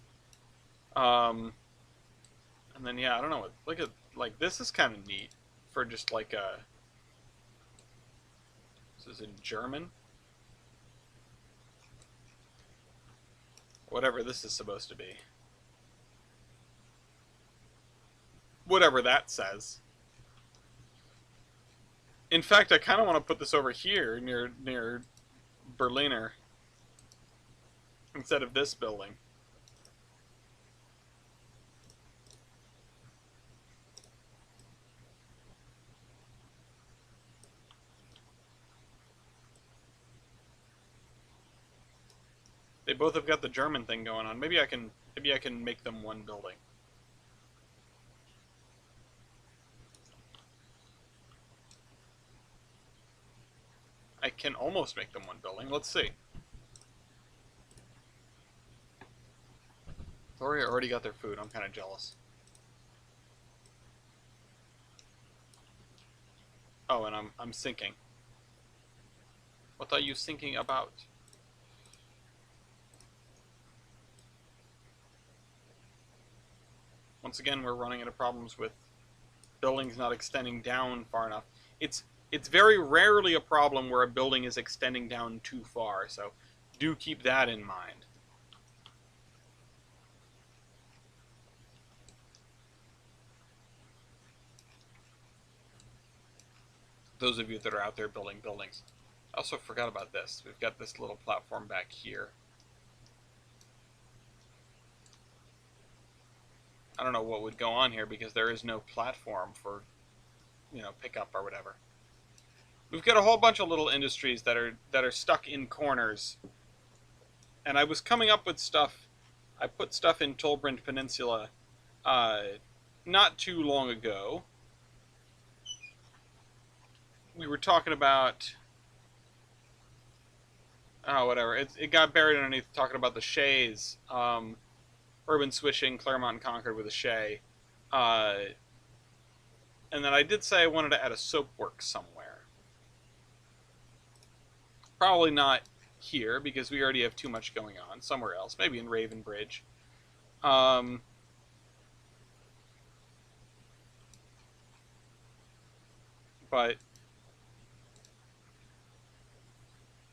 And then, yeah, I don't know. Look at, like, this is kind of neat for just, like, a... This is in German. Whatever this is supposed to be. Whatever that says. In fact, I kind of want to put this over here near Berliner instead of this building. They both have got the German thing going on. Maybe I can make them one building. I can almost make them one building. Let's see. Gloria already got their food. I'm kind of jealous. Oh, and I'm sinking. What are you thinking about? Once again, we're running into problems with buildings not extending down far enough. It's very rarely a problem where a building is extending down too far, so do keep that in mind. Those of you that are out there building buildings. I also forgot about this. We've got this little platform back here. I don't know what would go on here because there is no platform for, you know, pickup or whatever. We've got a whole bunch of little industries that are stuck in corners. And I was coming up with stuff. I put stuff in Tolbrand Peninsula not too long ago. We were talking about... Oh, whatever. It got buried underneath talking about the shays. Urban switching, Claremont and Concord with a shay. And then I did say I wanted to add a soapworks somewhere. Probably not here, because we already have too much going on. Somewhere else. Maybe in Ravenbridge. But...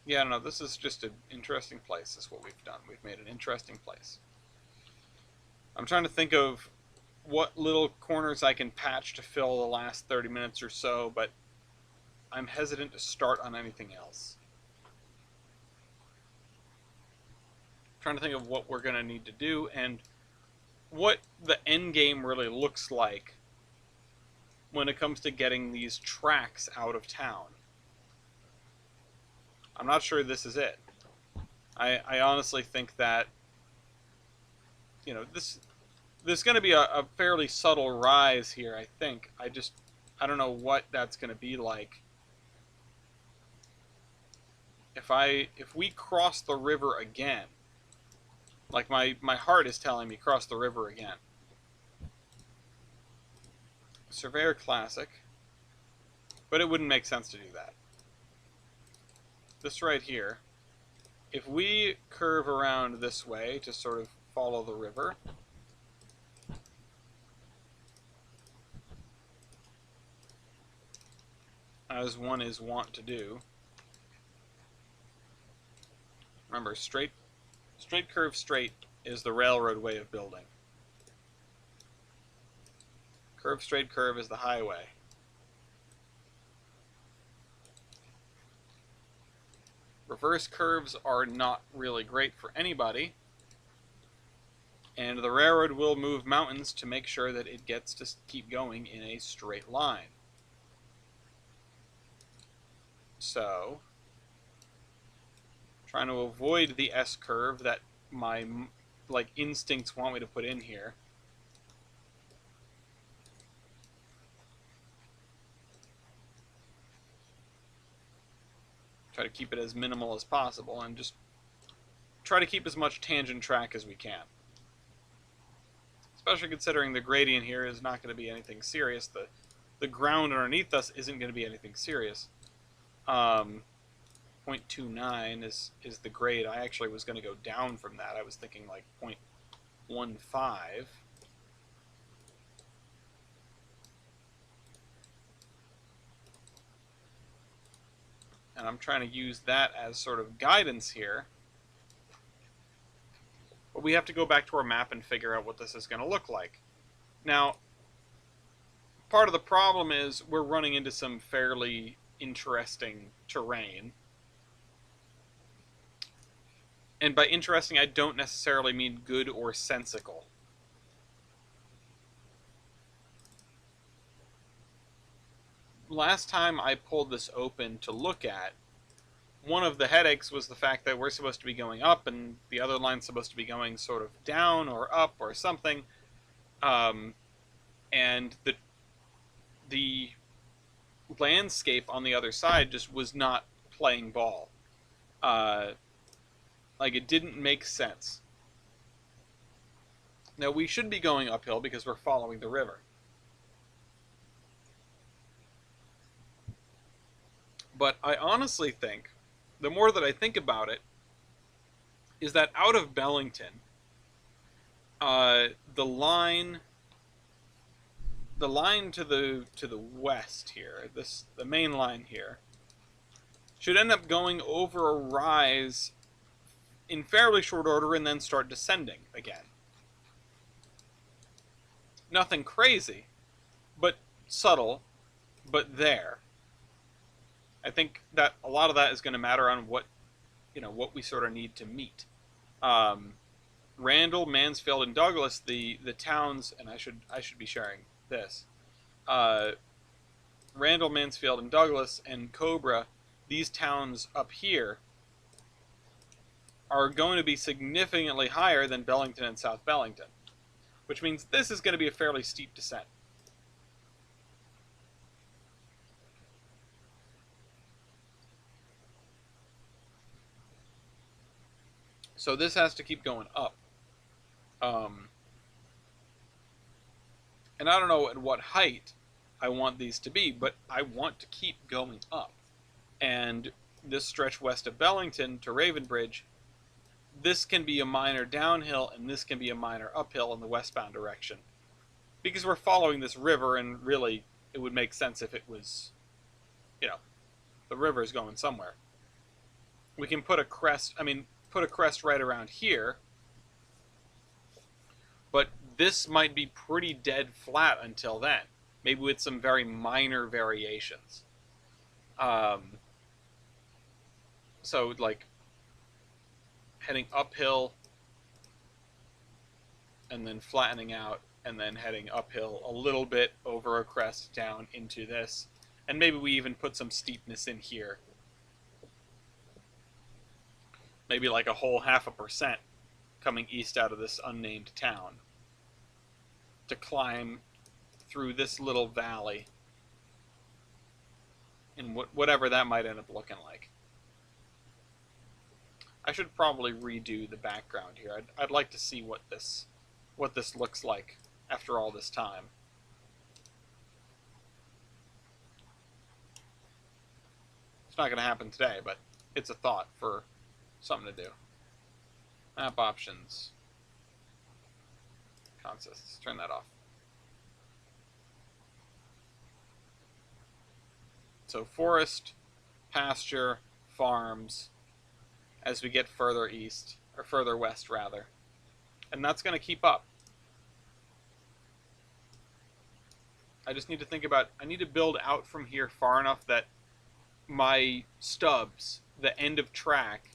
yeah, I don't know. This is just an interesting place, is what we've done. We've made an interesting place. I'm trying to think of what little corners I can patch to fill the last 30 minutes or so, but I'm hesitant to start on anything else. I'm trying to think of what we're going to need to do and what the end game really looks like when it comes to getting these tracks out of town. I'm not sure this is it. I honestly think that, you know, there's going to be a fairly subtle rise here, I think. I don't know what that's going to be like. If we cross the river again, like my heart is telling me cross the river again. Surveyor Classic. But it wouldn't make sense to do that. This right here, if we curve around this way to sort of follow the river, as one is wont to do. Remember, straight curve straight is the railroad way of building. Curve straight curve is the highway. Reverse curves are not really great for anybody, and the railroad will move mountains to make sure that it gets to keep going in a straight line. So, trying to avoid the S curve that my instincts want me to put in here. Try to keep it as minimal as possible and just try to keep as much tangent track as we can. Especially considering the gradient here is not going to be anything serious. The ground underneath us isn't going to be anything serious. 0.29 is the grade. I actually was going to go down from that. I was thinking like 0.15. And I'm trying to use that as sort of guidance here. But we have to go back to our map and figure out what this is going to look like. Now, part of the problem is we're running into some fairly interesting terrain. And by interesting, I don't necessarily mean good or sensical. Last time I pulled this open to look at, one of the headaches was the fact that we're supposed to be going up and the other line's supposed to be going sort of down or up or something. And the landscape on the other side just was not playing ball. Like, it didn't make sense. Now, we should be going uphill because we're following the river. But I honestly think, the more that I think about it, is that out of Bellington, the line to the west here, the main line here, should end up going over a rise in fairly short order and then start descending again. Nothing crazy, but subtle, but there. I think that a lot of that is going to matter on what we sort of need to meet. Randall, Mansfield, and Douglas, the towns, and I should be sharing this. Randall, Mansfield, and Douglas, and Cobra, these towns up here are going to be significantly higher than Bellington and South Bellington, which means this is going to be a fairly steep descent. So this has to keep going up. And I don't know at what height I want these to be, but I want to keep going up. And this stretch west of Bellington to Ravenbridge, this can be a minor downhill and this can be a minor uphill in the westbound direction. Because we're following this river, and really it would make sense if it was, the river is going somewhere. We can put a crest right around here, but this might be pretty dead flat until then, maybe with some very minor variations. So, like, heading uphill and then flattening out and then heading uphill a little bit over a crest down into this, and maybe we even put some steepness in here. Maybe like a whole 0.5% coming east out of this unnamed town to climb through this little valley and whatever that might end up looking like. I should probably redo the background here. I'd like to see what this looks like after all this time. It's not going to happen today, but it's a thought for something to do. Map options. Consists. Turn that off. So forest, pasture, farms, as we get further east, or further west rather. And that's going to keep up. I just need to think about, I need to build out from here far enough that my stubs, the end of track,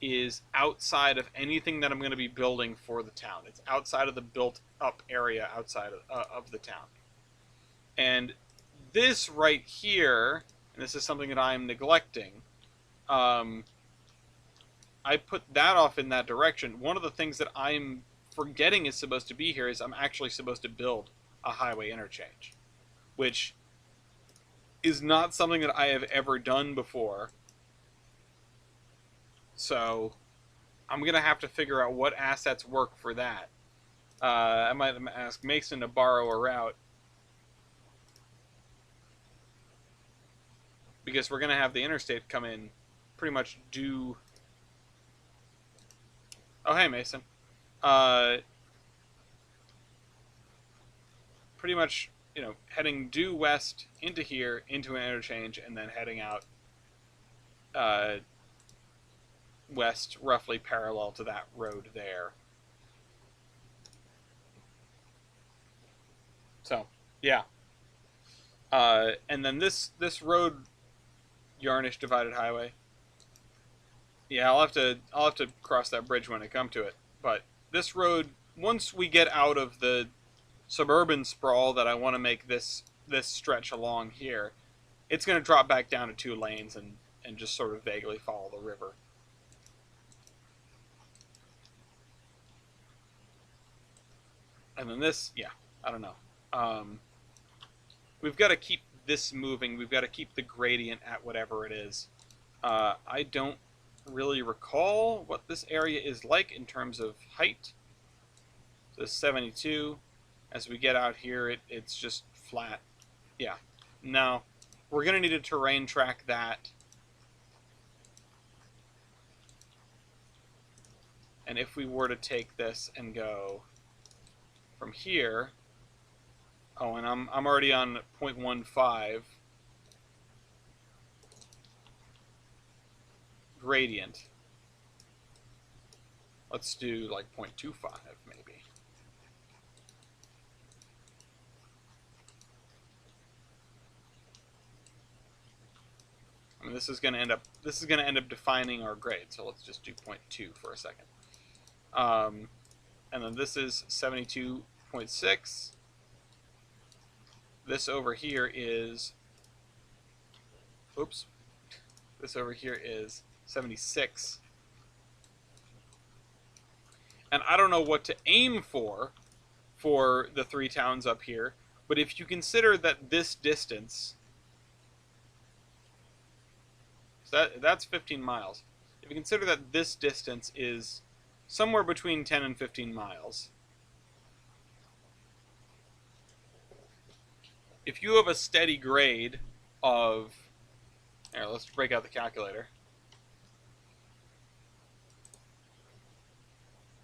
is outside of anything that I'm going to be building for the town. It's outside of the built up area outside of the town. And this right here, and this is something that I'm neglecting, I put that off in that direction. One of the things that I'm forgetting is supposed to be here is I'm actually supposed to build a highway interchange, which is not something that I have ever done before. So I'm going to have to figure out what assets work for that. I might ask Mason to borrow a route, because we're going to have the interstate come in pretty much due... Oh, hey, Mason. Pretty much, you know, heading due west into here, into an interchange, and then heading out west, roughly parallel to that road there. So, yeah. And then this road, Yarnish Divided Highway. Yeah, I'll have to cross that bridge when I come to it. But this road, once we get out of the suburban sprawl that I want to make this stretch along here, it's going to drop back down to 2 lanes and just sort of vaguely follow the river. And then this, yeah, I don't know. We've got to keep this moving. We've got to keep the gradient at whatever it is. I don't really recall what this area is like in terms of height. So 72. As we get out here, it's just flat. Yeah. Now, we're going to need to terrain track that. And if we were to take this and go from here... Oh, and I'm already on 0.15 gradient. Let's do like 0.25 maybe. I mean, this is going to end up defining our grade. So let's just do 0.2 for a second. And then this is 72.6. This over here is, oops, this over here is 76. And I don't know what to aim for the 3 towns up here, but if you consider that this distance, so that's 15 miles. If you consider that this distance is somewhere between 10 and 15 miles, if you have a steady grade of... Here, let's break out the calculator.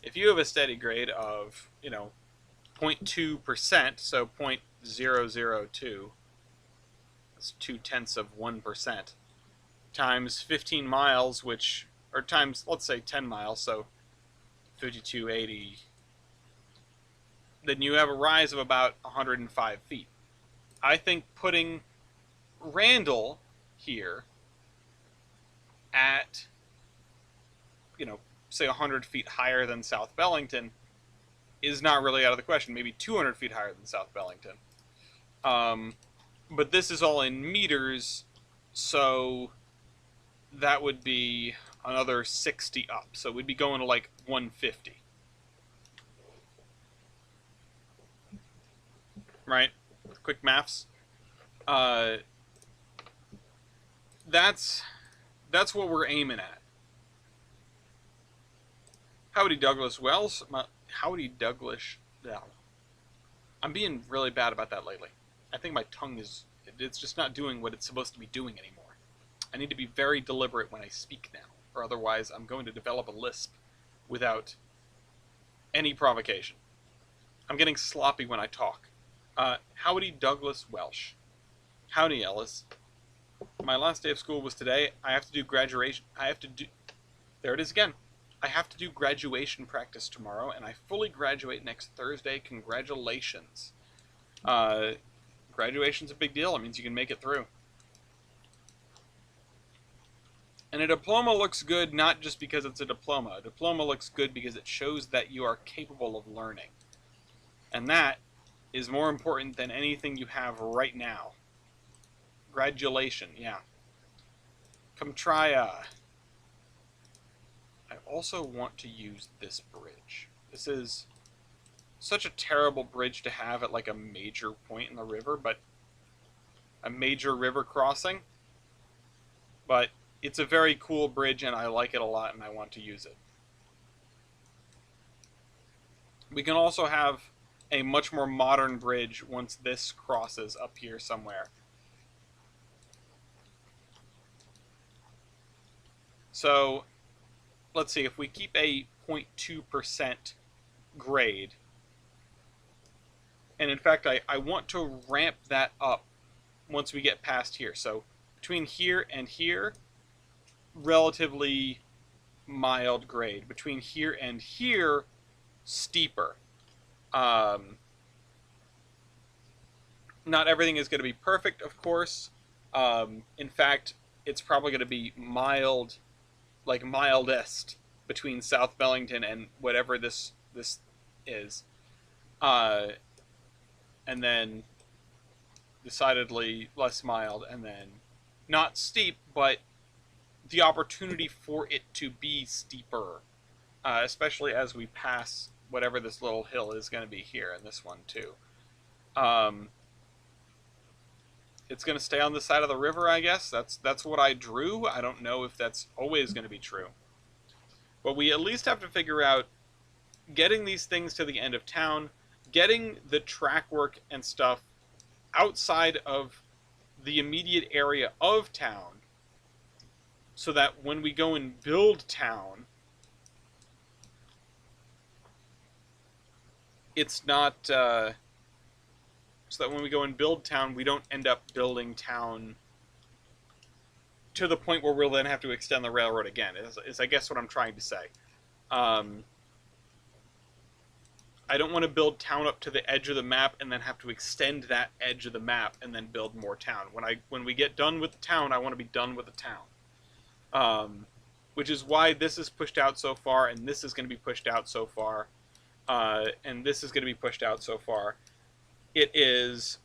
If you have a steady grade of, you know, 0.2%, so 0.002, that's 0.2%, times 15 miles, which, or times, let's say 10 miles, so 5280, then you have a rise of about 105 feet. I think putting Randall here at, you know, say 100 feet higher than South Bellington is not really out of the question. Maybe 200 feet higher than South Bellington. But this is all in meters, so that would be another 60 up. So we'd be going to like 150. Right? Quick maths. That's what we're aiming at. Howdy Douglas Wells. Howdy Douglas. Yeah. I'm being really bad about that lately. I think my tongue is... It's just not doing what it's supposed to be doing anymore. I need to be very deliberate when I speak now, or otherwise I'm going to develop a lisp without any provocation. I'm getting sloppy when I talk. Howdy, Douglas Welsh. Howdy, Ellis. My last day of school was today. I have to do graduation. There it is again. I have to do graduation practice tomorrow, and I fully graduate next Thursday. Congratulations. Graduation's a big deal. It means you can make it through. And a diploma looks good not just because it's a diploma. A diploma looks good because it shows that you are capable of learning. And that is more important than anything you have right now. Gradulation, yeah. Come try, I also want to use this bridge. This is such a terrible bridge to have at like a major point in the river, but a major river crossing. But it's a very cool bridge and I like it a lot and I want to use it. We can also have a much more modern bridge once this crosses up here somewhere. So, let's see, if we keep a 0.2% grade, and in fact I want to ramp that up once we get past here. So, between here and here, relatively mild grade. Between here and here, steeper. Not everything is going to be perfect, of course. In fact, it's probably going to be mild, like mildest, between South Bellington and whatever this is. And then decidedly less mild, and then not steep, but the opportunity for it to be steeper, especially as we pass whatever this little hill is going to be here, and this one too. It's going to stay on the side of the river, I guess. That's what I drew. I don't know if that's always going to be true. But we at least have to figure out getting these things to the end of town, getting the track work and stuff outside of the immediate area of town, so that when we go and build town, it's not, so that when we go and build town, we don't end up building town to the point where we'll then have to extend the railroad again, is I guess what I'm trying to say. I don't want to build town up to the edge of the map and then have to extend that edge of the map and then build more town. When we get done with the town, I want to be done with the town. Which is why this is pushed out so far, and this is going to be pushed out so far, and this is going to be pushed out so far. It's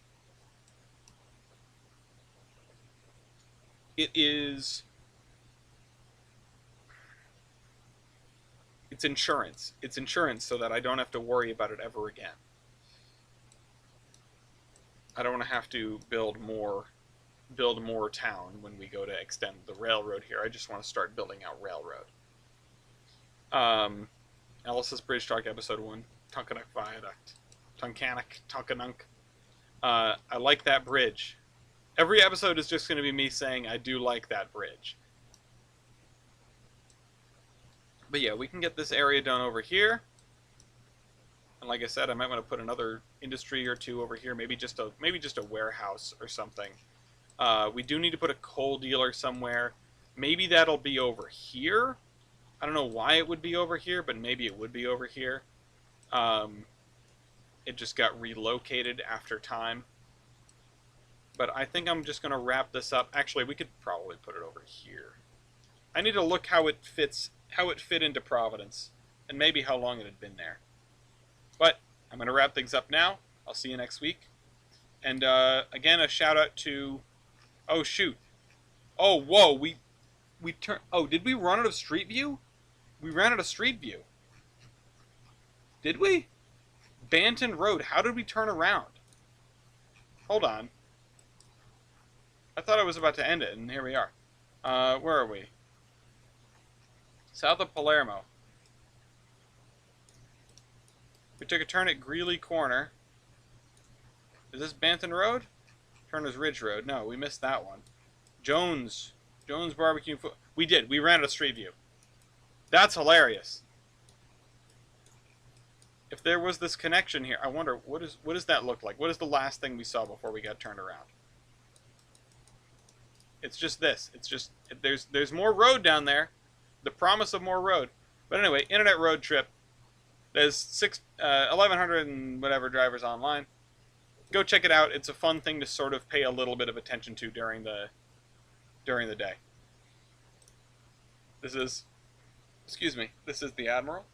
insurance. It's insurance so that I don't have to worry about it ever again. I don't want to have to build more town when we go to extend the railroad here. I just want to start building out railroad. Alice's Bridge Talk Episode 1, Tunkanuk Viaduct. Tunkanuk. I like that bridge. Every episode is just going to be me saying I do like that bridge. But yeah, we can get this area done over here. And like I said, I might want to put another industry or two over here, maybe just a warehouse or something. We do need to put a coal dealer somewhere. Maybe that'll be over here. I don't know why it would be over here, but maybe it would be over here. It just got relocated after time. But I think I'm just going to wrap this up. Actually, we could probably put it over here. I need to look how it fit into Providence, and maybe how long it had been there. But I'm going to wrap things up now. I'll see you next week. And again, a shout out to... Oh, shoot. Oh, whoa. We turned... Oh, did we run out of Street View? We ran out of Street View. Did we? Banton Road. How did we turn around? Hold on. I thought I was about to end it, and here we are. Where are we? South of Palermo. We took a turn at Greeley Corner. Is this Banton Road? Turner's Ridge Road. No, we missed that one. Jones Jones Barbecue. We did. We ran out of Street View. That's hilarious. If there was this connection here, I wonder what does that look like? What is the last thing we saw before we got turned around? It's just this. It's just there's more road down there. The promise of more road. But anyway, internet road trip. There's 1,100 and whatever drivers online. Go check it out. It's a fun thing to sort of pay a little bit of attention to during the day. This is, excuse me, this is the Admiral.